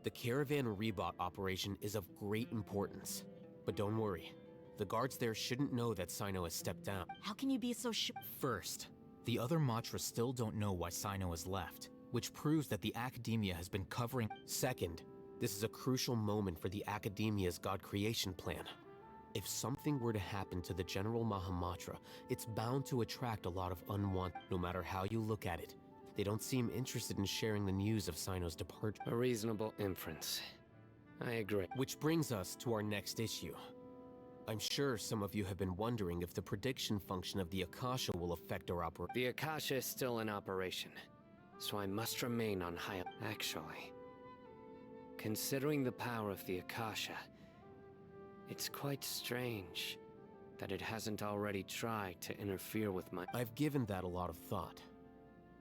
The Caravan Rebot operation is of great importance. But don't worry, the guards there shouldn't know that Sino has stepped down. How can you be so sure? First, the other Matra still don't know why Sino has left, which proves that the Academia has been covering. Second, this is a crucial moment for the Academia's God creation plan. If something were to happen to the General Mahamatra, it's bound to attract a lot of unwanted. No matter how you look at it, they don't seem interested in sharing the news of Sino's departure. A reasonable inference. I agree. Which brings us to our next issue. I'm sure some of you have been wondering if the prediction function of the Akasha will affect our operation. The Akasha is still in operation, so I must remain on high. Actually, considering the power of the Akasha, it's quite strange that it hasn't already tried to interfere with my... I've given that a lot of thought.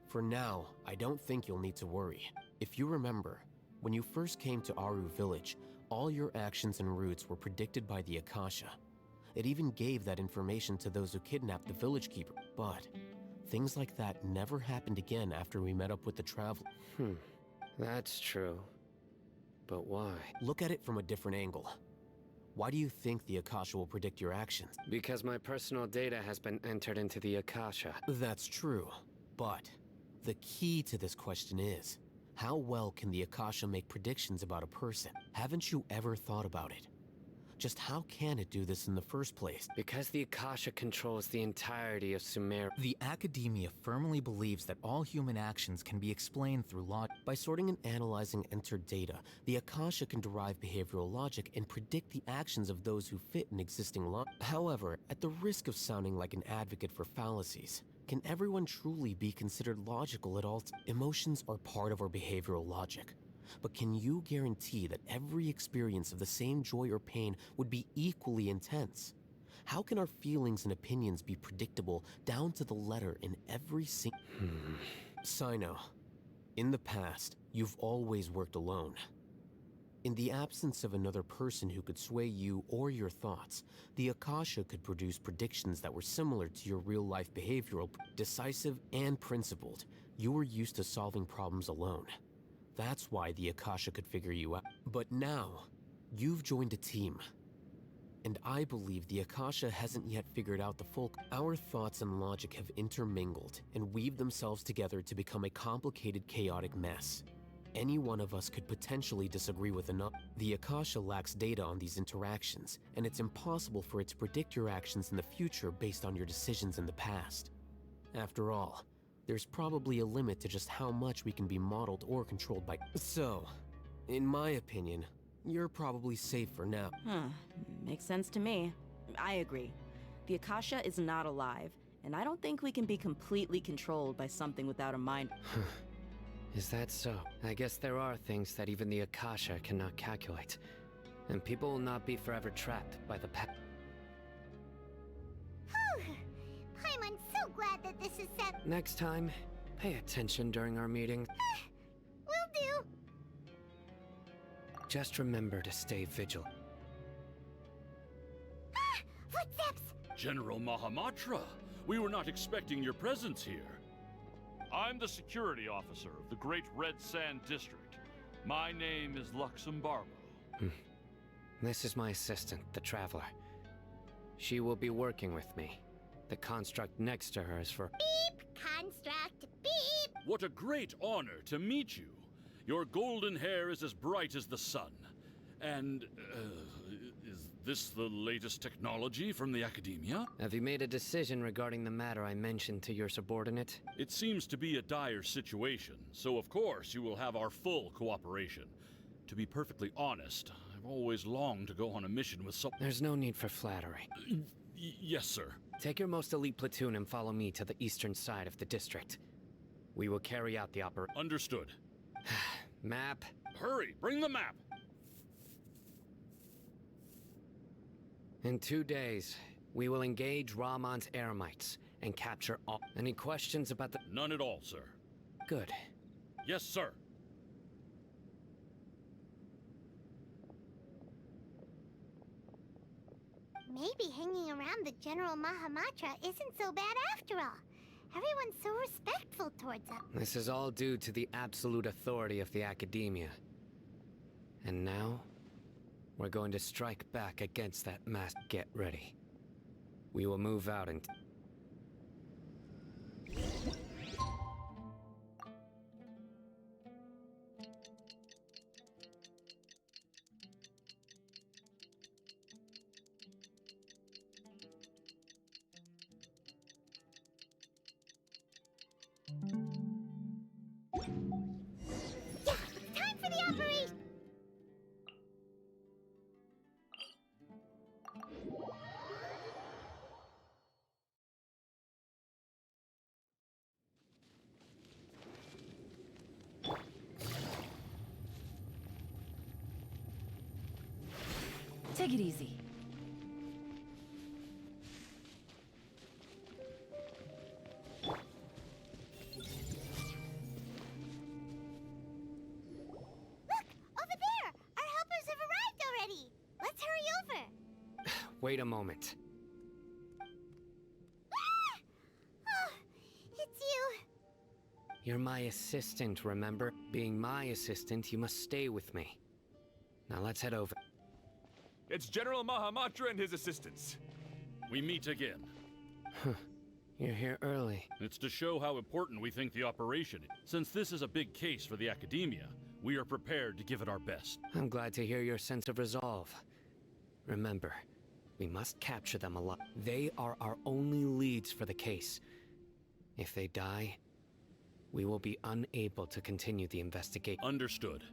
For now, I don't think you'll need to worry. If you remember, when you first came to Aru Village, all your actions and routes were predicted by the Akasha. It even gave that information to those who kidnapped the village keeper. But things like that never happened again after we met up with the traveler. That's true. But why? Look at it from a different angle. Why do you think the Akasha will predict your actions? Because my personal data has been entered into the Akasha. That's true, but the key to this question is, how well can the Akasha make predictions about a person? Haven't you ever thought about it? Just how can it do this in the first place? Because the Akasha controls the entirety of Sumeru. The Academia firmly believes that all human actions can be explained through logic. By sorting and analyzing entered data, the Akasha can derive behavioral logic and predict the actions of those who fit an existing law. However, at the risk of sounding like an advocate for fallacies, can everyone truly be considered logical at all times? Emotions are part of our behavioral logic. But can you guarantee that every experience of the same joy or pain would be equally intense? How can our feelings and opinions be predictable down to the letter in every single... Sino, in the past, you've always worked alone. In the absence of another person who could sway you or your thoughts, the Akasha could produce predictions that were similar to your real-life behavioral, decisive and principled. You were used to solving problems alone. That's why the Akasha could figure you out. But now, you've joined a team. And I believe the Akasha hasn't yet figured out the full... Our thoughts and logic have intermingled and weaved themselves together to become a complicated, chaotic mess. Any one of us could potentially disagree with another. The Akasha lacks data on these interactions, and it's impossible for it to predict your actions in the future based on your decisions in the past. After all, there's probably a limit to just how much we can be modeled or controlled by... So, in my opinion, you're probably safe for now. Makes sense to me. I agree. The Akasha is not alive, and I don't think we can be completely controlled by something without a mind. Is that so? I guess there are things that even the Akasha cannot calculate, and people will not be forever trapped by the past. I'm so glad that this is set. Next time, pay attention during our meeting. Will do. Just remember to stay vigilant. Footsteps! General Mahamatra, we were not expecting your presence here. I'm the security officer of the Great Red Sand District. My name is Luxembargo. This is my assistant, the Traveler. She will be working with me. The construct next to her is for... Beep! Construct! Beep! What a great honor to meet you. Your golden hair is as bright as the sun. And, is this the latest technology from the Academia? Have you made a decision regarding the matter I mentioned to your subordinate? It seems to be a dire situation, so of course you will have our full cooperation. To be perfectly honest, I've always longed to go on a mission with some... There's no need for flattery. Yes, sir. Take your most elite platoon and follow me to the eastern side of the district. We will carry out the operation. Understood. Map. Hurry, bring the map! In 2 days, we will engage Rahman's Eremites and capture all... Any questions about the... None at all, sir. Good. Yes, sir. Maybe hanging around the General Mahamatra isn't so bad after all. Everyone's so respectful towards us. This is all due to the absolute authority of the Academia. And now, we're going to strike back against that mass. Get ready. We will move out and... Time for the operation! Take it easy. Wait a moment. Oh, it's you. You're my assistant, remember? Being my assistant, you must stay with me. Now let's head over. It's General Mahamatra and his assistants. We meet again. You're here early. It's to show how important we think the operation is. Since this is a big case for the Academia, we are prepared to give it our best. I'm glad to hear your sense of resolve. Remember, we must capture them alive. They are our only leads for the case. If they die, we will be unable to continue the investigation. Understood.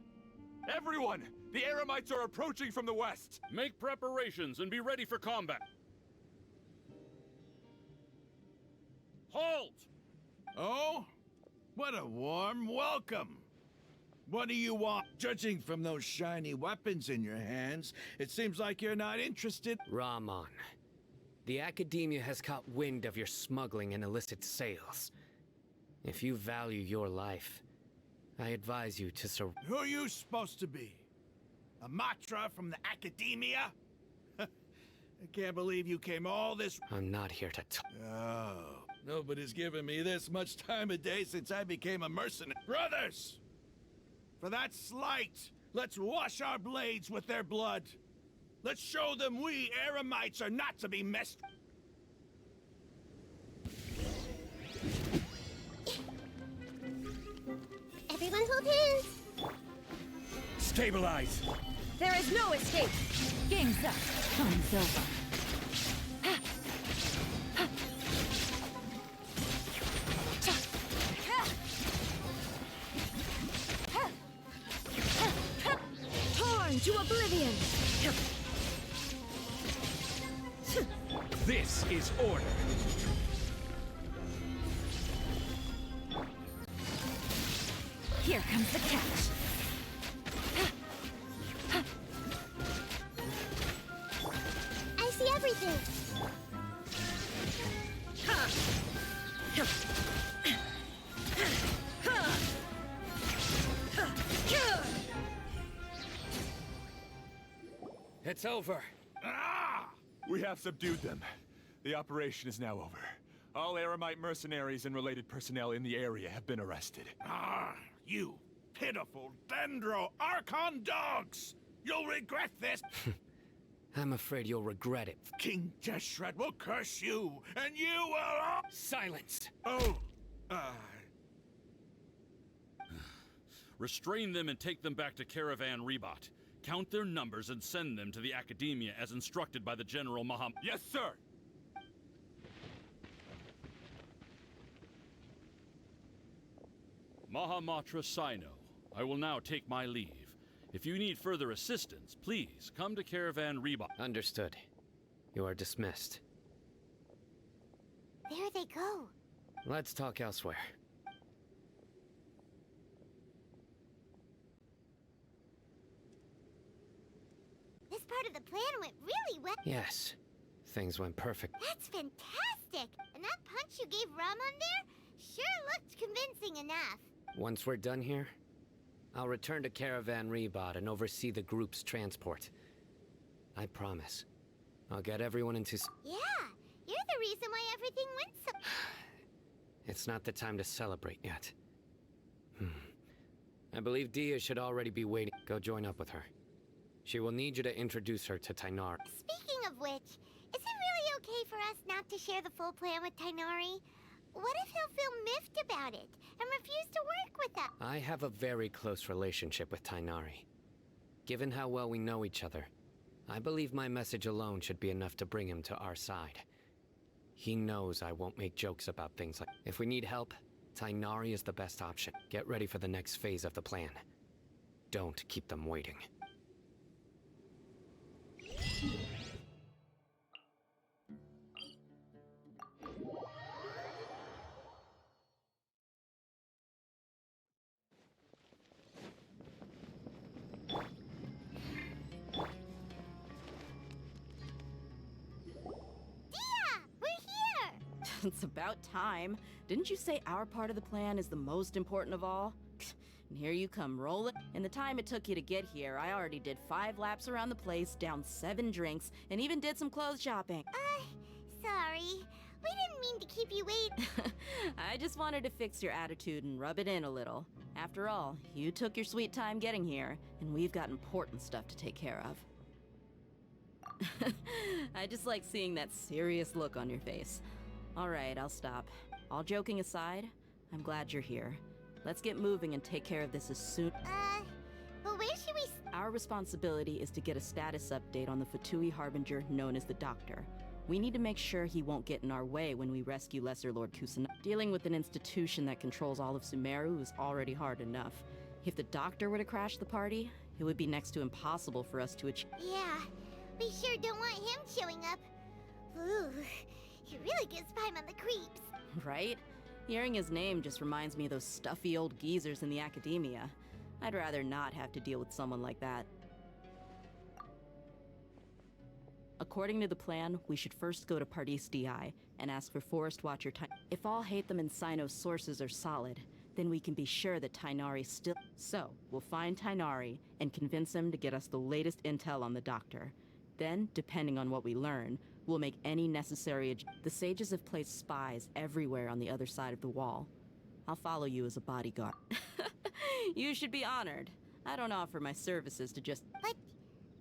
Everyone! The Eremites are approaching from the west! Make preparations and be ready for combat. Halt! Oh? What a warm welcome! What do you want? Judging from those shiny weapons in your hands, it seems like you're not interested. Rahman, the Academia has caught wind of your smuggling and illicit sales. If you value your life, I advise you to surrender. Who are you supposed to be? A Matra from the Academia? I can't believe you came all this... I'm not here to talk. Oh, nobody's given me this much time of day since I became a mercenary. Brothers! For that slight, let's wash our blades with their blood. Let's show them we Eremites are not to be messed with. Everyone hold hands. Stabilize. There is no escape. Game's up. Fun's over. Torn to oblivion. This is order. Here comes the catch. I see everything. It's over. Ah! We have subdued them. The operation is now over. All Eremite mercenaries and related personnel in the area have been arrested. Ah, you pitiful Dendro Archon dogs! You'll regret this! I'm afraid you'll regret it. King Deshret will curse you, and you will... Silence! Oh, Restrain them and take them back to Caravan Rebot. Count their numbers and send them to the Academia as instructed by the General Maham... Yes, sir! Mahamatra Sino, I will now take my leave. If you need further assistance, please come to Caravan Reebok. Understood. You are dismissed. There they go. Let's talk elsewhere. This part of the plan went really well. Yes. Things went perfect. That's fantastic! And that punch you gave Ram on there sure looked convincing enough. Once we're done here, I'll return to Caravan Rebot and oversee the group's transport. I promise. I'll get everyone into... Yeah, you're the reason why everything went so... It's not the time to celebrate yet. I believe Dia should already be waiting. Go join up with her. She will need you to introduce her to Tainari. Speaking of which, is it really okay for us not to share the full plan with Tainari? What if he'll feel miffed about it and refuse to work with us? I have a very close relationship with Tainari. Given how well we know each other, I believe my message alone should be enough to bring him to our side. He knows I won't make jokes about things like... If we need help, Tainari is the best option. Get ready for the next phase of the plan. Don't keep them waiting. It's about time. Didn't you say our part of the plan is the most important of all? And here you come rolling. In the time it took you to get here, I already did 5 laps around the place, downed 7 drinks, and even did some clothes shopping. Sorry. We didn't mean to keep you waiting. I just wanted to fix your attitude and rub it in a little. After all, you took your sweet time getting here, and we've got important stuff to take care of. I just like seeing that serious look on your face. Alright, I'll stop. All joking aside, I'm glad you're here. Let's get moving and take care of this as soon... But where should we... Our responsibility is to get a status update on the Fatui Harbinger known as the Doctor. We need to make sure he won't get in our way when we rescue Lesser Lord Kusanagi. Dealing with an institution that controls all of Sumeru is already hard enough. If the Doctor were to crash the party, it would be next to impossible for us to achieve. Yeah, we sure don't want him showing up. Ooh, he really gives Paimon the creeps. Right? Hearing his name just reminds me of those stuffy old geezers in the academia. I'd rather not have to deal with someone like that. According to the plan, we should first go to Pardis DI and ask for Forest Watcher If all Hatham and Sino's sources are solid, then we can be sure that Tainari's still... So, we'll find Tainari and convince him to get us the latest intel on the Doctor. Then, depending on what we learn, we'll make any necessary... The sages have placed spies everywhere on the other side of the wall. I'll follow you as a bodyguard. You should be honored. I don't offer my services to just... But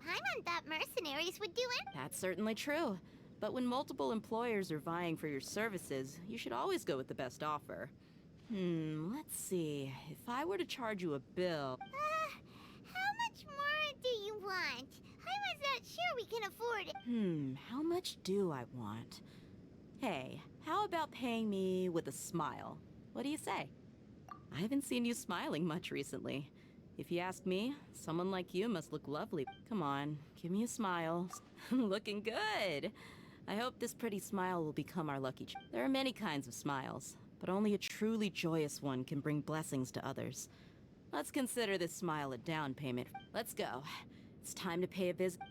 Paimon thought mercenaries would do it. That's certainly true. But when multiple employers are vying for your services, you should always go with the best offer. Let's see. If I were to charge you a bill... How much more do you want? I was not sure we can afford it. How much do I want? Hey, how about paying me with a smile? What do you say? I haven't seen you smiling much recently. If you ask me, someone like you must look lovely. Come on, give me a smile. Looking good. I hope this pretty smile will become our lucky There are many kinds of smiles, but only a truly joyous one can bring blessings to others. Let's consider this smile a down payment. Let's go. It's time to pay a visit.